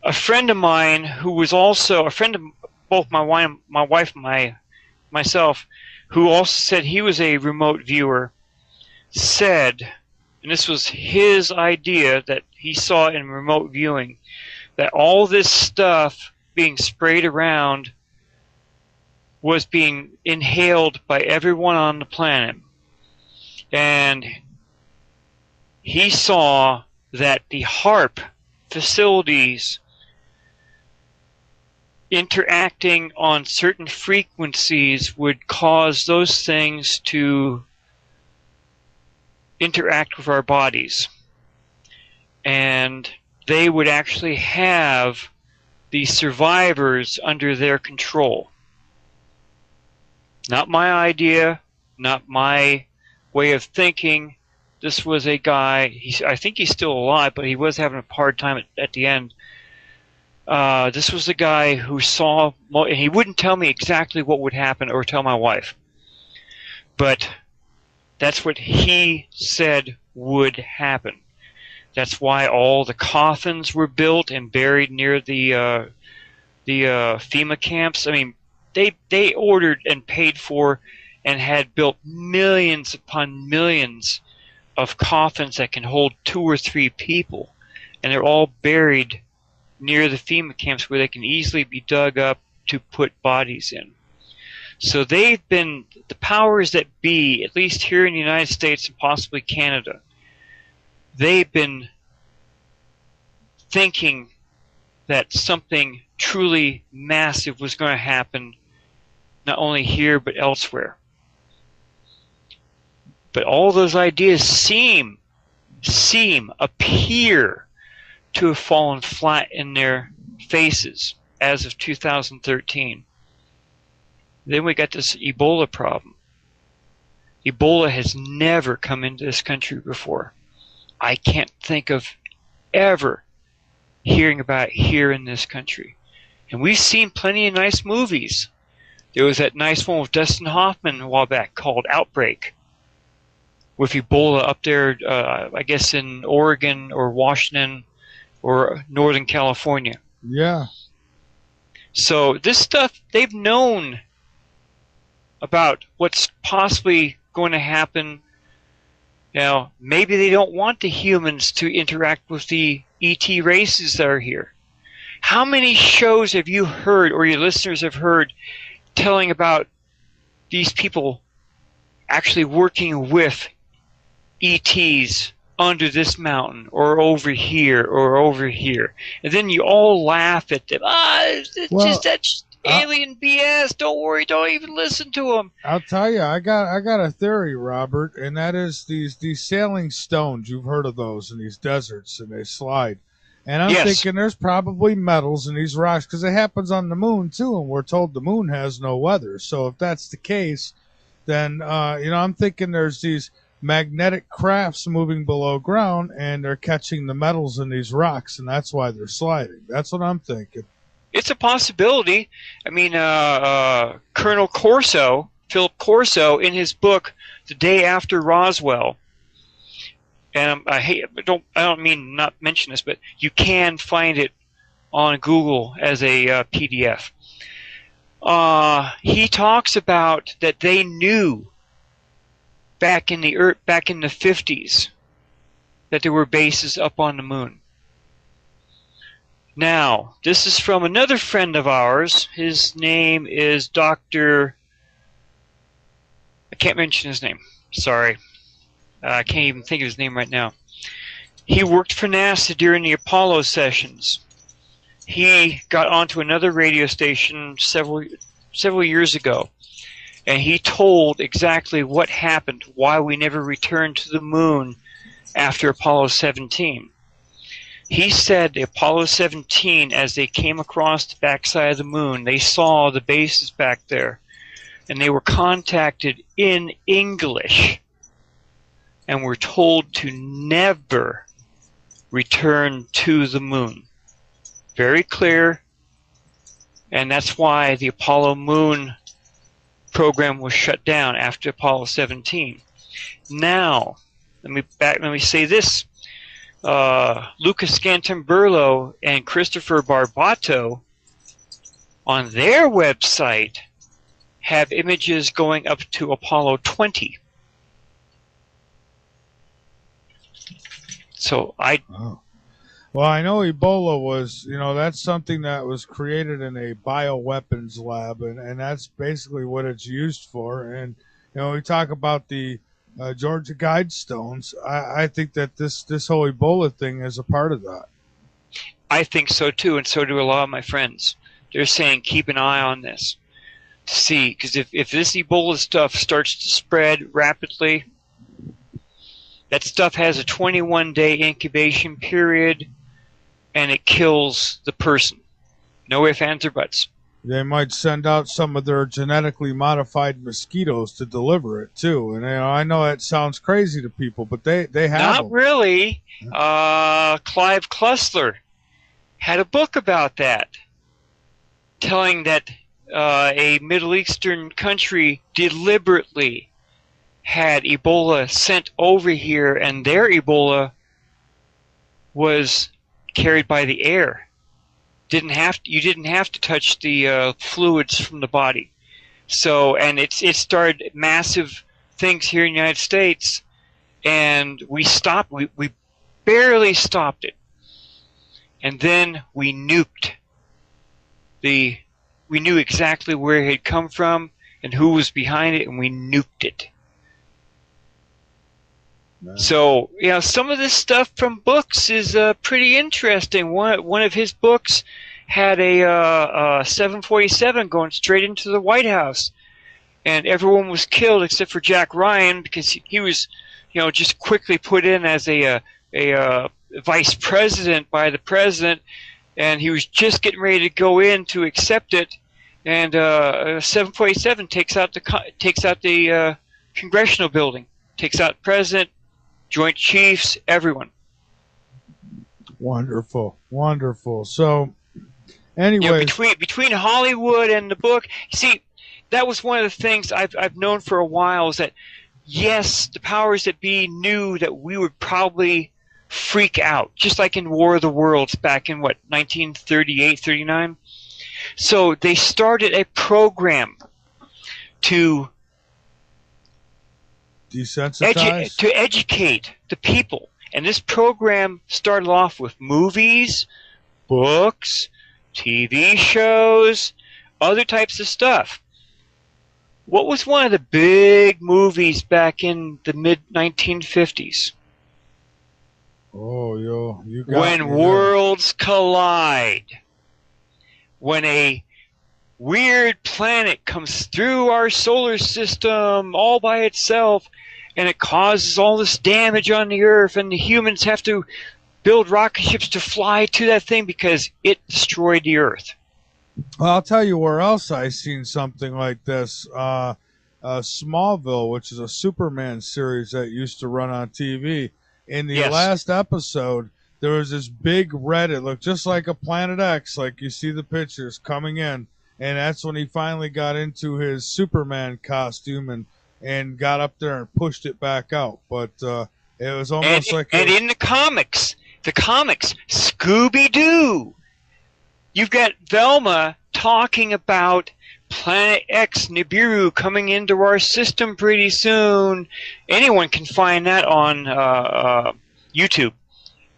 S2: A friend of mine who was also a friend of both my wife and myself, who also said he was a remote viewer, said, and this was his idea that he saw in remote viewing, that all this stuff being sprayed around was being inhaled by everyone on the planet. And he saw that the HARP facilities interacting on certain frequencies would cause those things to interact with our bodies, and they would actually have the survivors under their control. Not my idea, not my way of thinking. This was a guy, I think he's still alive, but he was having a hard time at the end. This was a guy who saw, and he wouldn't tell me exactly what would happen or tell my wife, but that's what he said would happen. That's why all the coffins were built and buried near the FEMA camps. I mean, they ordered and paid for and had built millions upon millions of coffins that can hold 2 or 3 people, and they're all buried near the FEMA camps where they can easily be dug up to put bodies in. So they've been, the powers that be, at least here in the United States and possibly Canada, they've been thinking that something truly massive was going to happen, not only here but elsewhere. But all those ideas appear to have fallen flat in their faces as of 2013. Then we got this Ebola problem. Ebola has never come into this country before. I can't think of ever hearing about it here in this country. And we've seen plenty of nice movies. There was that nice one with Dustin Hoffman a while back called Outbreak, with Ebola up there, I guess in Oregon or Washington or Northern California.
S1: Yeah.
S2: So this stuff, they've known about what's possibly going to happen. Now, maybe they don't want the humans to interact with the ET races that are here. How many shows have you heard, or your listeners have heard, telling about these people actually working with ETs under this mountain, or over here, or over here? And then you all laugh at them. It's just that alien BS. Don't worry. Don't even listen to them.
S1: I'll tell you, I got a theory, Robert, and that is these sailing stones. You've heard of those in these deserts, and they slide. And I'm thinking there's probably metals in these rocks, because it happens on the moon too, and we're told the moon has no weather. So if that's the case, then I'm thinking there's these magnetic crafts moving below ground, and they're catching the metals in these rocks, and that's why they're sliding. That's what I'm thinking.
S2: It's a possibility. I mean, Colonel Corso, Philip Corso, in his book The Day After Roswell, and I don't mean not mention this, but you can find it on Google as a PDF. He talks about that they knew back in the 50s that there were bases up on the moon. Now, this is from another friend of ours. His name is Dr. I can't mention his name. Sorry. I can't even think of his name right now. He worked for NASA during the Apollo sessions. He got onto another radio station several years ago, and he told exactly what happened, why we never returned to the moon after Apollo 17. He said the Apollo 17, as they came across the backside of the moon, they saw the bases back there, and they were contacted in English and were told to never return to the moon. Very clear, and that's why the Apollo moon program was shut down after Apollo 17. Now, let me say this. Lucas Scantamburlo and Christopher Barbato on their website have images going up to Apollo 20. So
S1: Well, I know Ebola was, that's something that was created in a bioweapons lab, and that's basically what it's used for. And, we talk about the Georgia Guidestones. I think that this whole Ebola thing is a part of that.
S2: I think so too, and so do a lot of my friends. They're saying keep an eye on this to see, because if this Ebola stuff starts to spread rapidly, that stuff has a 21-day incubation period, and it kills the person. No ifs, ands, or buts.
S1: They might send out some of their genetically modified mosquitoes to deliver it too. And I know that sounds crazy to people, but they have
S2: Not
S1: them.
S2: really. Clive Clussler had a book about that, telling that a Middle Eastern country deliberately had Ebola sent over here, and their Ebola was carried by the air. You didn't have to touch the fluids from the body. So, and it started massive things here in the United States, and we stopped. We barely stopped it, and then we nuked the. We knew exactly where it had come from and who was behind it, and we nuked it.
S1: Nice.
S2: So, some of this stuff from books is pretty interesting. One of his books had a 747 going straight into the White House, and everyone was killed except for Jack Ryan because he was, just quickly put in as a vice president by the president, and he was just getting ready to go in to accept it, and 747 takes out the congressional building, takes out the president, Joint Chiefs, everyone.
S1: Wonderful. So, anyway,
S2: between Hollywood and the book, see, that was one of the things I've known for a while is that yes, the powers that be knew that we would probably freak out, just like in War of the Worlds back in 1938, 39. So they started a program to
S1: desensitize?
S2: To educate the people. And this program started off with movies, books, TV shows, other types of stuff. What was one of the big movies back in the mid-1950s?
S1: Oh, you got
S2: When Worlds Collide. When a weird planet comes through our solar system all by itself, and it causes all this damage on the Earth, and the humans have to build rocket ships to fly to that thing because it destroyed the Earth.
S1: Well, I'll tell you where else I seen something like this. Smallville, which is a Superman series that used to run on TV. In the last episode, there was this big red, it looked just like a Planet X, like you see the pictures coming in. And that's when he finally got into his Superman costume and got up there and pushed it back out. But it was almost
S2: in the comics, Scooby-Doo, you've got Velma talking about Planet X, Nibiru, coming into our system pretty soon. Anyone can find that on YouTube.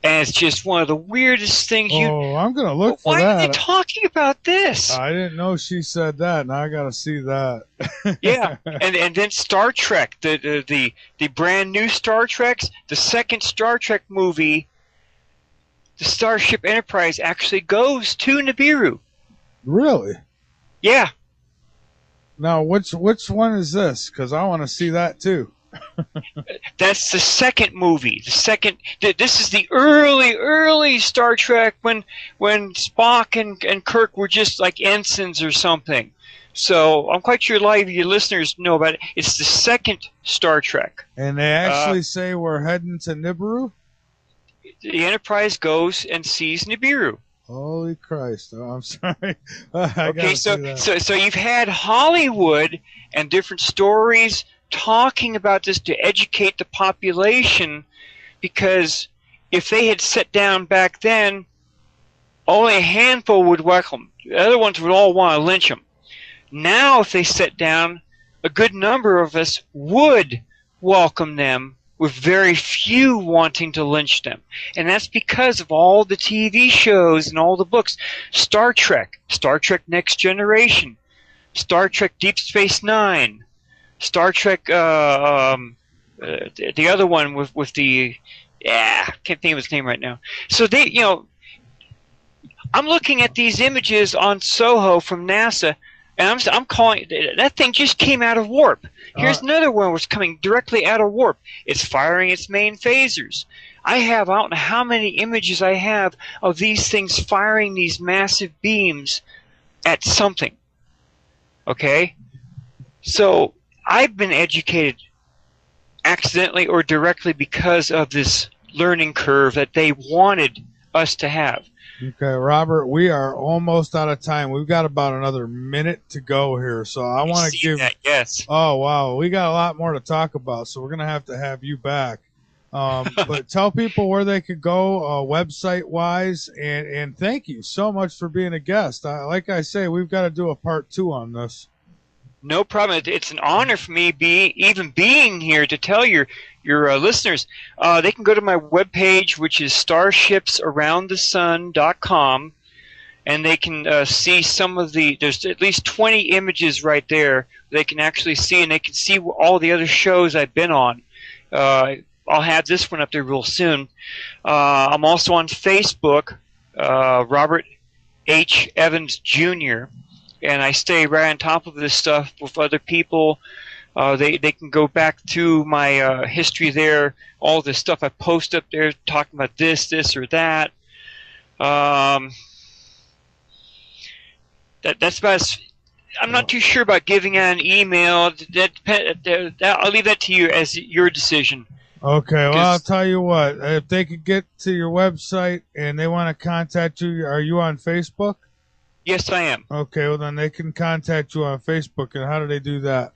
S2: And it's just one of the weirdest things
S1: I'm going to look for
S2: why
S1: that.
S2: Why are they talking about this?
S1: I didn't know she said that. Now I got to see that.
S2: Yeah. And then Star Trek, the brand new Star Treks, the second Star Trek movie, the Starship Enterprise actually goes to Nibiru.
S1: Really?
S2: Yeah.
S1: Now, which one is this? Because I want to see that too.
S2: That's the second movie. This is the early Star Trek when Spock and Kirk were just like ensigns or something. So I'm quite sure a lot of your listeners know about it. It's the second Star Trek.
S1: And they actually say we're heading to Nibiru?
S2: The Enterprise goes and sees Nibiru.
S1: Holy Christ! Oh, I'm sorry.
S2: Okay, so you've had Hollywood and different stories talking about this to educate the population, because if they had sat down back then, only a handful would welcome. The other ones would all want to lynch them. Now, if they sat down, a good number of us would welcome them, with very few wanting to lynch them. And that's because of all the TV shows and all the books. Star Trek Next Generation, Star Trek Deep Space Nine, Star Trek, the other one with the, I can't think of his name right now. So they, I'm looking at these images on Soho from NASA, and I'm calling, that thing just came out of warp. Here's another one was coming directly out of warp. It's firing its main phasers. I don't know how many images I have of these things firing these massive beams at something. Okay? So I've been educated accidentally or directly because of this learning curve that they wanted us to have.
S1: Okay, Robert, we are almost out of time. We've got about another minute to go here, so I want to give
S2: that, yes.
S1: Oh, wow. We got a lot more to talk about, so we're going to have you back. But tell people where they could go website-wise, and thank you so much for being a guest. Like I say, we've got to do a part 2 on this.
S2: No problem. It's an honor for me even being here to tell your listeners. They can go to my webpage, which is starshipsaroundthesun.com, and they can see some of there's at least 20 images right there they can actually see, and they can see all the other shows I've been on. I'll have this one up there real soon. I'm also on Facebook, Robert H. Evans Jr., and I stay right on top of this stuff with other people. They can go back to my history there, all the stuff I post up there talking about this or that. That's about. I'm not too sure about giving out an email. I'll leave that to you as your decision.
S1: Okay, well, I'll tell you what. If they could get to your website and they want to contact you, are you on Facebook?
S2: Yes, I am.
S1: Okay, well, then they can contact you on Facebook. And how do they do that?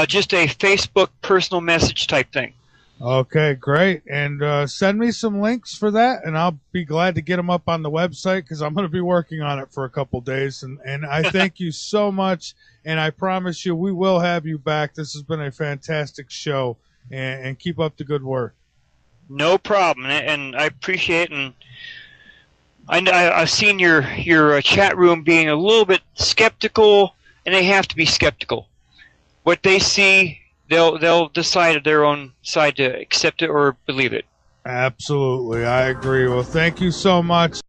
S2: Just a Facebook personal message type thing.
S1: Okay, great. And send me some links for that, and I'll be glad to get them up on the website because I'm going to be working on it for a couple days. And I thank you so much, and I promise you we will have you back. This has been a fantastic show, and keep up the good work.
S2: No problem, and I appreciate it. And I've seen your chat room being a little bit skeptical, and they have to be skeptical. What they see, they'll decide at their own side to accept it or believe it.
S1: Absolutely, I agree. Well, thank you so much.